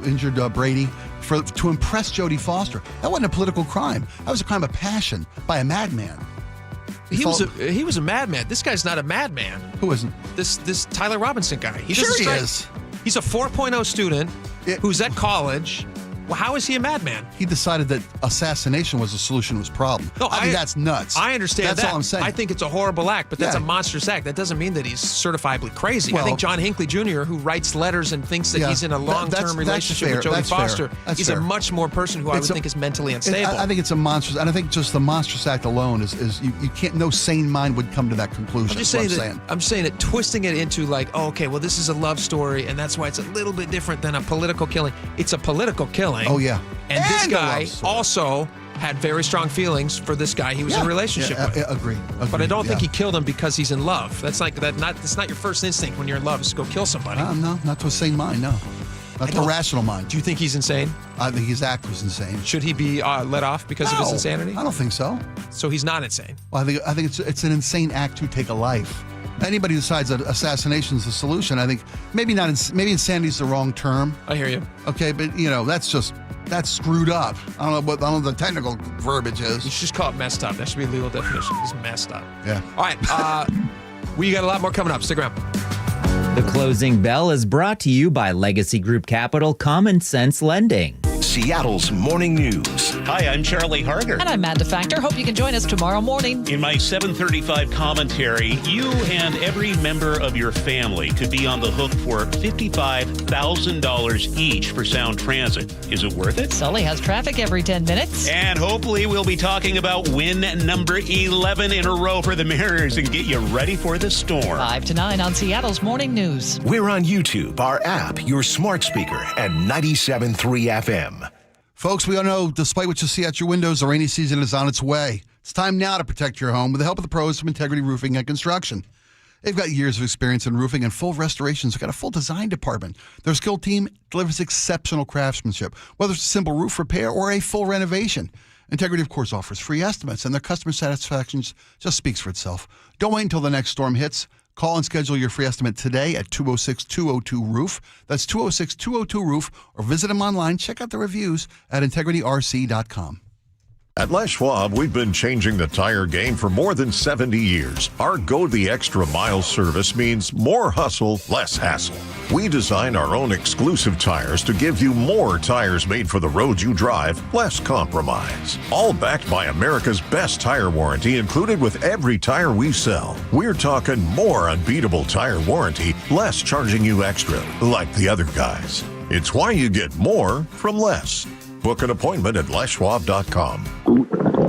injured Brady, to impress Jodie Foster. That wasn't a political crime. That was a crime of passion by a madman. He was a madman. This guy's not a madman. Who isn't? This Tyler Robinson guy. He is. He's a 4.0 student who's at college. Well, how is he a madman? He decided that assassination was the solution to his problem. No, I mean, that's nuts. I understand that's that. All I'm saying. I think it's a horrible act, but that's a monstrous act. That doesn't mean that he's certifiably crazy. Well, I think John Hinckley Jr., who writes letters and thinks that he's in a long-term relationship with Jodie Foster, he's a much more person who I would think is mentally unstable. I think it's a monstrous, and I think just the monstrous act alone is you can't. No sane mind would come to that conclusion. I'm saying that twisting it into like, this is a love story, and that's why it's a little bit different than a political killing. It's a political killing. Oh yeah. And this guy also had very strong feelings for this guy he was in a relationship with. Agreed. But I don't think he killed him because he's in love. That's not your first instinct when you're in love is to go kill somebody. No, not to a sane mind. No, not to a rational mind. Do you think he's insane? I think his act was insane. Should he be let off because of his insanity? I don't think so. So he's not insane. Well, I think it's an insane act to take a life. Anybody who decides that assassination is the solution, I think maybe insanity is the wrong term. I hear you. Okay, but that's screwed up. I don't know what the technical verbiage is. You should just call it messed up. That should be a legal definition. He's messed up. Yeah. All right. We got a lot more coming up. Stick around. The closing bell is brought to you by Legacy Group Capital Common Sense Lending. Seattle's Morning News. Hi, I'm Charlie Harger. And I'm Amanda Factor. Hope you can join us tomorrow morning. In my 7:35 commentary, you and every member of your family could be on the hook for $55,000 each for Sound Transit. Is it worth it? Sully has traffic every 10 minutes. And hopefully we'll be talking about win number 11 in a row for the Mariners and get you ready for the storm. 5 to 9 on Seattle's Morning News. We're on YouTube, our app, your smart speaker, and 97.3 FM. Folks, we all know, despite what you see out your windows, the rainy season is on its way. It's time now to protect your home with the help of the pros from Integrity Roofing and Construction. They've got years of experience in roofing and full restorations. They've got a full design department. Their skilled team delivers exceptional craftsmanship, whether it's a simple roof repair or a full renovation. Integrity, of course, offers free estimates, and their customer satisfaction just speaks for itself. Don't wait until the next storm hits. Call and schedule your free estimate today at 206-202-ROOF. That's 206-202-ROOF, or visit them online. Check out the reviews at integrityrc.com. At Les Schwab, we've been changing the tire game for more than 70 years. Our Go the Extra Mile service means more hustle, less hassle. We design our own exclusive tires to give you more tires made for the road you drive, less compromise. All backed by America's best tire warranty included with every tire we sell. We're talking more unbeatable tire warranty, less charging you extra, like the other guys. It's why you get more from less. Book an appointment at leschwab.com.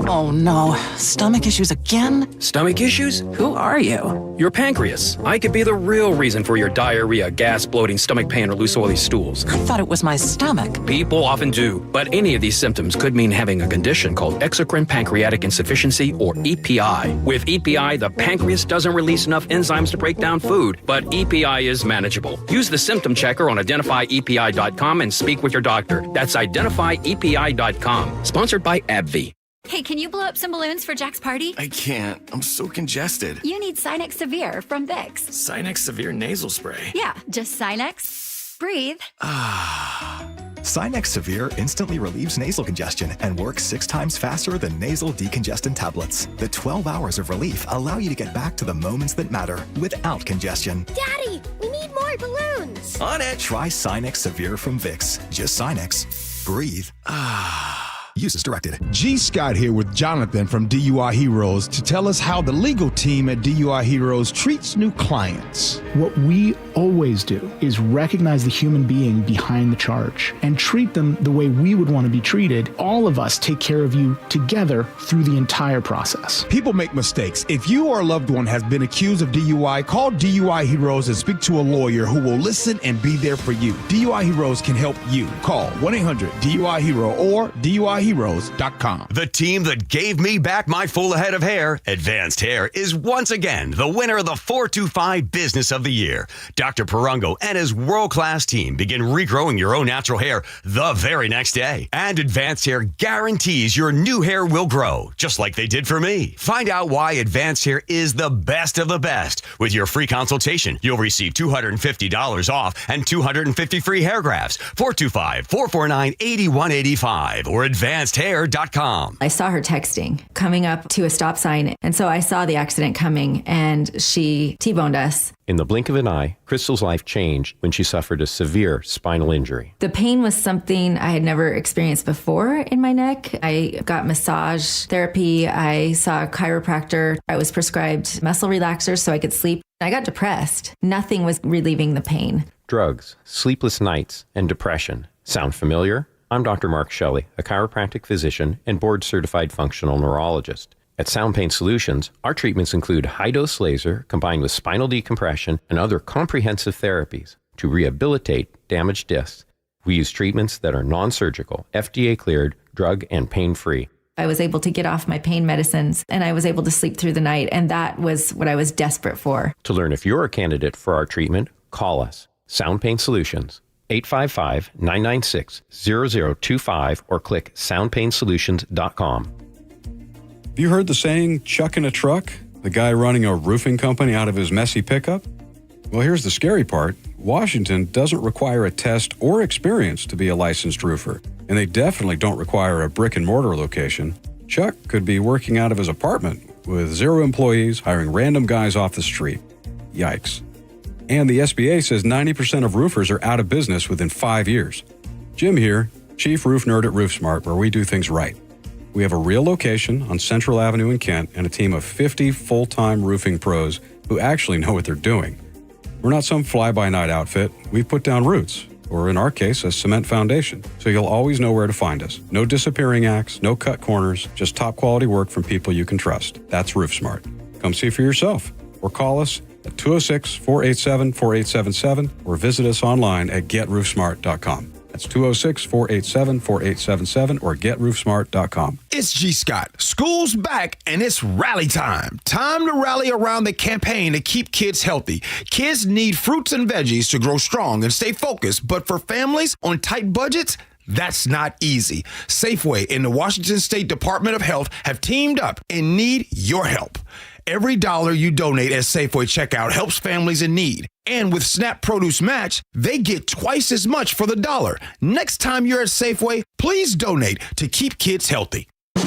Oh no, stomach issues again? Stomach issues? Who are you? Your pancreas. I could be the real reason for your diarrhea, gas, bloating, stomach pain, or loose oily stools. I thought it was my stomach. People often do, but any of these symptoms could mean having a condition called exocrine pancreatic insufficiency, or EPI. With EPI, the pancreas doesn't release enough enzymes to break down food, but EPI is manageable. Use the symptom checker on identifyepi.com and speak with your doctor. That's identifyepi.com. Sponsored by AbbVie. Hey, can you blow up some balloons for Jack's party? I can't. I'm so congested. You need Sinex Severe from Vicks. Sinex Severe nasal spray. Yeah, just Sinex. Breathe. Sinex Severe instantly relieves nasal congestion and works 6 times faster than nasal decongestant tablets. The 12 hours of relief allow you to get back to the moments that matter without congestion. Daddy, we need more balloons. On it! Try Sinex Severe from Vicks. Just Sinex. Breathe. Use as directed. G. Scott here with Jonathan from DUI Heroes to tell us how the legal team at DUI Heroes treats new clients. What we always do is recognize the human being behind the charge and treat them the way we would want to be treated. All of us take care of you together through the entire process. People make mistakes. If you or a loved one has been accused of DUI, call DUI Heroes and speak to a lawyer who will listen and be there for you. DUI Heroes can help you. Call 1-800-DUI-HERO or DUIHeroes.com. The team that gave me back my full head of hair, Advanced Hair, is once again the winner of the 425 Business of the Year. Dr. Perungo and his world-class team begin regrowing your own natural hair the very next day. And Advanced Hair guarantees your new hair will grow, just like they did for me. Find out why Advanced Hair is the best of the best. With your free consultation, you'll receive $250 off and 250 free hair grafts. 425-449-8185 or advancedhair.com. I saw her texting, coming up to a stop sign, and so I saw the accident coming, and she T-boned us. In the blink of an eye, Crystal's life changed when she suffered a severe spinal injury. The pain was something I had never experienced before in my neck. I got massage therapy. I saw a chiropractor. I was prescribed muscle relaxers so I could sleep. I got depressed. Nothing was relieving the pain. Drugs, sleepless nights, and depression. Sound familiar? I'm Dr. Mark Shelley, a chiropractic physician and board-certified functional neurologist. At Sound Pain Solutions, our treatments include high-dose laser combined with spinal decompression and other comprehensive therapies to rehabilitate damaged discs. We use treatments that are non-surgical, FDA-cleared, drug and pain-free. I was able to get off my pain medicines, and I was able to sleep through the night, and that was what I was desperate for. To learn if you're a candidate for our treatment, call us. Sound Pain Solutions, 855-996-0025 or click soundpainsolutions.com. Have you heard the saying, chuck in a truck? The guy running a roofing company out of his messy pickup? Well, here's the scary part. Washington doesn't require a test or experience to be a licensed roofer, and they definitely don't require a brick and mortar location. Chuck could be working out of his apartment with 0 employees, hiring random guys off the street. Yikes. And the SBA says 90% of roofers are out of business within 5 years. Jim here, Chief Roof Nerd at RoofSmart, where we do things right. We have a real location on Central Avenue in Kent and a team of 50 full-time roofing pros who actually know what they're doing. We're not some fly-by-night outfit. We've put down roots, or in our case, a cement foundation, so you'll always know where to find us. No disappearing acts, no cut corners, just top-quality work from people you can trust. That's RoofSmart. Come see for yourself, or call us at 206-487-4877 or visit us online at getroofsmart.com. That's 206-487-4877 or getroofsmart.com. It's G. Scott. School's back and it's rally time. Time to rally around the campaign to keep kids healthy. Kids need fruits and veggies to grow strong and stay focused, but for families on tight budgets, that's not easy. Safeway and the Washington State Department of Health have teamed up and need your help. Every dollar you donate at Safeway checkout helps families in need. And with SNAP Produce Match, they get twice as much for the dollar. Next time you're at Safeway, please donate to keep kids healthy. All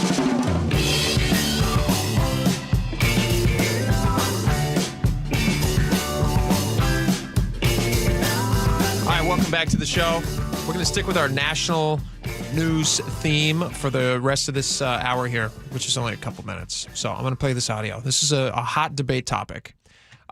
right, welcome back to the show. We're going to stick with our national news theme for the rest of this hour here, which is only a couple minutes. So I'm going to play this audio. This is a hot debate topic.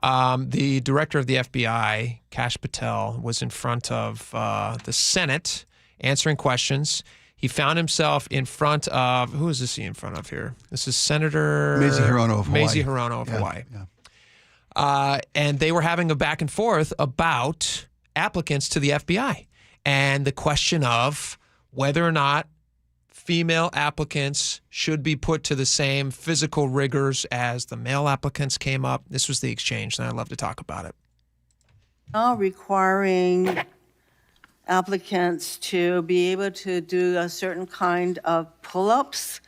The director of the FBI, Kash Patel, was in front of the Senate answering questions. He found himself in front of, who is this he in front of here? This is Senator Mazie Hirono of Hawaii. Mazie Hirono of Hawaii. Yeah. And they were having a back and forth about applicants to the FBI and the question of whether or not female applicants should be put to the same physical rigors as the male applicants came up. This was the exchange, and I'd love to talk about it. Now requiring applicants to be able to do a certain kind of pull-ups,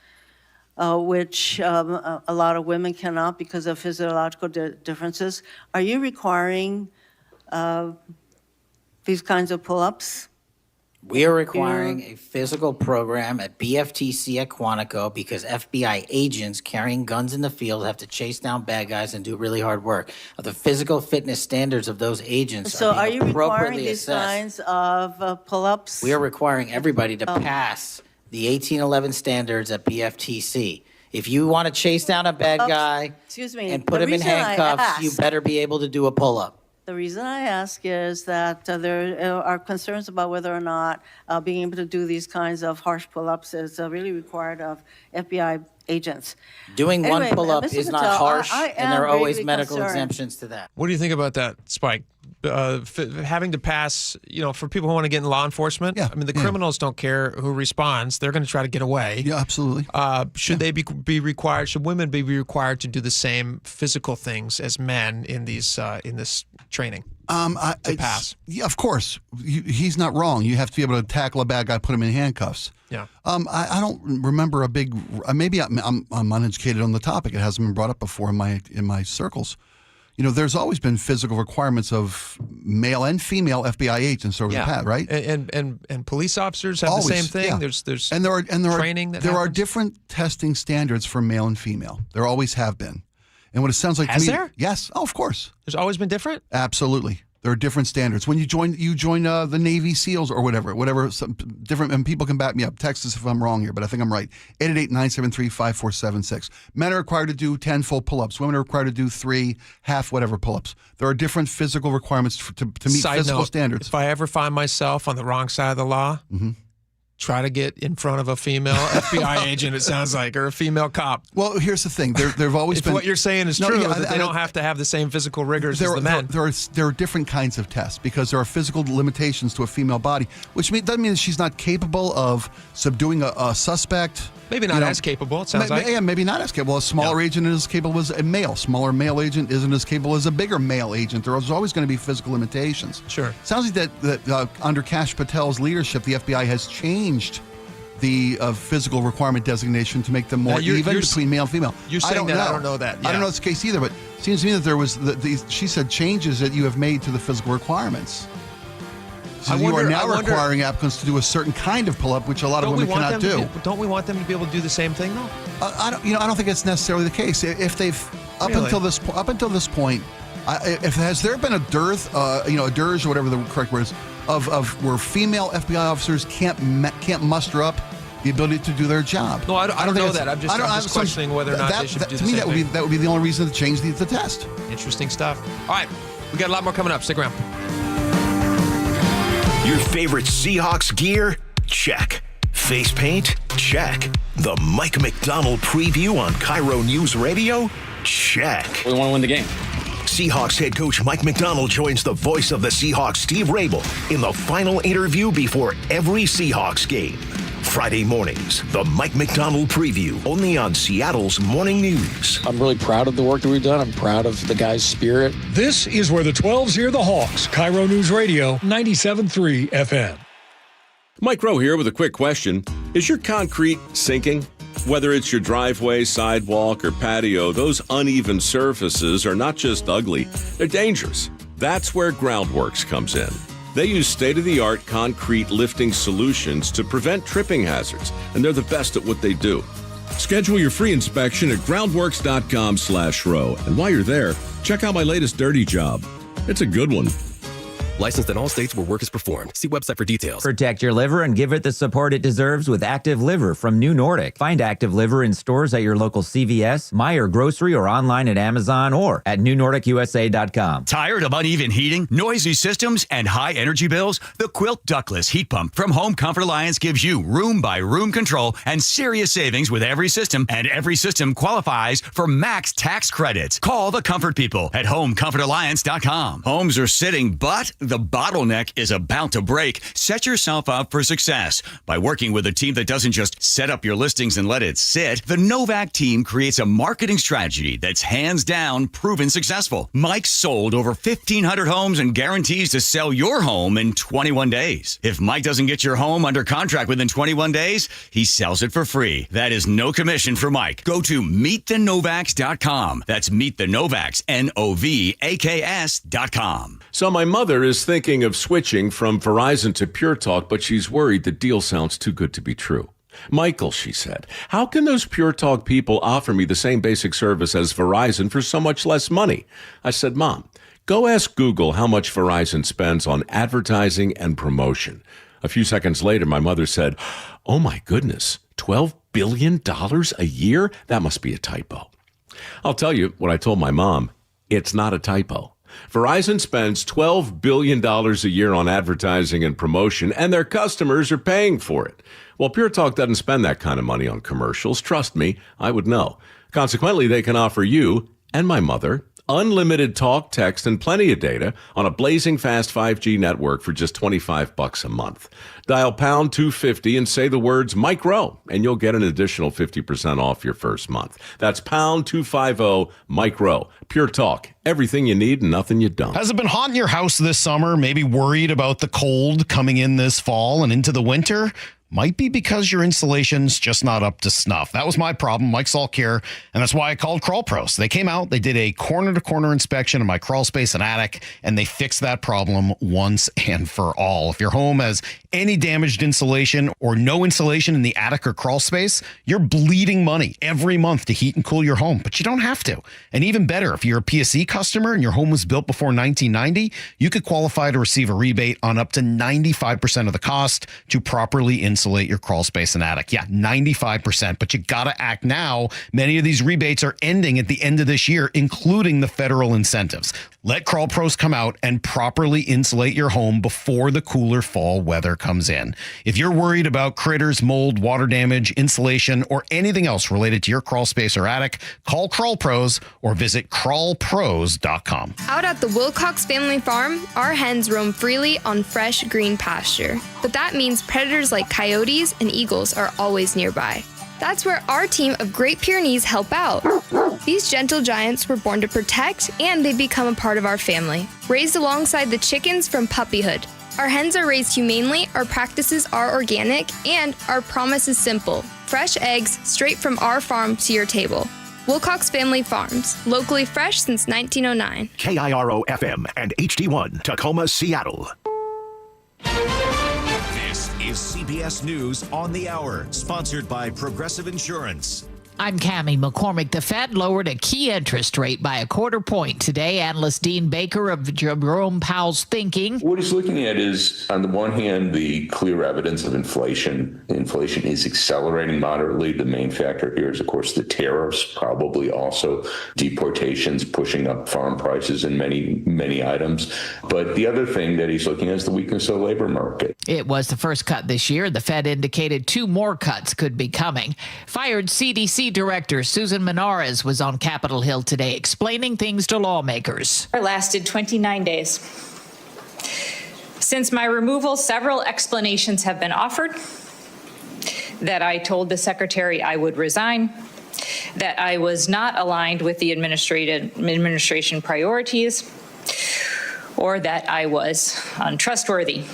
which a lot of women cannot because of physiological differences. Are you requiring these kinds of pull-ups? We are requiring a physical program at BFTC at Quantico because FBI agents carrying guns in the field have to chase down bad guys and do really hard work. The physical fitness standards of those agents So are are being you requiring appropriately these assessed. kinds of pull-ups? We are requiring everybody to pass the 1811 standards at BFTC. If you want to chase down a bad guy Excuse me, and put the him in reason I handcuffs, you ask- better be able to do a pull-up. The reason I ask is that there are concerns about whether or not being able to do these kinds of harsh pull-ups is really required of FBI agents. Doing one Anyway, pull-up Mr. is not Patel, harsh, I and there are am always greatly medical concerned. exemptions to that. What do you think about that, Spike? Having to pass, for people who want to get in law enforcement, I mean, the criminals don't care who responds. They're going to try to get away. Yeah, absolutely. Should they be required, should women be required to do the same physical things as men in these in this training? To pass. Yeah, of course. He's not wrong. You have to be able to tackle a bad guy, put him in handcuffs. Yeah. I don't remember a big. Maybe I'm uneducated on the topic. It hasn't been brought up before in my circles. There's always been physical requirements of male and female FBI agents over the past, right? And police officers have Always, the same thing. yeah. There's and there are training that there are happens? different testing standards for male and female. There always have been. And what it sounds like Has to me, there? yes, of course. There's always been different? Absolutely. There are different standards. When you join the Navy SEALs or whatever, some different, and people can back me up. Text us if I'm wrong here, but I think I'm right. 888-973-5476. Men are required to do 10 full pull-ups. Women are required to do 3 half whatever pull-ups. There are different physical requirements to meet Side physical note, standards. If I ever find myself on the wrong side of the law, try to get in front of a female FBI agent, it sounds like, or a female cop. Well, here's the thing. There've always If been. what you're saying is No, true, yeah, that they don't have to have the same physical rigors as the men. There are different kinds of tests because there are physical limitations to a female body, which doesn't mean that she's not capable of subduing a suspect. Maybe not as capable, it sounds like. Yeah, maybe not as capable. A smaller agent is as capable as a male. Smaller male agent isn't as capable as a bigger male agent. There's always going to be physical limitations. Sure. Sounds like that under Kash Patel's leadership, the FBI has changed the physical requirement designation to make them more even between male and female. You're saying that. I don't know that. I don't know it's the case either, but it seems to me that there was she said changes that you have made to the physical requirements. So you are now requiring applicants to do a certain kind of pull-up, which a lot of women cannot do. Don't we want them to be able to do the same thing, though? I don't think it's necessarily the case. If they've up until this point, has there been a dearth, a dirge or whatever the correct word is, of where female FBI officers can't muster up the ability to do their job? No, I don't know that. I'm just questioning whether or not they should do the same thing. To me, that would be the only reason to change the test. Interesting stuff. All right, we got a lot more coming up. Stick around. Your favorite Seahawks gear? Check. Face paint? Check. The Mike McDonald preview on KIRO Newsradio? Check. We want to win the game. Seahawks head coach Mike McDonald joins the voice of the Seahawks, Steve Rabel, in the final interview before every Seahawks game. Friday mornings, the Mike McDonald preview, only on Seattle's Morning News. I'm really proud of the work that we've done. I'm proud of the guys' spirit. This is where the 12s hear the Hawks. KIRO News Radio, 97.3 FM. Mike Rowe here with a quick question. Is your concrete sinking? Whether it's your driveway, sidewalk, or patio, those uneven surfaces are not just ugly, they're dangerous. That's where Groundworks comes in. They use state-of-the-art concrete lifting solutions to prevent tripping hazards, and they're the best at what they do. Schedule your free inspection at groundworks.com/row. And while you're there, check out my latest dirty job. It's a good one. Licensed in all states where work is performed. See website for details. Protect your liver and give it the support it deserves with Active Liver from New Nordic. Find Active Liver in stores at your local CVS, Meijer Grocery, or online at Amazon or at newnordicusa.com. Tired of uneven heating, noisy systems, and high energy bills? The Quilt Ductless Heat Pump from Home Comfort Alliance gives you room-by-room control and serious savings with every system, and every system qualifies for max tax credits. Call the Comfort People at HomeComfortAlliance.com. Homes are sitting, but the bottleneck is about to break. Set yourself up for success by working with a team that doesn't just set up your listings and let it sit. The Novak team creates a marketing strategy that's hands down proven successful. Mike sold over 1,500 homes and guarantees to sell your home in 21 days. If Mike doesn't get your home under contract within 21 days, he sells it for free. That is no commission for Mike. Go to meetthenovaks.com. That's meetthenovaks, NOVAKS.com. So my mother is is thinking of switching from Verizon to Pure Talk, but she's worried the deal sounds too good to be true. Michael, she said, how can those Pure Talk people offer me the same basic service as Verizon for so much less money? I said, Mom, go ask Google how much Verizon spends on advertising and promotion. A few seconds later, my mother said, oh my goodness, $12 billion a year? That must be a typo. I'll tell you what I told my mom. It's not a typo. Verizon spends $12 billion a year on advertising and promotion, and their customers are paying for it. Well, Pure Talk doesn't spend that kind of money on commercials. Trust me, I would know. Consequently, they can offer you and my mother unlimited talk, text, and plenty of data on a blazing fast 5G network for just $25 a month. Dial pound 250 and say the words Mike Rowe, and you'll get an additional 50% off your first month. That's pound 250 Mike Rowe. Pure Talk. Everything you need and nothing you don't. Has it been hot in your house this summer? Maybe worried about the cold coming in this fall and into the winter? Might be because your insulation's just not up to snuff. That was my problem, Mike Salk here, and that's why I called Crawl Pros. They came out, they did a corner-to-corner inspection of my crawl space and attic, and they fixed that problem once and for all. If your home has any damaged insulation or no insulation in the attic or crawl space, you're bleeding money every month to heat and cool your home, but you don't have to. And even better, if you're a PSE customer and your home was built before 1990, you could qualify to receive a rebate on up to 95% of the cost to properly insulate your crawl space and attic. Yeah, 95%, but you got to act now. Many of these rebates are ending at the end of this year, including the federal incentives. Let Crawl Pros come out and properly insulate your home before the cooler fall weather comes in. If you're worried about critters, mold, water damage, insulation, or anything else related to your crawl space or attic, call Crawl Pros or visit crawlpros.com. Out at the Wilcox family farm, our hens roam freely on fresh green pasture. But that means predators like coyotes and eagles are always nearby. That's where our team of Great Pyrenees help out. These gentle giants were born to protect, and they become a part of our family. Raised alongside the chickens from puppyhood. Our hens are raised humanely, our practices are organic, and our promise is simple. Fresh eggs straight from our farm to your table. Wilcox Family Farms, locally fresh since 1909. KIRO FM and HD1, Tacoma, Seattle. This is CBS News on the Hour, sponsored by Progressive Insurance. I'm Cammie McCormick. The Fed lowered a key interest rate by a quarter point today. Analyst Dean Baker of Jerome Powell's thinking. What he's looking at is, on the one hand, the clear evidence of inflation. Inflation is accelerating moderately. The main factor here is, of course, the tariffs, probably also deportations pushing up farm prices in many, many items. But the other thing that he's looking at is the weakness of the labor market. It was the first cut this year. The Fed indicated 2 more cuts could be coming. Fired CDC Director Susan Menares was on Capitol Hill today explaining things to lawmakers. It lasted 29 days. Since my removal, several explanations have been offered. That I told the secretary I would resign, that I was not aligned with the administration priorities, or that I was untrustworthy.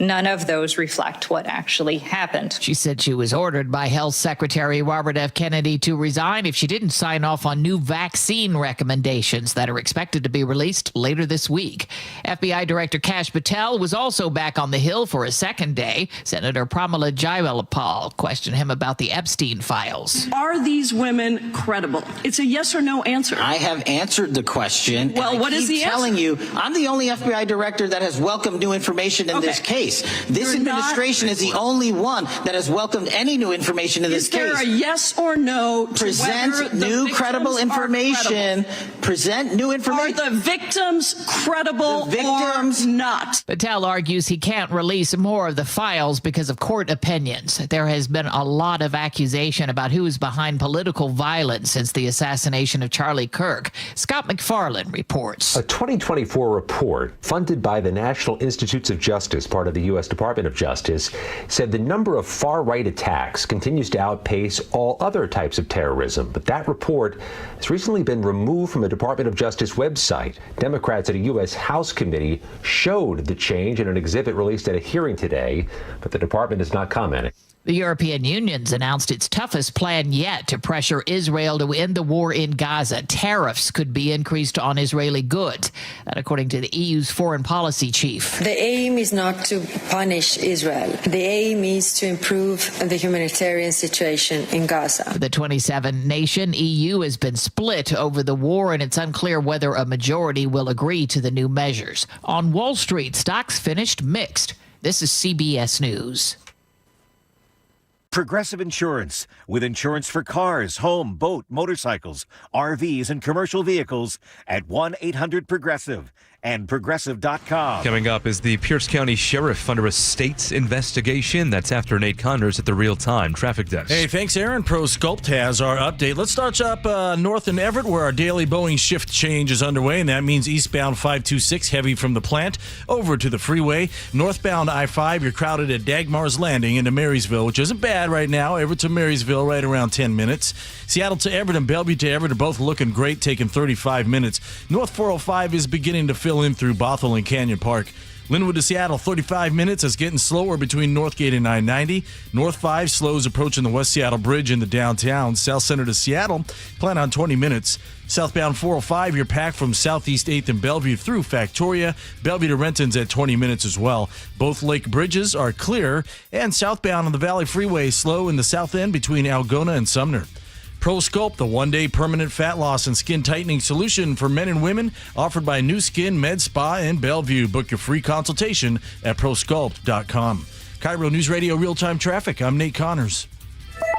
None of those reflect what actually happened. She said she was ordered by Health Secretary Robert F. Kennedy to resign if she didn't sign off on new vaccine recommendations that are expected to be released later this week. FBI Director Kash Patel was also back on the Hill for a second day. Senator Pramila Jayapal questioned him about the Epstein files. Are these women credible? It's a yes or no answer. I have answered the question. Well, what is the answer? I'm telling you, I'm the only FBI director that has welcomed new information in this case. This administration is the only one that has welcomed any new information in this case. Is there a yes or no to present new credible information? Present new information. Are the victims credible or not? Patel argues he can't release more of the files because of court opinions. There has been a lot of accusation about who is behind political violence since the assassination of Charlie Kirk. Scott McFarland reports. A 2024 report funded by the National Institutes of Justice, part of the U.S. Department of Justice, said the number of far-right attacks continues to outpace all other types of terrorism. But that report has recently been removed from a Department of Justice website. Democrats at a U.S. House committee showed the change in an exhibit released at a hearing today, but the department is not commenting. The European Union's announced its toughest plan yet to pressure Israel to end the war in Gaza. Tariffs could be increased on Israeli goods, that according to the EU's foreign policy chief. The aim is not to punish Israel. The aim is to improve the humanitarian situation in Gaza. The 27-nation EU has been split over the war, and it's unclear whether a majority will agree to the new measures. On Wall Street, stocks finished mixed. This is CBS News. Progressive Insurance, with insurance for cars, home, boat, motorcycles, RVs, and commercial vehicles at 1-800-PROGRESSIVE and Progressive.com. Coming up is the Pierce County Sheriff under a state investigation. That's after Nate Connors at the Real Time Traffic Desk. Hey, thanks, Aaron. ProSculpt has our update. Let's start up north in Everett, where our daily Boeing shift change is underway, and that means eastbound 526 heavy from the plant over to the freeway. Northbound I-5, you're crowded at Dagmar's Landing into Marysville, which isn't bad right now. Everett to Marysville, right around 10 minutes. Seattle to Everett and Bellevue to Everett are both looking great, taking 35 minutes. North 405 is beginning to fill in through Bothell and Canyon Park. Linwood to Seattle, 35 minutes. It's getting slower between Northgate and 990. North 5 slows approaching the West Seattle Bridge into downtown. South Center to Seattle, plan on 20 minutes. Southbound 405, you're packed from Southeast 8th and Bellevue through Factoria. Bellevue to Renton's at 20 minutes as well. Both lake bridges are clear. And southbound on the Valley Freeway, slow in the south end between Algona and Sumner. ProSculpt, the one-day permanent fat loss and skin tightening solution for men and women, offered by New Skin Med Spa in Bellevue. Book your free consultation at prosculpt.com. KIRO News Radio Real-Time Traffic. I'm Nate Connors.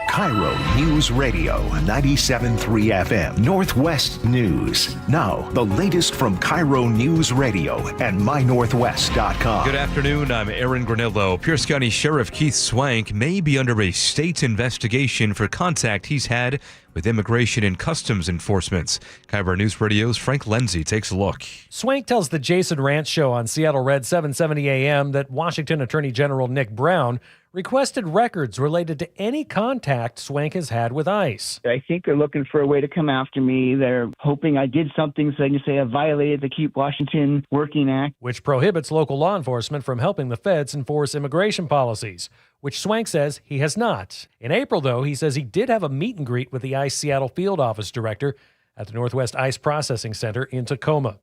KIRO News Radio 97.3 FM Northwest News. Now, the latest from KIRO News Radio and mynorthwest.com. Good afternoon. I'm Aaron Granillo. Pierce County Sheriff Keith Swank may be under a state investigation for contact he's had with Immigration and Customs enforcements. KIRO News Radio's Frank Lenzi takes a look. Swank tells the Jason Ranch Show on Seattle Red 770 AM that Washington Attorney General Nick Brown requested records related to any contact Swank has had with ICE. I think they're looking for a way to come after me. They're hoping I did something so they can say I violated the Keep Washington Working Act, which prohibits local law enforcement from helping the feds enforce immigration policies, which Swank says he has not. In April, though, he says he did have a meet and greet with the ICE Seattle Field Office Director at the Northwest ICE Processing Center in Tacoma.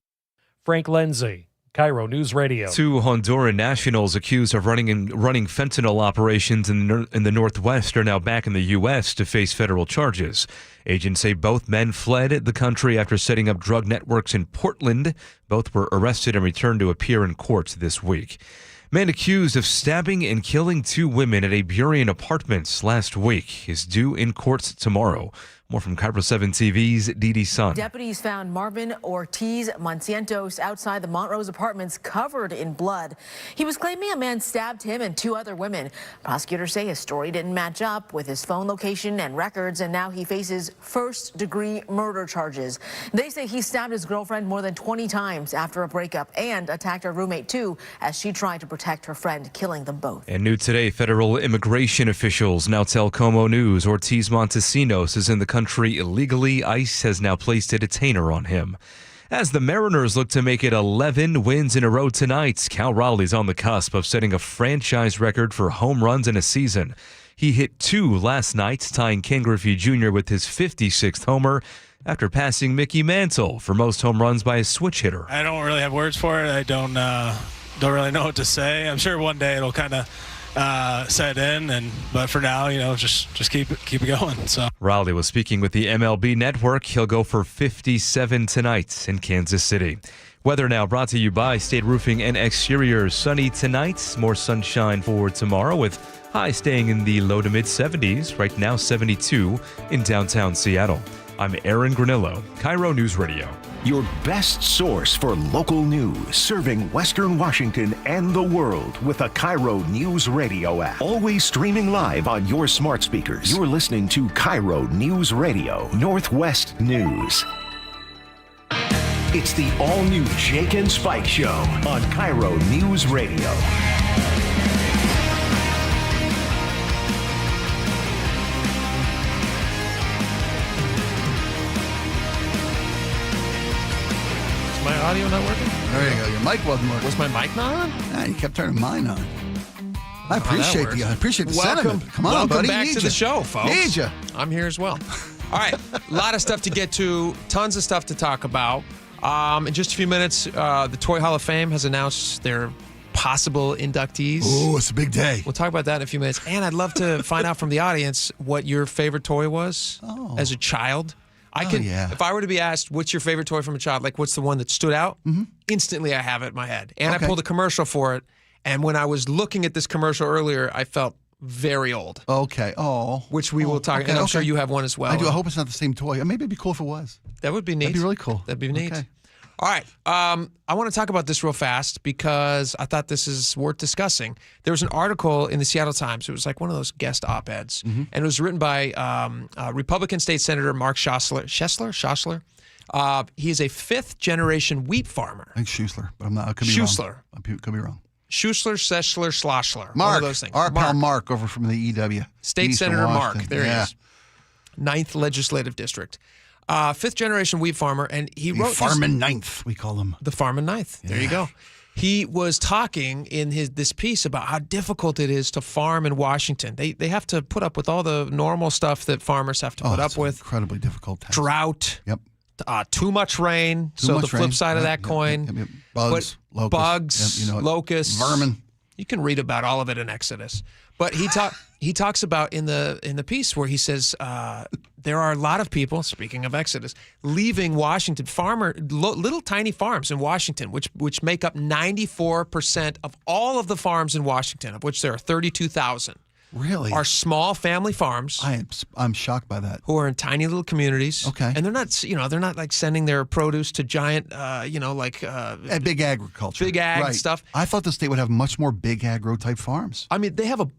Frank Lenzi, KIRO News Radio. 2 Honduran nationals accused of running fentanyl operations in the Northwest are now back in the U.S. to face federal charges. Agents say both men fled the country after setting up drug networks in Portland. Both were arrested and returned to appear in court this week. Man accused of stabbing and killing 2 women at a Burien apartment last week is due in court tomorrow. More from KIRO 7 TV's Didi Sun. Deputies found Marvin Ortiz Moncientos outside the Montrose apartments covered in blood. He was claiming a man stabbed him and 2 other women. Prosecutors say his story didn't match up with his phone location and records, and now he faces first-degree murder charges. They say he stabbed his girlfriend more than 20 times after a breakup and attacked her roommate, too, as she tried to protect her friend, killing them both. And new today, federal immigration officials now tell KOMO News Ortiz Montesinos is in the country illegally. ICE has now placed a detainer on him. As the Mariners look to make it 11 wins in a row tonight, Cal Raleigh's on the cusp of setting a franchise record for home runs in a season. He hit 2 last night, tying Ken Griffey Jr. with his 56th homer after passing Mickey Mantle for most home runs by a switch hitter. I don't really have words for it. I don't really know what to say. I'm sure one day it'll kind of set in, but for now, just keep it going. So Raleigh was speaking with the MLB Network. He'll go for 57 tonight in Kansas City. Weather now brought to you by State Roofing and Exteriors. Sunny tonight, more sunshine for tomorrow with highs staying in the low to mid 70s. Right now 72 in downtown Seattle. I'm Aaron Granillo, KIRO News Radio. Your best source for local news, serving Western Washington and the world with a KIRO News Radio app. Always streaming live on your smart speakers. You're listening to KIRO News Radio, Northwest News. It's the all-new Jake and Spike Show on KIRO News Radio. My audio not working? There you go. Your mic wasn't working. Was my mic not on? Nah, you kept turning mine on. I appreciate the sentiment. Come on, buddy. Welcome back to the show, folks. Need ya. I'm here as well. All right, a lot of stuff to get to, tons of stuff to talk about. In just a few minutes, the Toy Hall of Fame has announced their possible inductees. Oh, it's a big day. We'll talk about that in a few minutes. And I'd love to find out from the audience what your favorite toy was as a child. If I were to be asked, what's your favorite toy from a child? Like, what's the one that stood out? Instantly, I have it in my head. And I pulled a commercial for it. And when I was looking at this commercial earlier, I felt very old. Okay. Oh. Which we will talk. And I'm sure you have one as well. I do. I hope it's not the same toy. Maybe it'd be cool if it was. That would be neat. That'd be really cool. That'd be neat. Okay. All right. I want to talk about this real fast because I thought this is worth discussing. There was an article in the Seattle Times. It was like one of those guest op-eds. And it was written by Republican State Senator Mark Schessler. He is a fifth-generation wheat farmer. I think Schuessler, but I'm not. I could be wrong. Could be wrong. Schuessler, Schessler. Mark. One of those things. Our pal Mark over from the EW. State Eastern Senator Washington. Mark. There he is. 9th Legislative District. Fifth-generation wheat farmer, and he wrote Farmin' Ninth, we call him. The Farmin' Ninth. There you go. He was talking in this piece about how difficult it is to farm in Washington. They have to put up with all the normal stuff that farmers have to put up with. Incredibly difficult task. Drought. Yep. Too much rain. The flip side of that coin. Bugs, locusts, vermin. You can read about all of it in Exodus. But he talks about in the piece where he says there are a lot of people, speaking of Exodus, leaving Washington, little tiny farms in Washington, which make up 94% of all of the farms in Washington, of which there are 32,000. Really? Are small family farms. I'm shocked by that. Who are in tiny little communities. Okay. And they're not like sending their produce to giant, big agriculture. Big ag stuff. I thought the state would have much more big agro type farms. I mean, they have our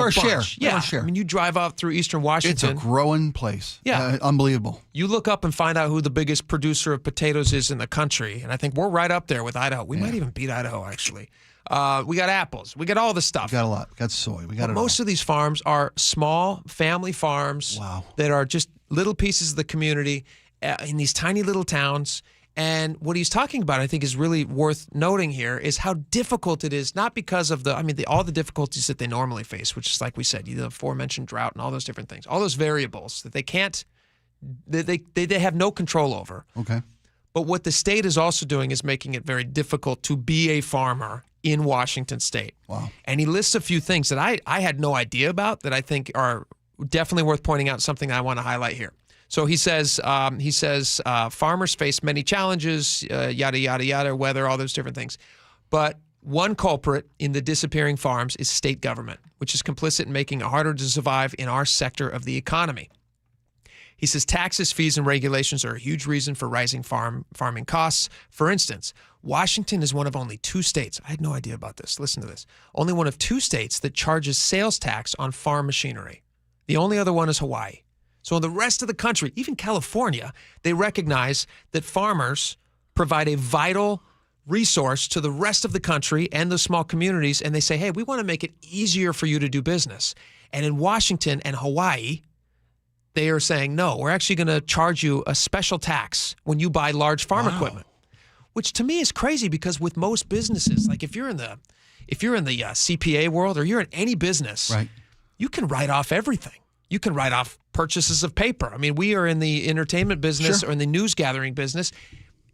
a share. bunch. Yeah. I mean, you drive out through Eastern Washington. It's a growing place. Yeah. Unbelievable. You look up and find out who the biggest producer of potatoes is in the country. And I think we're right up there with Idaho. We might even beat Idaho, actually. We got apples. We got all the stuff. We got a lot. We got soy. We got it most all. of these farms are small family farms that are just little pieces of the community in these tiny little towns. And what he's talking about, I think, is really worth noting here is how difficult it is, not because of all the difficulties that they normally face, which is, like we said, the aforementioned drought and all those different things, all those variables that they can't, they have no control over. Okay. But what the state is also doing is making it very difficult to be a farmer in Washington State. Wow. And he lists a few things that I had no idea about that I think are definitely worth pointing out, something that I want to highlight here. So he says farmers face many challenges, yada, yada, yada, weather, all those different things. But one culprit in the disappearing farms is state government, which is complicit in making it harder to survive in our sector of the economy. He says taxes, fees, and regulations are a huge reason for rising farming costs. For instance, Washington is one of only 2 states. I had no idea about this. Listen to this. Only one of 2 states that charges sales tax on farm machinery. The only other one is Hawaii. So in the rest of the country, even California, they recognize that farmers provide a vital resource to the rest of the country and the small communities. And they say, hey, we want to make it easier for you to do business. And in Washington and Hawaii, they are saying, no, we're actually going to charge you a special tax when you buy large farm equipment, which to me is crazy because with most businesses, like if you're in the CPA world or you're in any business, you can write off everything. You can write off purchases of paper. I mean, we are in the entertainment business or in the news gathering business.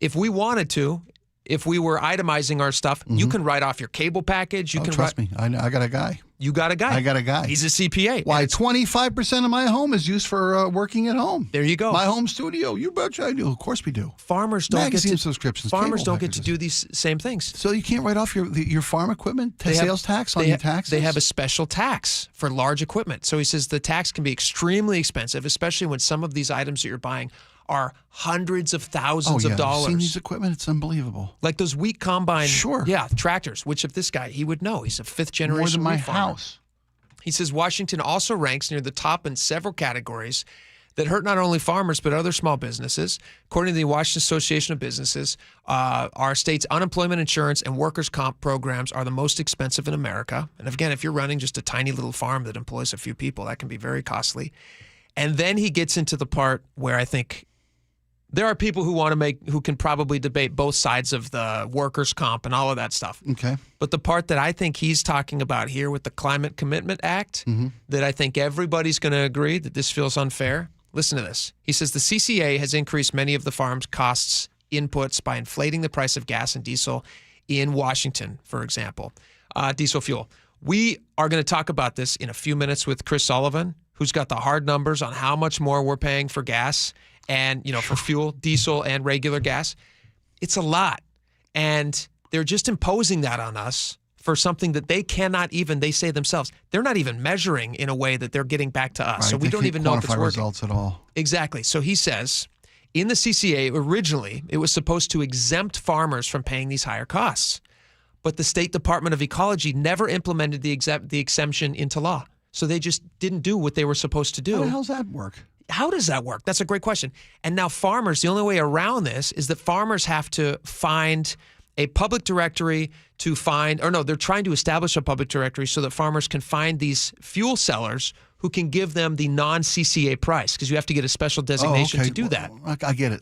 If we wanted to, if we were itemizing our stuff, you can write off your cable package. You can trust me. I got a guy. You got a guy. I got a guy. He's a CPA. Why, 25% of my home is used for working at home. There you go. My home studio. You betcha I do. Of course we do. Farmers don't Magazine get to subscriptions. Farmers don't get to do these same things. So you can't write off your farm equipment sales tax on your taxes? They have a special tax for large equipment. So he says the tax can be extremely expensive, especially when some of these items that you're buying are hundreds of thousands of dollars. I've seen these equipment, it's unbelievable. Like those wheat combine. Sure. Yeah, tractors, which if this guy, he would know. He's a 5th generation More than my wheat farmer. house. He says Washington also ranks near the top in several categories that hurt not only farmers but other small businesses. According to the Washington Association of Businesses, our state's unemployment insurance and workers' comp programs are the most expensive in America. And again, if you're running just a tiny little farm that employs a few people, that can be very costly. And then he gets into the part where I think There are people who can probably debate both sides of the workers' comp and all of that stuff. Okay. But the part that I think he's talking about here with the Climate Commitment Act, that I think everybody's going to agree that this feels unfair. Listen to this. He says the CCA has increased many of the farm's costs inputs by inflating the price of gas and diesel in Washington, for example, diesel fuel. We are going to talk about this in a few minutes with Chris Sullivan, who's got the hard numbers on how much more we're paying for gas and, for fuel, diesel, and regular gas. It's a lot. And they're just imposing that on us for something that they cannot even, they say themselves, they're not even measuring in a way that they're getting back to us. Right, so we don't even know if it's working. Results at all. Exactly. So he says, in the CCA, originally, it was supposed to exempt farmers from paying these higher costs. But the State Department of Ecology never implemented the exemption into law. So they just didn't do what they were supposed to do. How the hell does that work? How does that work? That's a great question. And now farmers, the only way around this is that farmers have to find a public directory they're trying to establish a public directory so that farmers can find these fuel sellers who can give them the non-CCA price, because you have to get a special designation to do that. I get it.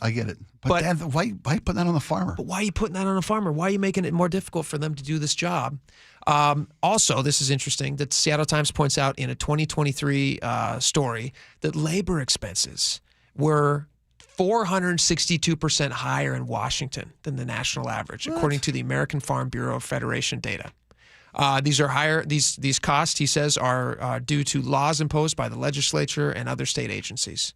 But why put that on the farmer? But why are you putting that on a farmer? Why are you making it more difficult for them to do this job? Also, this is interesting that Seattle Times points out in a 2023 story that labor expenses were 462% higher in Washington than the national average, according to the American Farm Bureau Federation data. These are higher. These costs, he says, are due to laws imposed by the legislature and other state agencies.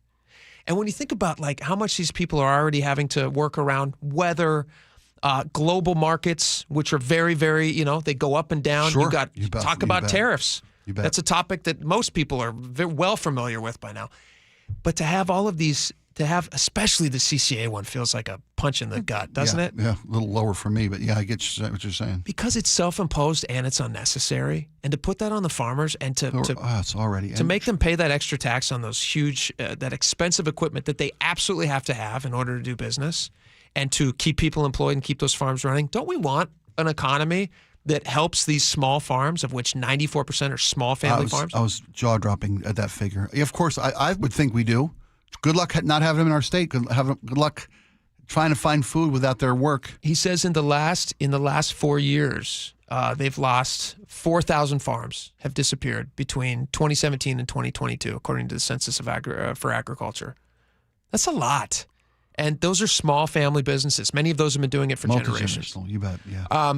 And when you think about how much these people are already having to work around weather, global markets, which are very, very, they go up and down. Sure. Talk about tariffs. That's a topic that most people are very well familiar with by now. But to have all of these, especially the CCA one, feels like a punch in the gut, doesn't it? Yeah, a little lower for me, but yeah, I get what you're saying. Because it's self-imposed and it's unnecessary, and to put that on the farmers and to make them pay that extra tax on those huge, that expensive equipment that they absolutely have to have in order to do business, and to keep people employed and keep those farms running. Don't we want an economy that helps these small farms, of which 94% are small family farms? I was jaw-dropping at that figure. Yeah, of course, I would think we do. Good luck not having them in our state. Good luck trying to find food without their work. He says in the last 4 years, they've lost 4,000 farms have disappeared between 2017 and 2022, according to the Census for Agriculture. That's a lot. And those are small family businesses. Many of those have been doing it for generations. You bet, yeah.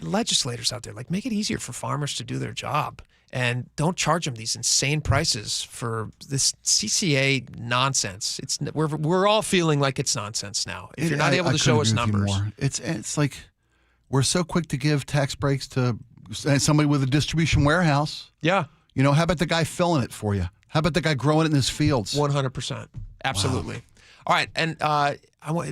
Legislators out there, like, make it easier for farmers to do their job. And don't charge them these insane prices for this CCA nonsense. We're all feeling like it's nonsense now. If you're not able to show us numbers. It's like we're so quick to give tax breaks to somebody with a distribution warehouse. Yeah. How about the guy filling it for you? How about the guy growing it in his fields? 100%. Absolutely. Wow. All right, and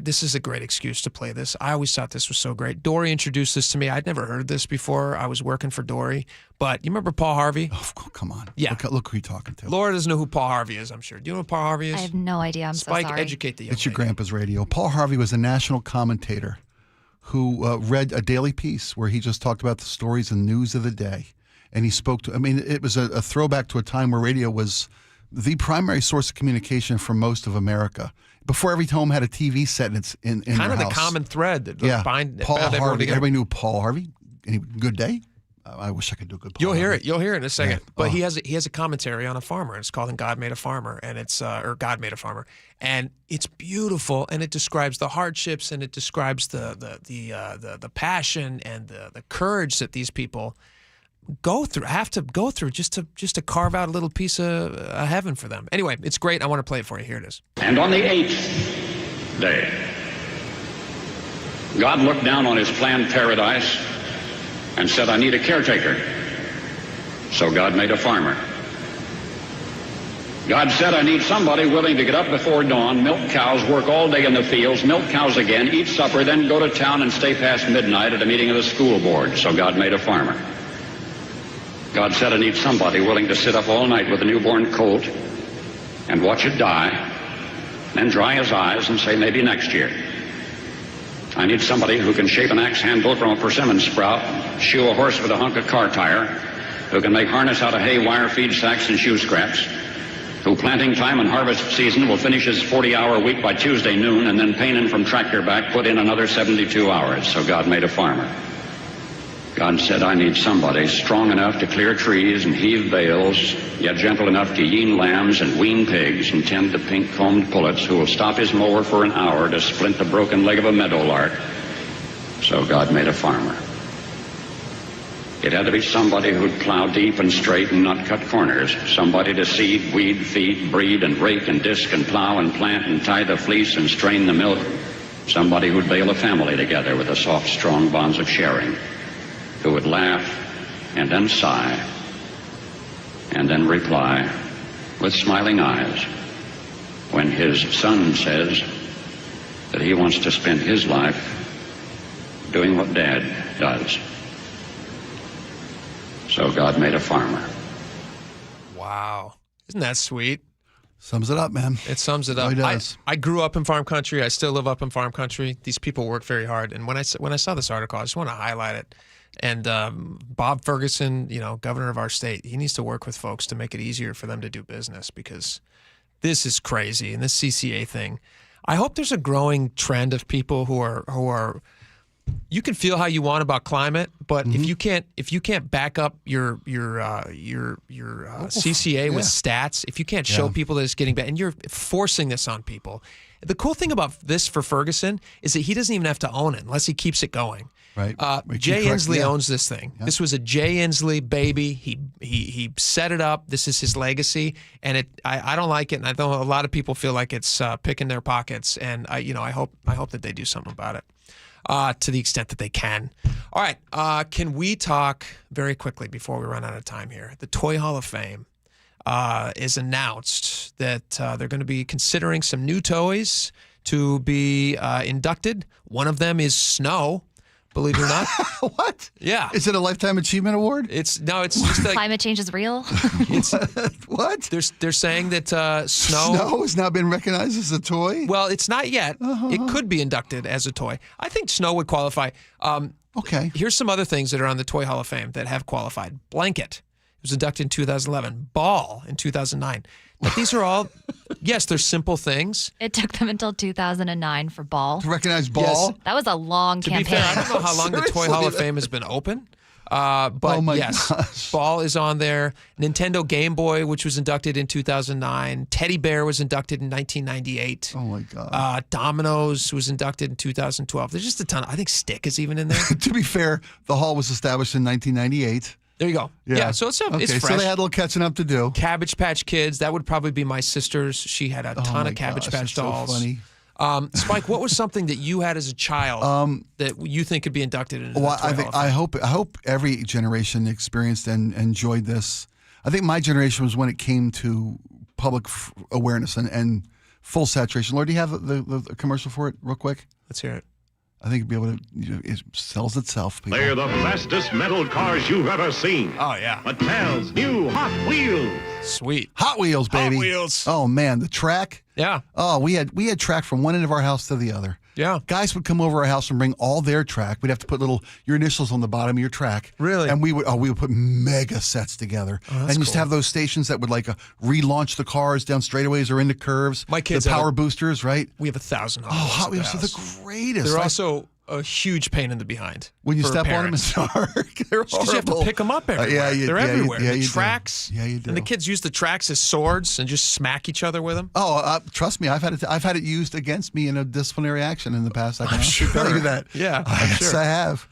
this is a great excuse to play this. I always thought this was so great. Dory introduced this to me. I'd never heard this before. I was working for Dory. But you remember Paul Harvey? Oh, come on. Yeah. Look who you're talking to. Laura doesn't know who Paul Harvey is, I'm sure. Do you know who Paul Harvey is? I have no idea. I'm Spike, so sorry. Educate the young It's your lady. grandpa's radio. Paul Harvey was a national commentator who read a daily piece where he just talked about the stories and news of the day. And he spoke to, it was a throwback to a time where radio was the primary source of communication for most of America. Before every home had a TV set in their kind of house. the common thread that bind Paul Harvey. together. Everybody knew Paul Harvey. Any good day? I wish I could do a good Paul Harvey. You'll hear it in a second. Yeah. But he has a commentary on a farmer. It's called God Made a Farmer, and it's or God Made a Farmer, and it's beautiful. And it describes the hardships, and it describes the passion and the courage that these people have to go through just to carve out a little piece of heaven for them. Anyway, it's great. I want to play it for you. Here it is. And on the 8th day, God looked down on his planned paradise and said, I need a caretaker. So God made a farmer. God said, I need somebody willing to get up before dawn, milk cows, work all day in the fields, milk cows again, eat supper, then go to town and stay past midnight at a meeting of the school board. So God made a farmer. God said, I need somebody willing to sit up all night with a newborn colt and watch it die, then dry his eyes and say, maybe next year. I need somebody who can shape an axe handle from a persimmon sprout, shoe a horse with a hunk of car tire, who can make harness out of hay, wire, feed sacks, and shoe scraps, who planting time and harvest season will finish his 40-hour week by Tuesday noon and then pain in from tractor back put in another 72 hours. So God made a farmer. God said, I need somebody strong enough to clear trees and heave bales, yet gentle enough to yean lambs and wean pigs and tend the pink-combed pullets, who will stop his mower for an hour to splint the broken leg of a meadowlark. So God made a farmer. It had to be somebody who'd plow deep and straight and not cut corners. Somebody to seed, weed, feed, breed, and rake and disc and plow and plant and tie the fleece and strain the milk. Somebody who'd bale a family together with the soft, strong bonds of sharing. Who would laugh and then sigh and then reply with smiling eyes when his son says that he wants to spend his life doing what Dad does. So God made a farmer. Wow. Isn't that sweet? Sums it up, man. It sums it up. It does. I grew up in farm country. I still live up in farm country. These people work very hard. And when I saw this article, I just want to highlight it. And Bob Ferguson, governor of our state, he needs to work with folks to make it easier for them to do business, because this is crazy. And this CCA thing, I hope there's a growing trend of people who are. You can feel how you want about climate, but if you can't back up your CCA with stats, if you can't show people that it's getting bad, and you're forcing this on people. The cool thing about this for Ferguson is that he doesn't even have to own it unless he keeps it going. Right. Jay Inslee owns this thing. Yeah. This was a Jay Inslee baby. He set it up. This is his legacy, and I don't like it. And I know a lot of people feel like it's picking their pockets. And I hope that they do something about it to the extent that they can. All right. Can we talk very quickly before we run out of time here? The Toy Hall of Fame is announced that they're going to be considering some new toys to be inducted. One of them is Snow. Believe it or not. What? Yeah. Is it a Lifetime Achievement Award? It's just like climate change is real. What? They're saying that Snow has now been recognized as a toy? Well, it's not yet. It could be inducted as a toy. I think Snow would qualify. Okay. Here's some other things that are on the Toy Hall of Fame that have qualified. Blanket. It was inducted in 2011. Ball in 2009. But these are all, yes, they're simple things. It took them until 2009 for Ball. To recognize Ball? Yes. That was a long campaign. To be fair, I don't know how long the Toy Hall of Fame has been open. But yes, gosh. Ball is on there. Nintendo Game Boy, which was inducted in 2009. Teddy Bear was inducted in 1998. Oh, my God. Domino's was inducted in 2012. There's just a ton. I think Stick is even in there. To be fair, the hall was established in 1998. There you go. Yeah, so it's fresh. So they had a little catching up to do. Cabbage Patch Kids. That would probably be my sister's. She had a ton of Cabbage Patch dolls. So funny. Spike, what was something that you had as a child that you think could be inducted into the Toy Hall of Fame? I hope every generation experienced and enjoyed this. I think my generation was when it came to public awareness and full saturation. Lord, do you have the commercial for it real quick? Let's hear it. I think you'll be able to, it sells itself. People. They're the fastest metal cars you've ever seen. Oh, yeah. Mattel's new Hot Wheels. Sweet. Hot Wheels, baby. Hot Wheels. Oh, man, the track. Yeah. Oh, we had track from one end of our house to the other. Yeah. Guys would come over our house and bring all their track. We'd have to put your initials on the bottom of your track. Really? And we would put mega sets together. And used to have those stations that would relaunch the cars down straightaways or into curves. My kids the power boosters, right? We have 1,000 Hot Wheels are the greatest. They're also a huge pain in the behind. When you step parents. on them, it's dark. They're horrible. You have to pick them up everywhere. They're everywhere. The tracks. Yeah, you do. And the kids use the tracks as swords and just smack each other with them. Oh, trust me, I've had it used against me in a disciplinary action in the past. I can sure. tell you that. Yeah, yes, sure. I have.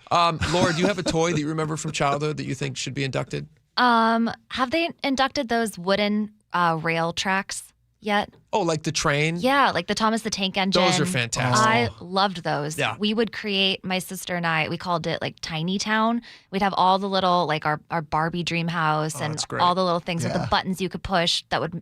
Laura, do you have a toy that you remember from childhood that you think should be inducted? Have they inducted those wooden rail tracks yet? Oh, like the train? Yeah, like the Thomas the Tank Engine. Those are fantastic. I loved those. Yeah. We would create, my sister and I, we called it like Tiny Town. We'd have all the little, like our Barbie dream house and all the little things with the buttons you could push that would,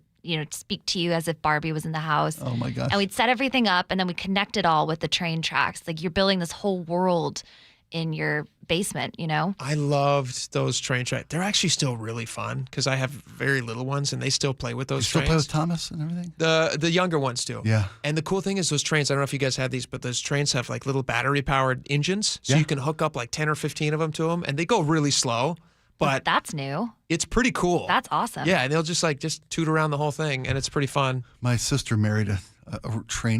speak to you as if Barbie was in the house. Oh my gosh. And we'd set everything up and then we'd connect it all with the train tracks. Like you're building this whole world in your basement, I loved those train tracks. They're actually still really fun because I have very little ones and they still play with those Still trains. play with Thomas and everything? The younger ones do. Yeah. And the cool thing is those trains, I don't know if you guys had these, but those trains have like little battery powered engines. So you can hook up like 10 or 15 of them to them and they go really slow. But that's new. It's pretty cool. That's awesome. Yeah, and they'll just toot around the whole thing, and it's pretty fun. My sister married a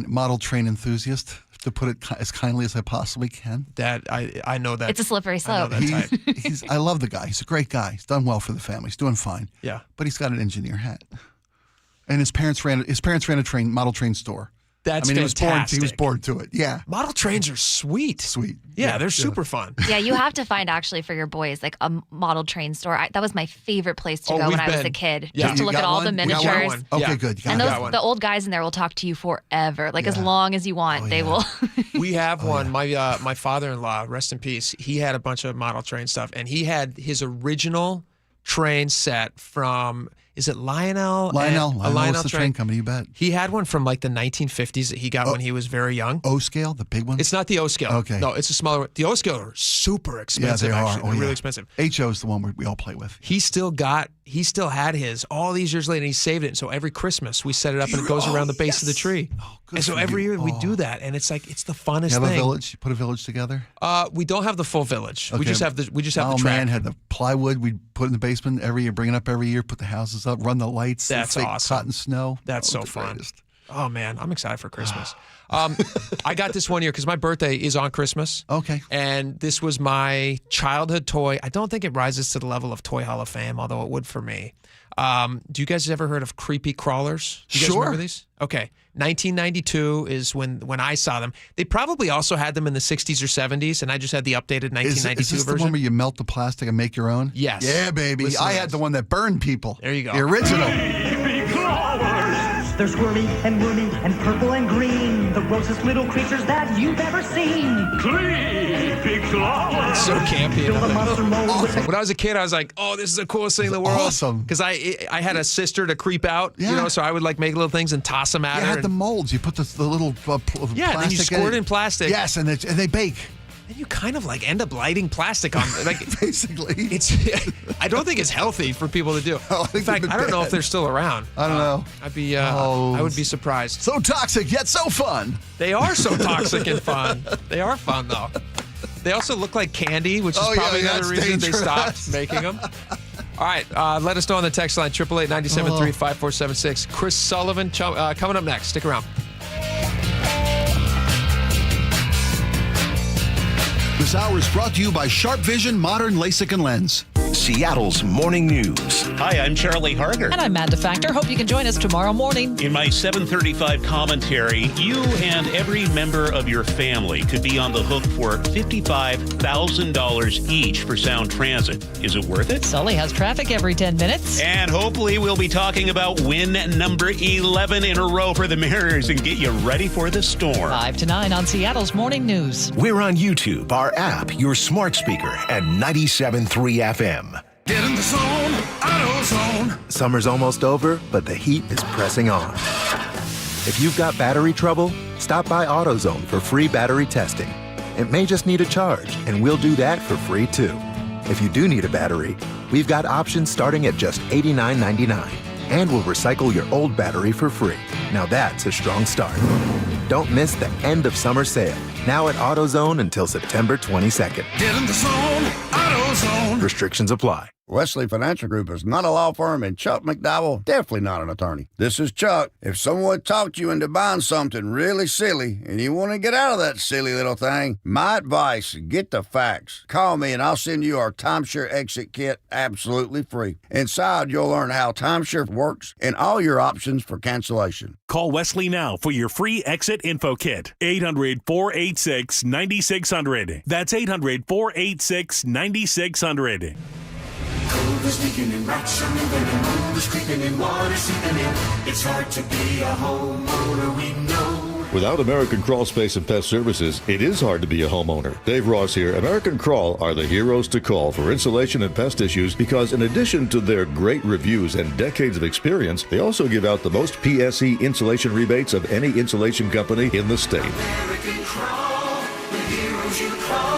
model train enthusiast, to put it as kindly as I possibly can. That I know that. It's a slippery slope. I love the guy. He's a great guy. He's done well for the family. He's doing fine. Yeah. But he's got an engineer hat. And his parents ran a model train store. That's fantastic. He was born to it. Yeah. Model trains are sweet. Sweet. Yeah, they're super fun. Yeah, you have to find actually for your boys like a model train store. That was my favorite place to go when I was a kid. Yeah. Just to look at all the miniatures. Okay, good. And the old guys in there will talk to you forever, like as long as you want. They will. We have one. My father-in-law, rest in peace, he had a bunch of model train stuff, and he had his original train set from, is it Lionel? Lionel's the train company, you bet. He had one from like the 1950s that he got when he was very young. O-scale, the big one? It's not the O-scale. Okay. No, it's a smaller one. The O-scale are super expensive, yeah, they actually. are. They're really expensive. HO is the one we all play with. He still had his all these years later, and he saved it. And so every Christmas we set it up and it goes around the base of the tree. And so every year we do that, and it's like it's the funnest thing. You have a village? You put a village together? We don't have the full village. Okay. We just have the track. Man had the plywood we'd put in the basement every year, bring it up every year, put the houses up, run the lights. That's awesome. Cotton snow. That's so fun. Greatest. Oh man, I'm excited for Christmas. I got this one year because my birthday is on Christmas. Okay. And this was my childhood toy. I don't think it rises to the level of Toy Hall of Fame, although it would for me. Do you guys ever heard of creepy crawlers? Do you guys remember these? Okay. 1992 is when I saw them. They probably also had them in the 60s or 70s, and I just had the updated 1992 is this version. the one where you melt the plastic and make your own? Yes. Yeah, baby. I had the one that burned people. There you go. The original. They're squirmy and wormy and purple and green. The grossest little creatures that you've ever seen. Creepy crawlers. So campy. When I was a kid, I was like, "Oh, this is the coolest thing in the world." Awesome. Because I had a sister to creep out, so I would like make little things and toss them at her. You had the molds. You put the little plastic. Yeah, then you squirt in plastic. Yes, and they bake. And you kind of like end up lighting plastic on, like basically. I don't think it's healthy for people to do. In fact, I don't know if they're still around. I don't know. I would be surprised. So toxic yet so fun. They are so toxic and fun. They are fun though. They also look like candy, which is probably another reason they stopped making them. All right, let us know on the text line 888-973-5476. Chris Sullivan coming up next. Stick around. This hour is brought to you by Sharp Vision Modern LASIK and Lens. Seattle's Morning News. Hi, I'm Charlie Harder. And I'm Amanda Factor. Hope you can join us tomorrow morning. In my 7:35 commentary, you and every member of your family could be on the hook for $55,000 each for Sound Transit. Is it worth it? Sully has traffic every 10 minutes. And hopefully we'll be talking about win number 11 in a row for the Mariners and get you ready for the storm. 5 to 9 on Seattle's Morning News. We're on YouTube, our app, your smart speaker, and 97.3 FM. Get in the zone, AutoZone. Summer's almost over, but the heat is pressing on. If you've got battery trouble, stop by AutoZone for free battery testing. It may just need a charge, and we'll do that for free too. If you do need a battery, we've got options starting at just $89.99. And we'll recycle your old battery for free. Now that's a strong start. Don't miss the end of summer sale. Now at AutoZone until September 22nd. Get in the zone, AutoZone. Restrictions apply. Wesley Financial Group is not a law firm, and Chuck McDowell definitely not an attorney. This is Chuck. If someone talked you into buying something really silly and you want to get out of that silly little thing, my advice, get the facts. Call me and I'll send you our timeshare exit kit absolutely free. Inside, you'll learn how timeshare works and all your options for cancellation. Call Wesley now for your free exit info kit. 800-486-9600. That's 800-486-9600. Cold is leaking and rats are moving and mold is creeping and water seeping in. It's hard to be a homeowner, we know. Without American Crawl Space and Pest Services, it is hard to be a homeowner. Dave Ross here. American Crawl are the heroes to call for insulation and pest issues because in addition to their great reviews and decades of experience, they also give out the most PSE insulation rebates of any insulation company in the state. American Crawl, the heroes you call.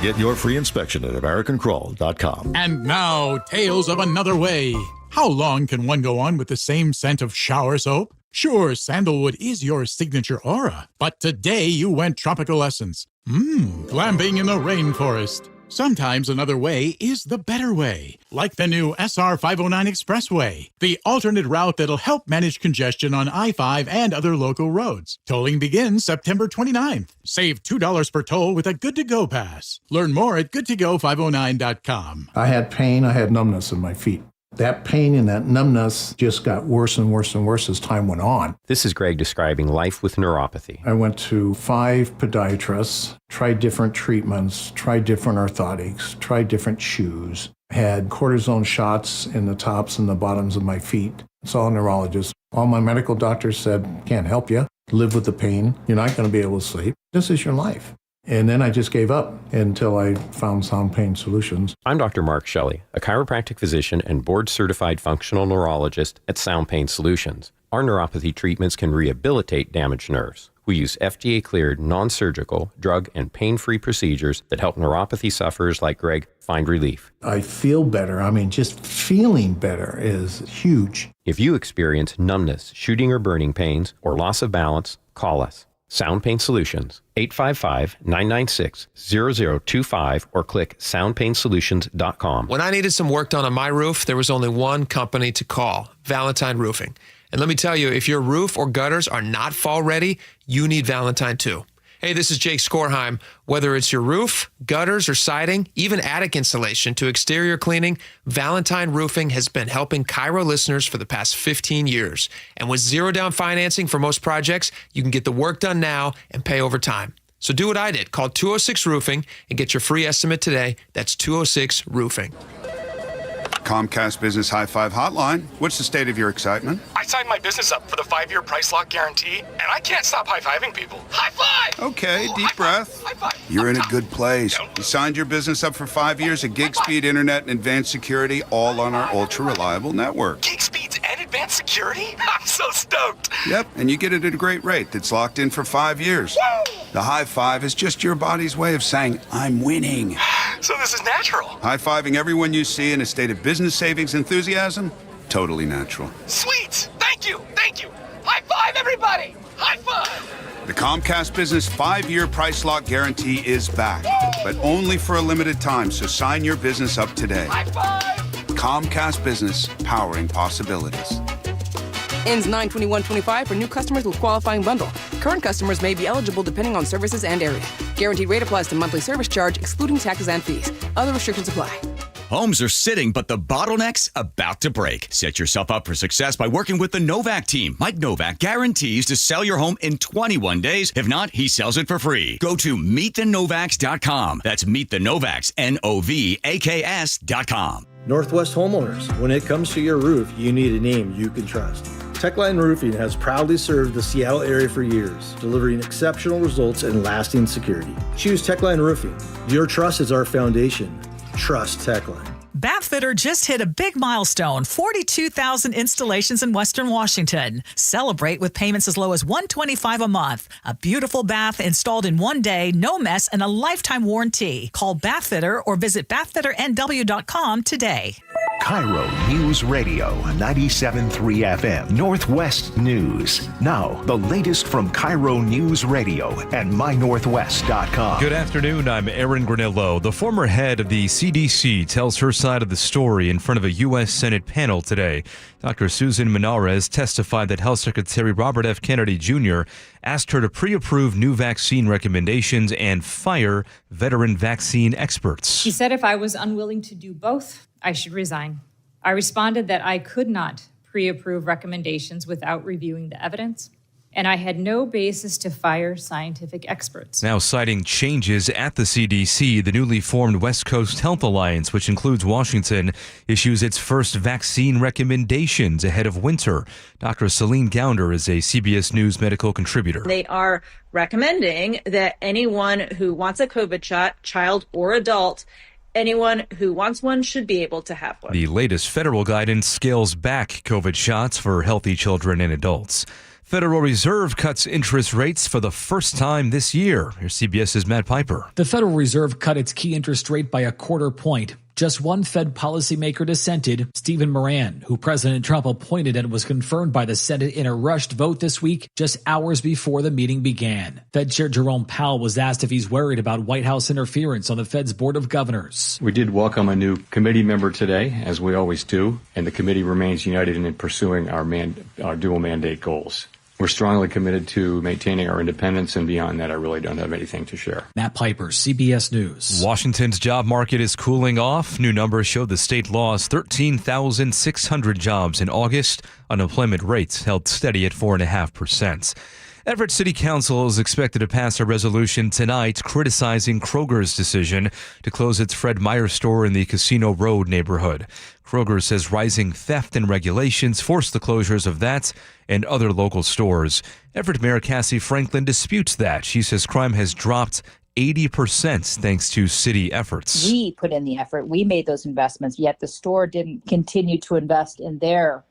Get your free inspection at AmericanCrawl.com. And now, tales of another way. How long can one go on with the same scent of shower soap? Sure, sandalwood is your signature aura, but today you went tropical essence. Glamping in the rainforest. Sometimes another way is the better way, like the new SR 509 Expressway, the alternate route that'll help manage congestion on I-5 and other local roads. Tolling begins September 29th. Save $2 per toll with a Good-to-Go pass. Learn more at goodtogo509.com. I had pain, I had numbness in my feet. That pain and that numbness just got worse and worse and worse as time went on. This is Greg describing life with neuropathy. I went to 5 podiatrists, tried different treatments, tried different orthotics, tried different shoes, had cortisone shots in the tops and the bottoms of my feet. Saw a neurologist. All my medical doctors said, can't help you. Live with the pain. You're not going to be able to sleep. This is your life. And then I just gave up until I found Sound Pain Solutions. I'm Dr. Mark Shelley, a chiropractic physician and board-certified functional neurologist at Sound Pain Solutions. Our neuropathy treatments can rehabilitate damaged nerves. We use FDA-cleared, non-surgical, drug and pain-free procedures that help neuropathy sufferers like Greg find relief. I feel better. I mean, just feeling better is huge. If you experience numbness, shooting or burning pains, or loss of balance, call us. Sound Pain Solutions, 855-996-0025 or click soundpainsolutions.com. When I needed some work done on my roof, there was only one company to call, Valentine Roofing. And let me tell you, if your roof or gutters are not fall ready, you need Valentine too. Hey, this is Jake Skorheim. Whether it's your roof, gutters, or siding, even attic insulation to exterior cleaning, Valentine Roofing has been helping KIRO listeners for the past 15 years. And with zero down financing for most projects, you can get the work done now and pay over time. So do what I did. Call 206 Roofing and get your free estimate today. That's 206 Roofing. Comcast Business High Five Hotline. What's the state of your excitement? I signed my business up for the 5-year price lock guarantee, and I can't stop high-fiving people. High five! Okay, deep breath. High five. You're in a good place. You signed your business up for 5 years of gig speed internet and advanced security, all on our ultra-reliable network. Gig speeds and advanced security? I'm so stoked. Yep, and you get it at a great rate that's locked in for 5 years. Woo! The high five is just your body's way of saying, I'm winning. So this is natural. High-fiving everyone you see in a state of business savings enthusiasm? Totally natural. Sweet! Thank you! Thank you! High five, everybody! High five! The Comcast Business 5-year price lock guarantee is back, but only for a limited time, so sign your business up today. High five! Comcast Business, powering possibilities. Ends 9/21/25 for new customers with qualifying bundle. Current customers may be eligible depending on services and area. Guaranteed rate applies to monthly service charge, excluding taxes and fees. Other restrictions apply. Homes are sitting, but the bottleneck's about to break. Set yourself up for success by working with the Novak team. Mike Novak guarantees to sell your home in 21 days. If not, he sells it for free. Go to meetthenovaks.com. That's meetthenovaks, NOVAKS.com. Northwest homeowners, when it comes to your roof, you need a name you can trust. Techline Roofing has proudly served the Seattle area for years, delivering exceptional results and lasting security. Choose Techline Roofing. Your trust is our foundation. Trust Techline. Bathfitter just hit a big milestone, 42,000 installations in Western Washington. Celebrate with payments as low as $125 a month. A beautiful bath installed in one day, no mess, and a lifetime warranty. Call Bathfitter or visit bathfitternw.com today. KIRO Newsradio 97.3 FM Northwest News. Now, the latest from KIRO Newsradio and mynorthwest.com. Good afternoon. I'm Aaron Granillo. The former head of the CDC tells her side of the story in front of a U.S. Senate panel today. Dr. Susan Menares testified that Health Secretary Robert F. Kennedy Jr. asked her to pre-approve new vaccine recommendations and fire veteran vaccine experts. She said if I was unwilling to do both, I should resign. I responded that I could not pre-approve recommendations without reviewing the evidence, and I had no basis to fire scientific experts. Now citing changes at the CDC, the newly formed West Coast Health Alliance, which includes Washington, issues its first vaccine recommendations ahead of winter. Dr. Celine Gounder is a CBS News medical contributor. They are recommending that anyone who wants a COVID shot, child or adult, anyone who wants one should be able to have one. The latest federal guidance scales back COVID shots for healthy children and adults. Federal Reserve cuts interest rates for the first time this year. Here's CBS's Matt Piper. The Federal Reserve cut its key interest rate by 0.25 point. Just one Fed policymaker dissented, Stephen Moran, who President Trump appointed and was confirmed by the Senate in a rushed vote this week, just hours before the meeting began. Fed Chair Jerome Powell was asked if he's worried about White House interference on the Fed's Board of Governors. We did welcome a new committee member today, as we always do, and the committee remains united in pursuing our dual mandate goals. We're strongly committed to maintaining our independence, and beyond that, I really don't have anything to share. Matt Piper, CBS News. Washington's job market is cooling off. New numbers show the state lost 13,600 jobs in August. Unemployment rates held steady at 4.5%. Everett City Council is expected to pass a resolution tonight criticizing Kroger's decision to close its Fred Meyer store in the Casino Road neighborhood. Kroger says rising theft and regulations forced the closures of that and other local stores. Everett Mayor Cassie Franklin disputes that. She says crime has dropped 80% thanks to city efforts. We put in the effort. We made those investments, yet the store didn't continue to invest in their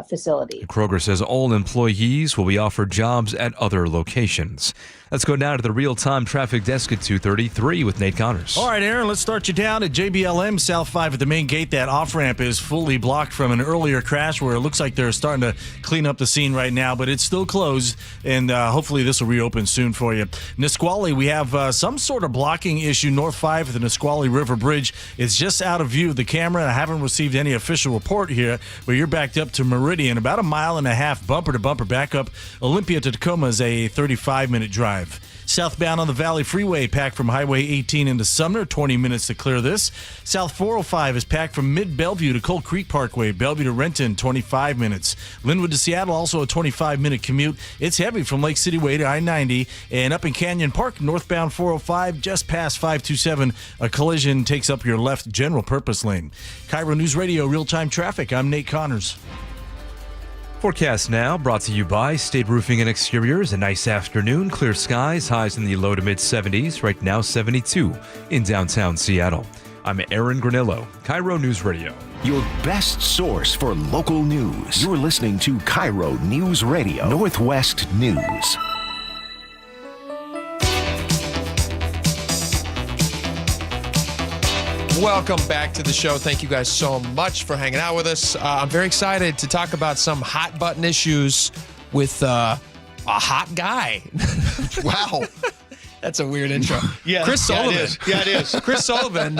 facility. Kroger says all employees will be offered jobs at other locations. Let's go now to the real-time traffic desk at 2:33 with Nate Connors. All right, Aaron, let's start you down at JBLM South 5 at the main gate. That off-ramp is fully blocked from an earlier crash where it looks like they're starting to clean up the scene right now, but it's still closed, and hopefully this will reopen soon for you. Nisqually, we have some sort of blocking issue north 5 at the Nisqually River Bridge. It's just out of view of the camera. I haven't received any official report here, but you're backed up to Meridian, about a mile and a half bumper-to-bumper backup. Olympia to Tacoma is a 35-minute drive. Southbound on the Valley Freeway, packed from Highway 18 into Sumner, 20 minutes to clear this. South 405 is packed from Mid-Bellevue to Cold Creek Parkway, Bellevue to Renton, 25 minutes. Linwood to Seattle, also a 25-minute commute. It's heavy from Lake City Way to I-90. And up in Canyon Park, northbound 405, just past 527, a collision takes up your left general purpose lane. KIRO News Radio real-time traffic. I'm Nate Connors. Forecast now brought to you by State Roofing and Exteriors. A nice afternoon, clear skies, highs in the low to mid 70s, right now 72 in downtown Seattle. I'm Aaron Granillo, KIRO News Radio. Your best source for local news. You're listening to KIRO News Radio, Northwest News. Welcome back to the show. Thank you guys so much for hanging out with us. I'm very excited to talk about some hot button issues with a hot guy. Wow. That's a weird intro. Yeah, Chris Sullivan. It is. Chris Sullivan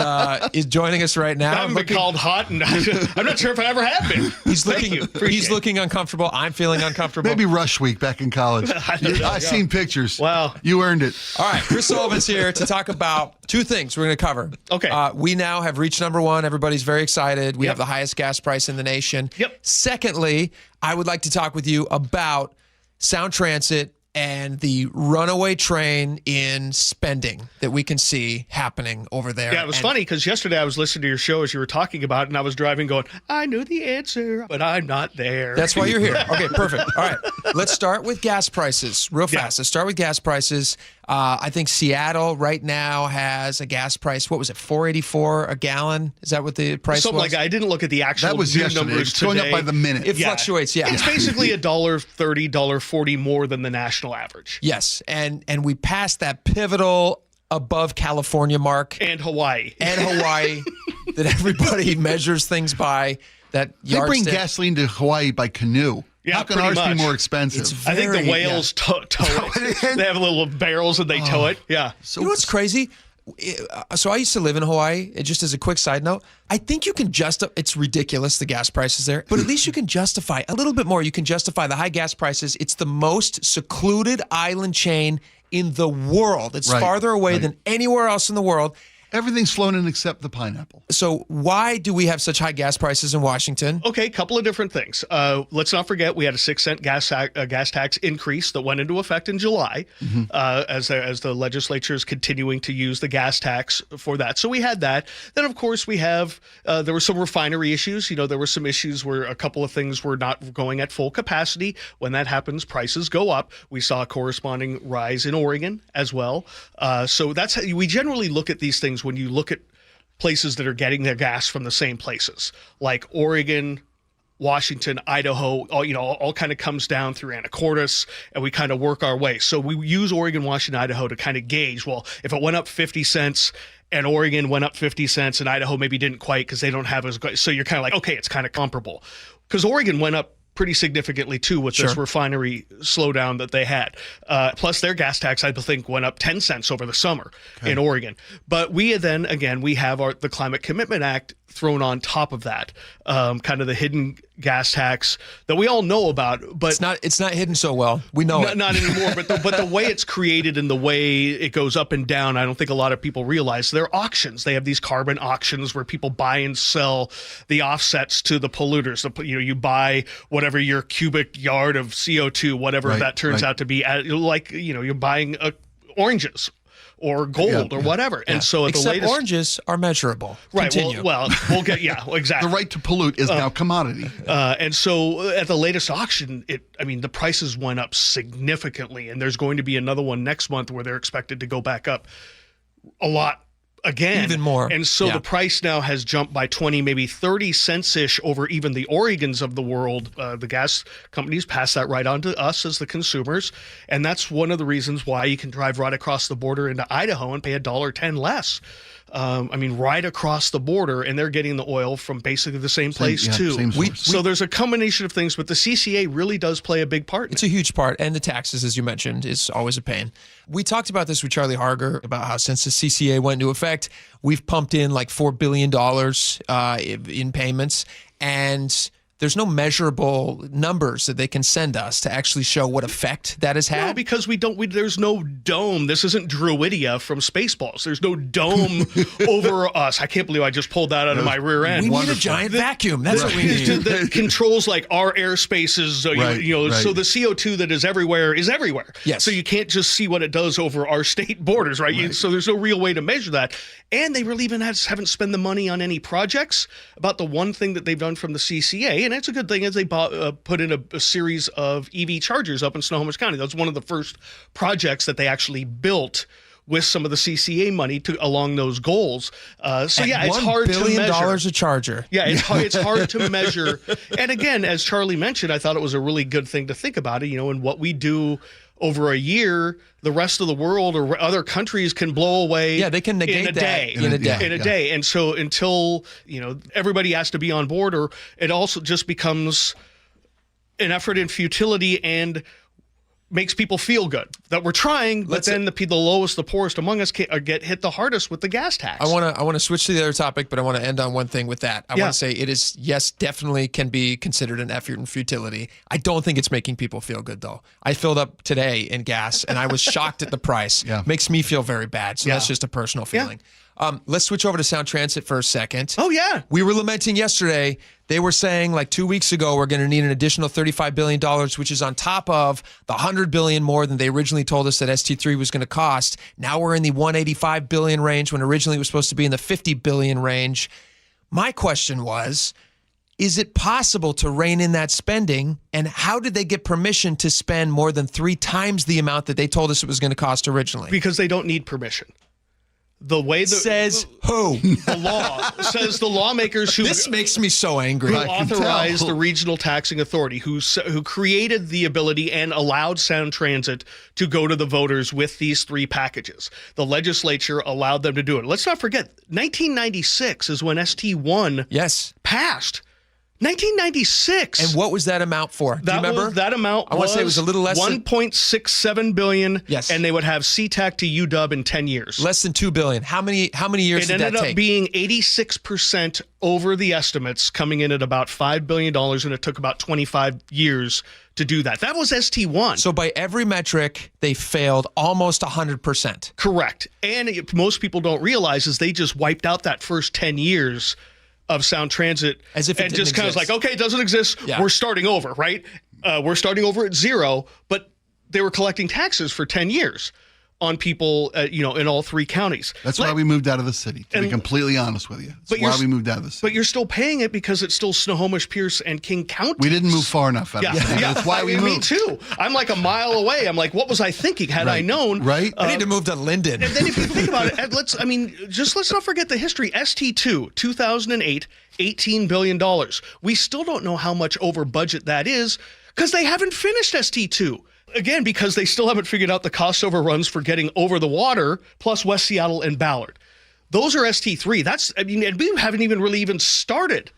is joining us right now. I haven't been called hot, and I'm not sure if I ever have been. He's looking uncomfortable. I'm feeling uncomfortable. Maybe Rush Week back in college. I've seen pictures. Wow. You earned it. All right, Chris Sullivan's here to talk about two things we're going to cover. Okay. We now have reached number one. Everybody's very excited. We have the highest gas price in the nation. Yep. Secondly, I would like to talk with you about Sound Transit and the runaway train in spending that we can see happening over there. Yeah, it was funny because yesterday I was listening to your show as you were talking about it, and I was driving going, I knew the answer, but I'm not there. That's why you're here. Okay, perfect. All right, let's start with gas prices real fast. Let's start with gas prices. I think Seattle right now has a gas price. What was it, $4.84 a gallon? Is that what the price Something was? like that. I didn't look at the actual that was numbers it's going today. up by the minute. It fluctuates, yeah. It's basically $1.30, $1.40 more than the national average. Yes, and we passed that pivotal above California mark. And Hawaii. That everybody measures things by. That They bring yardstick. gasoline to Hawaii by canoe. Yeah, how can ours be more expensive? I think the whales tow it. They have little barrels and they tow it. Yeah. So you know what's crazy? So I used to live in Hawaii. Just as a quick side note, I think you can it's ridiculous, the gas prices there, but at least you can justify a little bit more. You can justify the high gas prices. It's the most secluded island chain in the world. It's farther away than anywhere else in the world. Everything's flown in except the pineapple. So why do we have such high gas prices in Washington? Okay, a couple of different things. Let's not forget we had a 6-cent gas tax increase that went into effect in July as the legislature is continuing to use the gas tax for that. So we had that. Then, of course, we have there were some refinery issues. You know, there were some issues where a couple of things were not going at full capacity. When that happens, prices go up. We saw a corresponding rise in Oregon as well. So that's how we generally look at these things when you look at places that are getting their gas from the same places, like Oregon, Washington, Idaho, all kind of comes down through Anacortes, and we kind of work our way. So we use Oregon, Washington, Idaho to kind of gauge, well, if it went up 50 cents and Oregon went up 50 cents, and Idaho maybe didn't quite because they don't have as good. So you're kind of like, okay, it's kind of comparable. Because Oregon went up pretty significantly, too, with this refinery slowdown that they had. Plus, their gas tax, I think, went up 10 cents over the summer in Oregon. But we then, again, we have the Climate Commitment Act thrown on top of that, kind of the hidden gas tax that we all know about, but it's not hidden so well. We know it. Not anymore. But the way it's created and the way it goes up and down, I don't think a lot of people realize. They're auctions. They have these carbon auctions where people buy and sell the offsets to the polluters. You buy whatever your cubic yard of CO2, whatever that turns out to be. You're buying oranges or gold or whatever. And so Except oranges are measurable. Right. Continue. Well, we'll get, exactly. The right to pollute is now commodity. And so at the latest auction, the prices went up significantly, and there's going to be another one next month where they're expected to go back up a lot again. Even more. And so the price now has jumped by 20, maybe 30 cents-ish over even the Oregons of the world. The gas companies pass that right on to us as the consumers. And that's one of the reasons why you can drive right across the border into Idaho and pay $1.10 less. Right across the border, and they're getting the oil from basically the same place too. So there's a combination of things, but the CCA really does play a big part. It's a huge part, and the taxes, as you mentioned, is always a pain. We talked about this with Charlie Harger about how since the CCA went into effect, we've pumped in like $4 billion in payments, and there's no measurable numbers that they can send us to actually show what effect that has had. No, because there's no dome. This isn't Druidia from Spaceballs. There's no dome over us. I can't believe I just pulled that out of my rear end. We need a giant vacuum. That's what we need. That controls like our airspaces. So the CO2 that is everywhere is everywhere. Yes. So you can't just see what it does over our state borders, right? So there's no real way to measure that. And they really even haven't spent the money on any projects. About the one thing that they've done from the CCA, and it's a good thing, is they put in a series of EV chargers up in Snohomish County. That was one of the first projects that they actually built with some of the CCA money along those goals. It's hard to measure. $1 billion a charger. Yeah, it's hard to measure. And again, as Charlie mentioned, I thought it was a really good thing to think about it. And what we do over a year, the rest of the world or other countries can blow away. Yeah, they can negate in a day. And so until everybody has to be on board, or it also just becomes an effort in futility and makes people feel good that we're trying, but then the lowest, the poorest among us get hit the hardest with the gas tax. I want to switch to the other topic, but I want to end on one thing with that. I want to say it is, yes, definitely can be considered an effort in futility. I don't think it's making people feel good, though. I filled up today in gas, and I was shocked at the price. Makes me feel very bad, so that's just a personal feeling. Let's switch over to Sound Transit for a second. Oh, yeah. We were lamenting yesterday. They were saying like 2 weeks ago, we're going to need an additional $35 billion, which is on top of the $100 billion more than they originally told us that ST3 was going to cost. Now we're in the $185 billion range when originally it was supposed to be in the $50 billion range. My question was, is it possible to rein in that spending? And how did they get permission to spend more than 3 times the amount that they told us it was going to cost originally? Because they don't need permission. The way says who? The law says the lawmakers who this makes me so angry. Who authorized the Regional Taxing Authority, who created the ability and allowed Sound Transit to go to the voters with these 3 packages. The legislature allowed them to do it. Let's not forget, 1996 is when ST1 passed. 1996. And what was that amount for? Do you remember? That amount I want to say it was a little less $1.67 billion. Yes. And they would have CTAC to UW in 10 years. Less than $2 billion. How many years did that take? It ended up being 86% over the estimates, coming in at about $5 billion, and it took about 25 years to do that. That was ST1. So by every metric, they failed almost 100%. Correct. And most people don't realize is they just wiped out that first 10 years of Sound Transit, as if it and just kind of like, okay, it doesn't exist. We're starting over, right? We're starting over at 0, but they were collecting taxes for 10 years on people, in all 3 counties. That's why we moved out of the city, to be completely honest with you. That's why we moved out of the city. But you're still paying it because it's still Snohomish, Pierce, and King County. We didn't move far enough out of the city. That's why we moved. Me too. I'm like a mile away. I'm like, what was I thinking had I known? Right. I need to move to Linden. And then if you think about it, let's not forget the history. ST2, 2008, $18 billion. We still don't know how much over budget that is because they haven't finished ST2. Again, because they still haven't figured out the cost overruns for getting over the water, plus West Seattle and Ballard. Those are ST3. And we haven't even started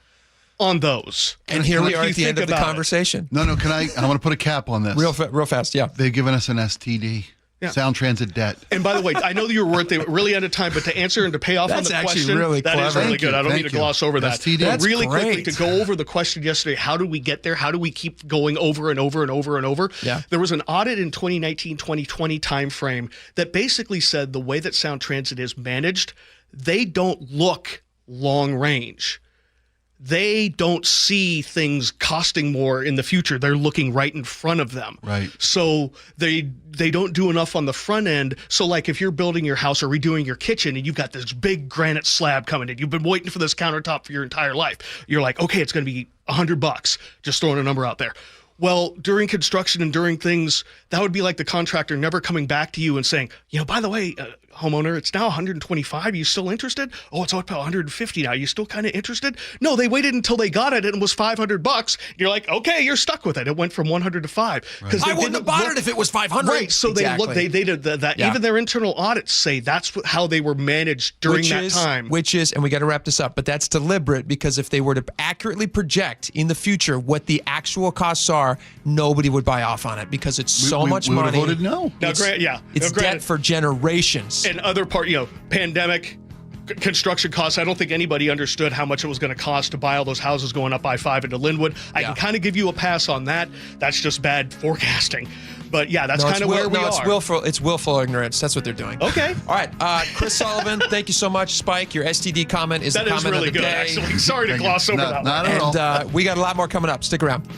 on those. And here we are at the end of the conversation. No, I want to put a cap on this. Real fast, yeah. They've given us an STD. Yeah. Sound transit debt. And by the way, I know that you were really out of time, but to answer and to pay off on the question, really that is really good. I don't need to gloss over that. That's really great. Quickly, to go over the question yesterday, how do we get there? How do we keep going over and over and over and over? Yeah. There was an audit in 2019-2020 timeframe that basically said the way that Sound Transit is managed, they don't look long range. They don't see things costing more in the future. They're looking right in front of them. Right. So they don't do enough on the front end. So like if you're building your house or redoing your kitchen and you've got this big granite slab coming in, you've been waiting for this countertop for your entire life. You're like, okay, it's going to be $100. Just throwing a number out there. Well, during construction and during things, that would be like the contractor never coming back to you and saying, by the way, homeowner, it's now 125. You still interested? Oh, it's up to 150 now. You still kind of interested? No, they waited until they got it and it was $500. You're like, okay, you're stuck with it. It went from 100 to 5. Right. I wouldn't have bought it if it was 500. Right. So exactly. they did that. Yeah. Even their internal audits say that's how they were managed during that time. And we got to wrap this up, but that's deliberate because if they were to accurately project in the future what the actual costs are, nobody would buy off on it because it's so much money. We would have voted no. It's debt for generations. And other part, pandemic, construction costs. I don't think anybody understood how much it was going to cost to buy all those houses going up I-5 into Linwood. I can kind of give you a pass on that. That's just bad forecasting. But yeah, that's kind of where we are. It's willful ignorance. That's what they're doing. Okay. All right. Chris Sullivan, thank you so much. Spike, your STD comment is the comment really of the good, day. Actually. Sorry to gloss over that one. Not at all. And we got a lot more coming up. Stick around.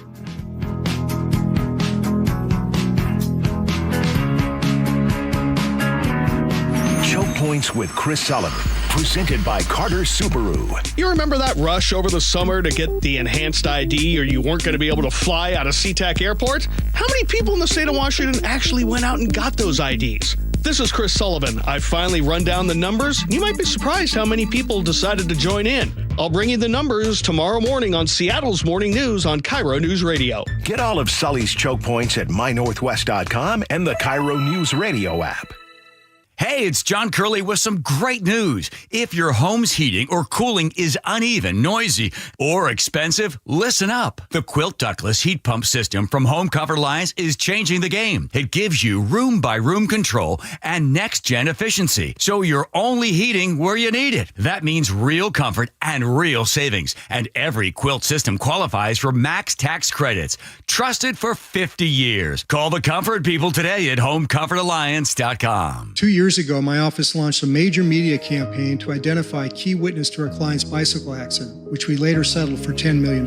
Points with Chris Sullivan, presented by Carter Subaru. You remember that rush over the summer to get the enhanced ID or you weren't going to be able to fly out of SeaTac Airport? How many people in the state of Washington actually went out and got those IDs? This is Chris Sullivan. I've finally run down the numbers. You might be surprised how many people decided to join in. I'll bring you the numbers tomorrow morning on Seattle's Morning News on KIRO News Radio. Get all of Sully's choke points at mynorthwest.com and the KIRO Newsradio app. Hey, it's John Curley with some great news. If your home's heating or cooling is uneven, noisy, or expensive, listen up. The Quilt Ductless Heat Pump System from Home Comfort Alliance is changing the game. It gives you room-by-room control and next-gen efficiency, so you're only heating where you need it. That means real comfort and real savings, and every quilt system qualifies for max tax credits. Trusted for 50 years. Call the comfort people today at homecomfortalliance.com. 2 years ago, my office launched a major media campaign to identify a key witness to our client's bicycle accident, which we later settled for $10 million.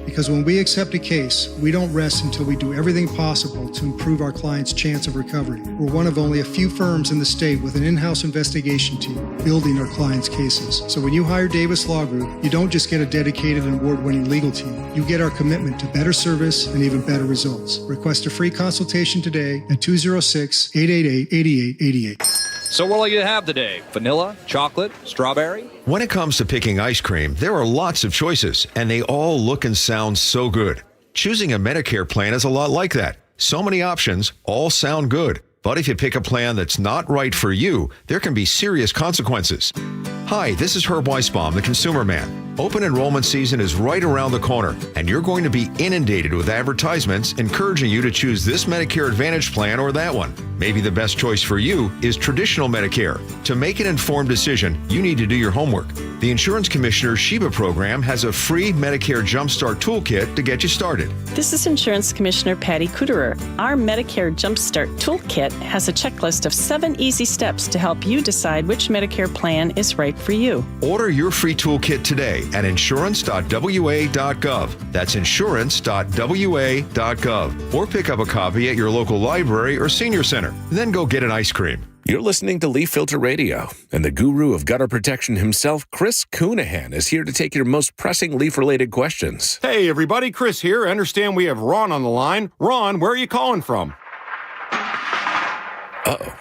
Because when we accept a case, we don't rest until we do everything possible to improve our client's chance of recovery. We're one of only a few firms in the state with an in-house investigation team building our clients' cases. So when you hire Davis Law Group, you don't just get a dedicated and award-winning legal team. You get our commitment to better service and even better results. Request a free consultation today at 206-888-8888. So what will you have today? Vanilla, chocolate, strawberry? When it comes to picking ice cream, there are lots of choices, and they all look and sound so good. Choosing a Medicare plan is a lot like that. So many options, all sound good. But if you pick a plan that's not right for you, there can be serious consequences. Hi, this is Herb Weisbaum, the Consumer Man. Open enrollment season is right around the corner, and you're going to be inundated with advertisements encouraging you to choose this Medicare Advantage plan or that one. Maybe the best choice for you is traditional Medicare. To make an informed decision, you need to do your homework. The Insurance Commissioner's Sheba program has a free Medicare Jumpstart Toolkit to get you started. This is Insurance Commissioner Patty Kuderer. Our Medicare Jumpstart Toolkit has a checklist of 7 easy steps to help you decide which Medicare plan is right for you. Order your free toolkit today at insurance.wa.gov. That's insurance.wa.gov. Or pick up a copy at your local library or senior center. Then go get an ice cream. You're listening to Leaf Filter Radio, and the guru of gutter protection himself, Chris Coonahan, is here to take your most pressing leaf-related questions. Hey, everybody, Chris here. I understand we have Ron on the line. Ron, where are you calling from? Uh-oh.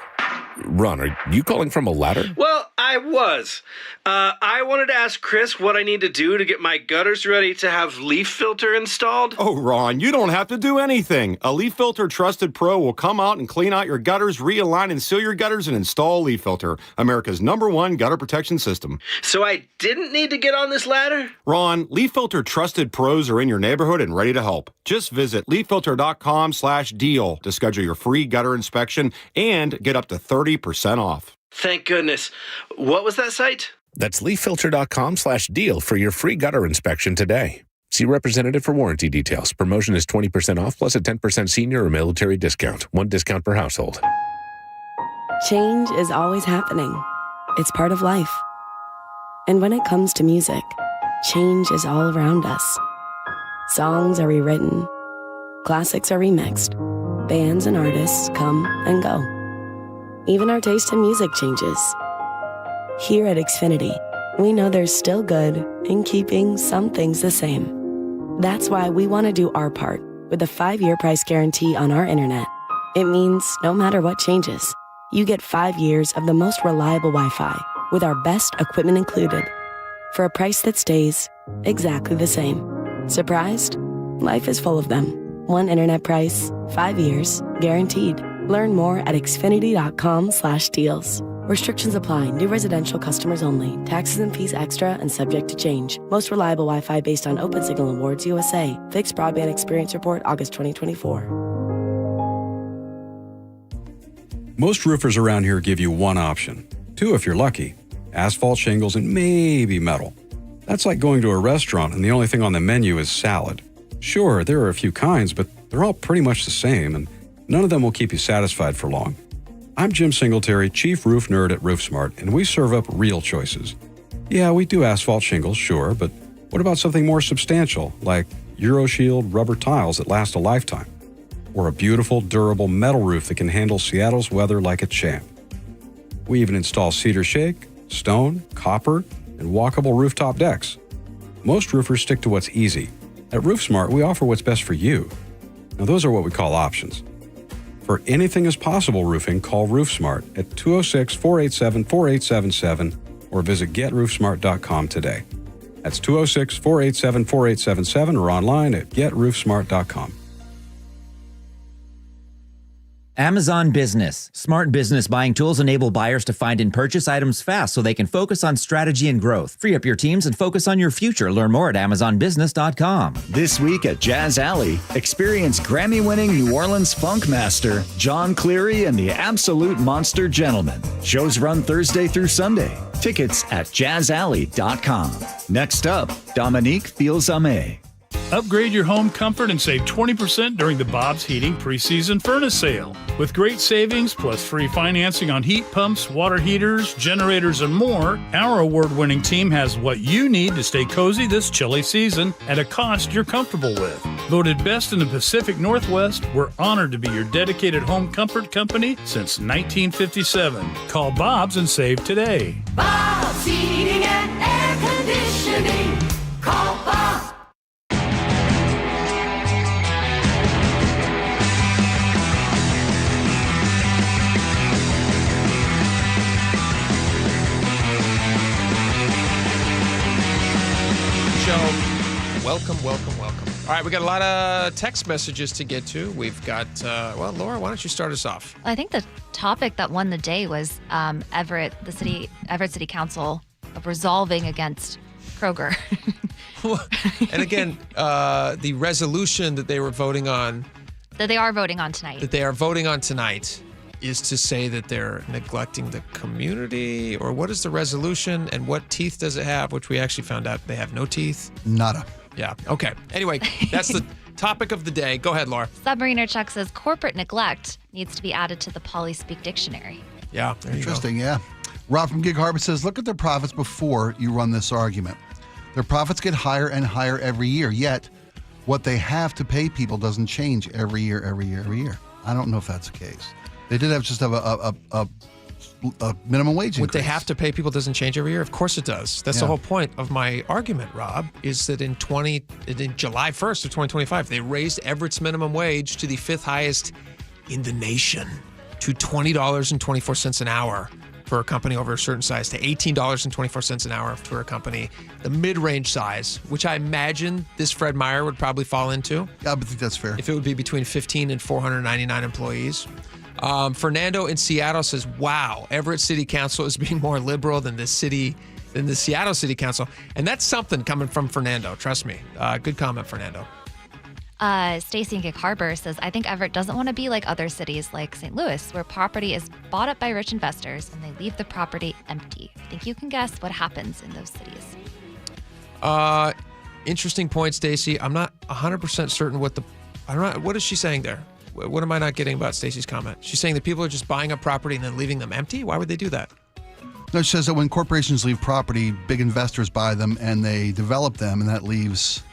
Ron, are you calling from a ladder? Well, I was. I wanted to ask Chris what I need to do to get my gutters ready to have leaf filter installed. Oh, Ron, you don't have to do anything. A Leaf Filter Trusted Pro will come out and clean out your gutters, realign and seal your gutters, and install Leaf Filter, America's #1 gutter protection system. So I didn't need to get on this ladder? Ron, Leaf Filter Trusted Pros are in your neighborhood and ready to help. Just visit leaffilter.com/deal to schedule your free gutter inspection and get up to 30% off. Thank goodness. What was that site? That's leaffilter.com/deal for your free gutter inspection today. See representative for warranty details. Promotion is 20% off plus a 10% senior or military discount. One discount per household. Change is always happening. It's part of life. And when it comes to music, change is all around us. Songs are rewritten. Classics are remixed. Bands and artists come and go. Even our taste in music changes. Here at Xfinity, we know there's still good in keeping some things the same. That's why we want to do our part with a 5-year price guarantee on our internet. It means no matter what changes, you get 5 years of the most reliable Wi-Fi with our best equipment included for a price that stays exactly the same. Surprised? Life is full of them. One internet price, 5 years, guaranteed. Learn more at xfinity.com/deals. Restrictions apply. New residential customers only. Taxes and fees extra and subject to change. Most reliable Wi-Fi based on Open Signal Awards USA. Fixed Broadband Experience Report, August 2024. Most roofers around here give you one option. 2 if you're lucky. Asphalt shingles and maybe metal. That's like going to a restaurant and the only thing on the menu is salad. Sure, there are a few kinds, but they're all pretty much the same, and none of them will keep you satisfied for long. I'm Jim Singletary, Chief Roof Nerd at RoofSmart, and we serve up real choices. Yeah, we do asphalt shingles, sure, but what about something more substantial, like EuroShield rubber tiles that last a lifetime? Or a beautiful, durable metal roof that can handle Seattle's weather like a champ. We even install cedar shake, stone, copper, and walkable rooftop decks. Most roofers stick to what's easy. At RoofSmart, we offer what's best for you. Now, those are what we call options. For anything is possible roofing, call RoofSmart at 206-487-4877 or visit GetRoofSmart.com today. That's 206-487-4877 or online at GetRoofSmart.com. Amazon Business. Smart business buying tools enable buyers to find and purchase items fast so they can focus on strategy and growth. Free up your teams and focus on your future. Learn more at AmazonBusiness.com. This week at Jazz Alley, experience Grammy-winning New Orleans funk master John Cleary and the Absolute Monster Gentlemen. Shows run Thursday through Sunday. Tickets at jazzalley.com. Next up, Dominique Fils-Aimé. Upgrade your home comfort and save 20% during the Bob's Heating preseason furnace sale. With great savings plus free financing on heat pumps, water heaters, generators, and more, our award-winning team has what you need to stay cozy this chilly season at a cost you're comfortable with. Voted best in the Pacific Northwest, we're honored to be your dedicated home comfort company since 1957. Call Bob's and save today. Bob's Heating and Air Conditioning. Call Bob. Welcome. All right, we got a lot of text messages to get to. We've got, Laura, why don't you start us off? I think the topic that won the day was Everett City Council resolving against Kroger. And again, the resolution that they were voting on. That they are voting on tonight. Is to say that they're neglecting the community, or what is the resolution and what teeth does it have, which we actually found out they have no teeth. Nada. Yeah. Okay. Anyway, that's the topic of the day. Go ahead, Laura. Submariner Chuck says corporate neglect needs to be added to the Polyspeak dictionary. Yeah. Interesting, yeah. Rob from Gig Harbor says, look at their profits before you run this argument. Their profits get higher and higher every year, yet what they have to pay people doesn't change every year. I don't know if that's the case. They did have a minimum wage increase. What they have to pay people doesn't change every year? Of course it does. That's the whole point of my argument, Rob, is that in July 1st of 2025, they raised Everett's minimum wage to the 5th highest in the nation. to $20.24 an hour for a company over a certain size to $18.24 an hour for a company, the mid-range size, which I imagine this Fred Meyer would probably fall into. Yeah, I think that's fair. If it would be between 15 and 499 employees. Fernando in Seattle says, wow, Everett City Council is being more liberal than the Seattle City Council. And that's something coming from Fernando. Trust me. Good comment, Fernando. Stacy in Gig Harbor says, I think Everett doesn't want to be like other cities like St. Louis, where property is bought up by rich investors and they leave the property empty. I think you can guess what happens in those cities. Interesting point, Stacy. I'm not 100% certain what is she saying there? What am I not getting about Stacy's comment? She's saying that people are just buying up property and then leaving them empty? Why would they do that? No, she says that when corporations leave property, big investors buy them and they develop them, and that leaves...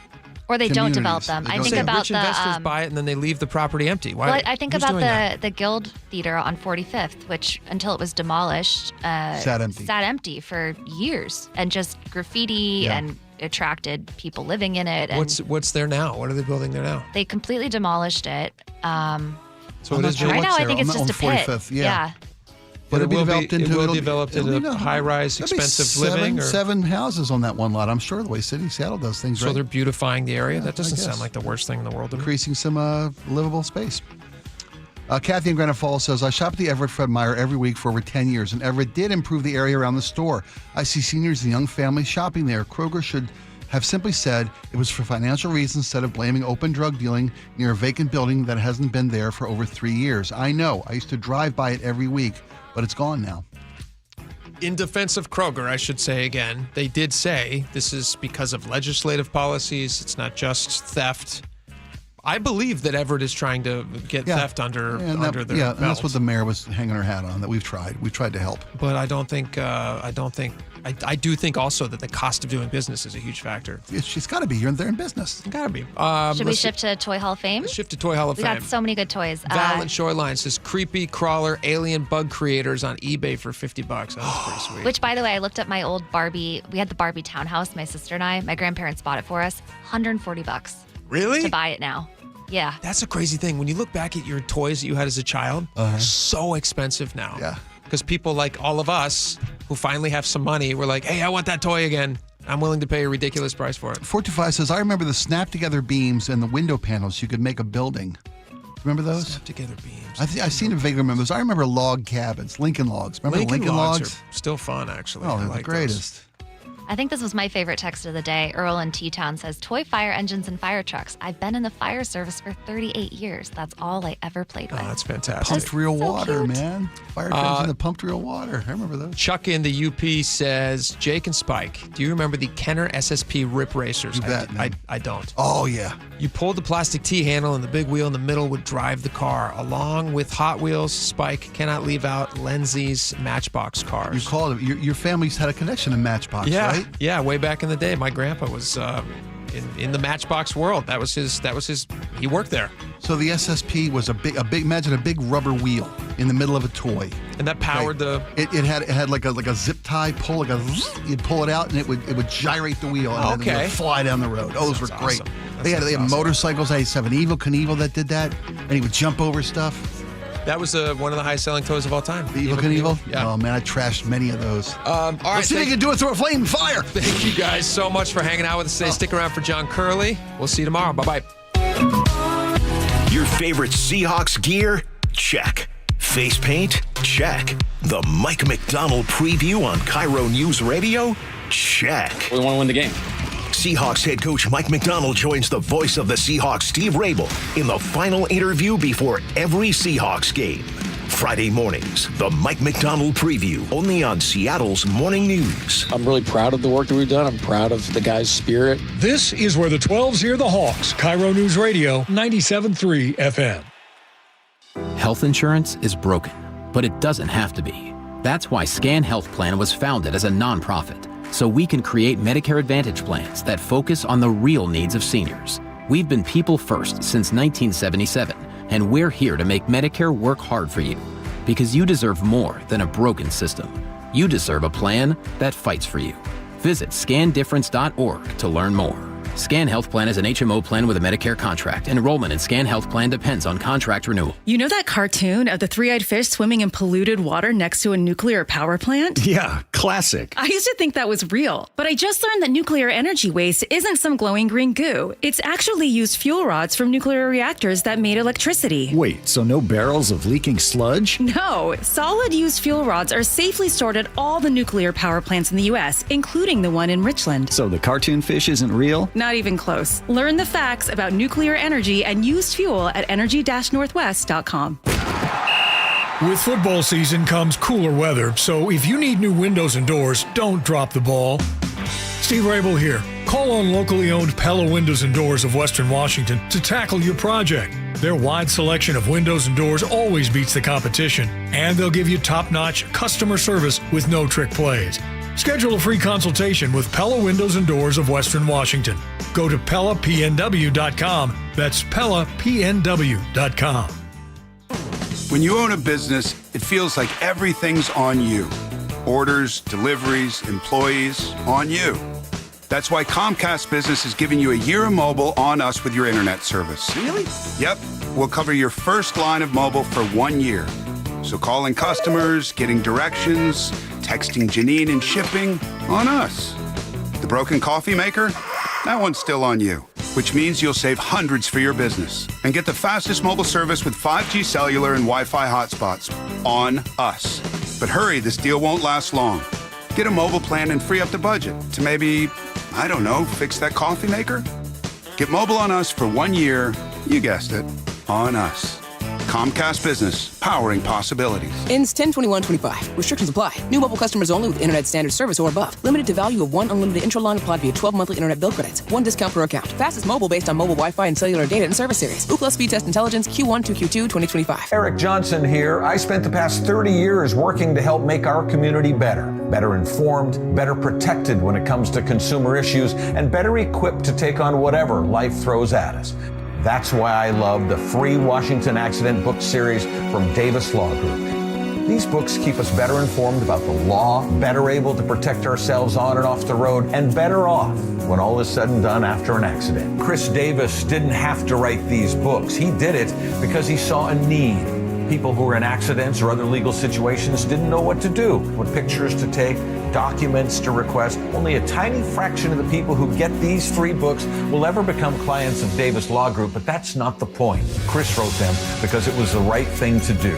Or they don't develop them. I think about rich investors buy it and then they leave the property empty. Why? Well, I think about the Guild Theater on 45th, which until it was demolished, sat empty for years, and just graffiti and attracted people living in it. And what's there now? What are they building there now? They completely demolished it. So it is right now. I think it's just a pit. Yeah. But it will be developed into high-rise, expensive living? Seven houses on that one lot, I'm sure, the way Seattle does things. So they're beautifying the area? That doesn't sound like the worst thing in the world to me. Increasing some livable space. Kathy in Granite Falls says, I shop at the Everett Fred Meyer every week for over 10 years, and Everett did improve the area around the store. I see seniors and young families shopping there. Kroger should have simply said it was for financial reasons instead of blaming open drug dealing near a vacant building that hasn't been there for over 3 years. I know. I used to drive by it every week, but it's gone now. In defense of Kroger, I should say again, they did say this is because of legislative policies. It's not just theft. I believe that Everett is trying to get theft under their belt. And that's what the mayor was hanging her hat on, that we've tried. We've tried to help. But I do think also that the cost of doing business is a huge factor. She's got to be. You're there in business. It's got to be. Should we shift to Toy Hall of Fame? Let's shift to Toy Hall of Fame. We got so many good toys. Val and Shoreline says creepy crawler alien bug creators on eBay for $50. That was pretty sweet. Which, by the way, I looked at my old Barbie. We had the Barbie townhouse, my sister and I. My grandparents bought it for us. $140. Really? To buy it now. Yeah. That's a crazy thing. When you look back at your toys that you had as a child, they're so expensive now. Yeah. Because people like all of us who finally have some money, we're like, hey, I want that toy again. I'm willing to pay a ridiculous price for it. 425 says, I remember the snap-together beams and the window panels. You could make a building. Remember those? Snap-together beams. I've seen a vague remember those. I remember log cabins, Lincoln logs. Remember Lincoln logs? Are still fun, actually. Oh, they're the greatest. I think this was my favorite text of the day. Earl in T-Town says, toy fire engines and fire trucks. I've been in the fire service for 38 years. That's all I ever played with. Oh, that's fantastic. Pumped real water, man. Fire engines that pumped real water. I remember those. Chuck in the UP says, Jake and Spike, do you remember the Kenner SSP Rip Racers? You bet, man. I don't. Oh, yeah. You pulled the plastic T-handle and the big wheel in the middle would drive the car. Along with Hot Wheels, Spike cannot leave out Lindsay's Matchbox cars. You called it. Your family's had a connection to Matchbox, right? Yeah, way back in the day. My grandpa was in the Matchbox world. That was his. He worked there. So the SSP was a big. Imagine a big rubber wheel in the middle of a toy, and that powered the. It had like a zip tie pull. You'd pull it out, and it would gyrate the wheel, and then it would fly down the road. Oh, those were great. Awesome. They had motorcycles. I used to have an Evil Knievel that did that, and he would jump over stuff. That was one of the highest-selling toys of all time. The Evil Knievel? Yeah. Oh, man, I trashed many of those. All right, let's see if we can do it through a flame fire. Thank you guys so much for hanging out with us today. Stick around for John Curley. We'll see you tomorrow. Bye-bye. Your favorite Seahawks gear? Check. Face paint? Check. The Mike McDonald preview on KIRO Newsradio? Check. We want to win the game. Seahawks head coach Mike McDonald joins the voice of the Seahawks, Steve Rabel, in the final interview before every Seahawks game. Friday mornings, the Mike McDonald preview, only on Seattle's Morning News. I'm really proud of the work that we've done. I'm proud of the guys' spirit. This is where the 12s hear the Hawks. KIRO Newsradio, 97.3 FM. Health insurance is broken, but it doesn't have to be. That's why Scan Health Plan was founded as a nonprofit, so we can create Medicare Advantage plans that focus on the real needs of seniors. We've been people first since 1977, and we're here to make Medicare work hard for you, because you deserve more than a broken system. You deserve a plan that fights for you. Visit scandifference.org to learn more. Scan Health Plan is an HMO plan with a Medicare contract. Enrollment in Scan Health Plan depends on contract renewal. You know that cartoon of the three-eyed fish swimming in polluted water next to a nuclear power plant? Yeah, classic. I used to think that was real, but I just learned that nuclear energy waste isn't some glowing green goo. It's actually used fuel rods from nuclear reactors that made electricity. Wait, so no barrels of leaking sludge? No, solid used fuel rods are safely stored at all the nuclear power plants in the U.S., including the one in Richland. So the cartoon fish isn't real? Not even close. Learn the facts about nuclear energy and used fuel at energy-northwest.com. With football season comes cooler weather, so if you need new windows and doors, don't drop the ball. Steve Rabel here. Call on locally owned Pella Windows and Doors of Western Washington to tackle your project. Their wide selection of windows and doors always beats the competition, and they'll give you top-notch customer service with no trick plays. Schedule a free consultation with Pella Windows and Doors of Western Washington. Go to PellaPNW.com. That's PellaPNW.com. When you own a business, it feels like everything's on you. Orders, deliveries, employees, on you. That's why Comcast Business is giving you a year of mobile on us with your internet service. Really? Yep. We'll cover your first line of mobile for 1 year. So calling customers, getting directions, texting Janine and shipping, on us. The broken coffee maker? That one's still on you, which means you'll save hundreds for your business and get the fastest mobile service with 5G cellular and Wi-Fi hotspots on us. But hurry, this deal won't last long. Get a mobile plan and free up the budget to maybe, I don't know, fix that coffee maker? Get mobile on us for 1 year, you guessed it, on us. Comcast Business, powering possibilities. Ends 10/21/25. Restrictions apply. New mobile customers only with internet standard service or above. Limited to value of one unlimited intro-line applied via 12 monthly internet bill credits. One discount per account. Fastest mobile based on mobile Wi-Fi and cellular data and service series. Ookla Speed Test Intelligence Q1 to Q2 2025. Eric Johnson here. I spent the past 30 years working to help make our community better. Better informed, better protected when it comes to consumer issues, and better equipped to take on whatever life throws at us. That's why I love the free Washington Accident book series from Davis Law Group. These books keep us better informed about the law, better able to protect ourselves on and off the road, and better off when all is said and done after an accident. Chris Davis didn't have to write these books. He did it because he saw a need. People who were in accidents or other legal situations didn't know what to do, what pictures to take, documents to request. Only a tiny fraction of the people who get these free books will ever become clients of Davis Law Group, but that's not the point. Chris wrote them because it was the right thing to do.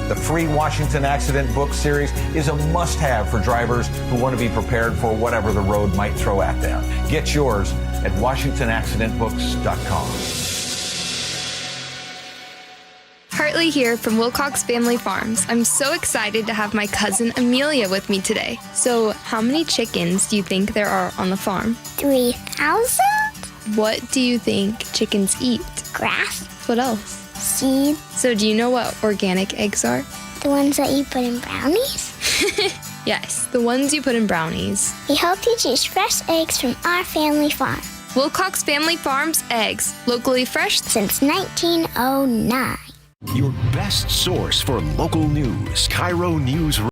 The free Washington Accident book series is a must-have for drivers who want to be prepared for whatever the road might throw at them. Get yours at WashingtonAccidentBooks.com. Hartley here from Wilcox Family Farms. I'm so excited to have my cousin Amelia with me today. So, how many chickens do you think there are on the farm? 3,000? What do you think chickens eat? Grass. What else? Seed. So, do you know what organic eggs are? The ones that you put in brownies? Yes, the ones you put in brownies. We hope you choose fresh eggs from our family farm. Wilcox Family Farms eggs, locally fresh since 1909. Your best source for local news, KIRO Newsradio.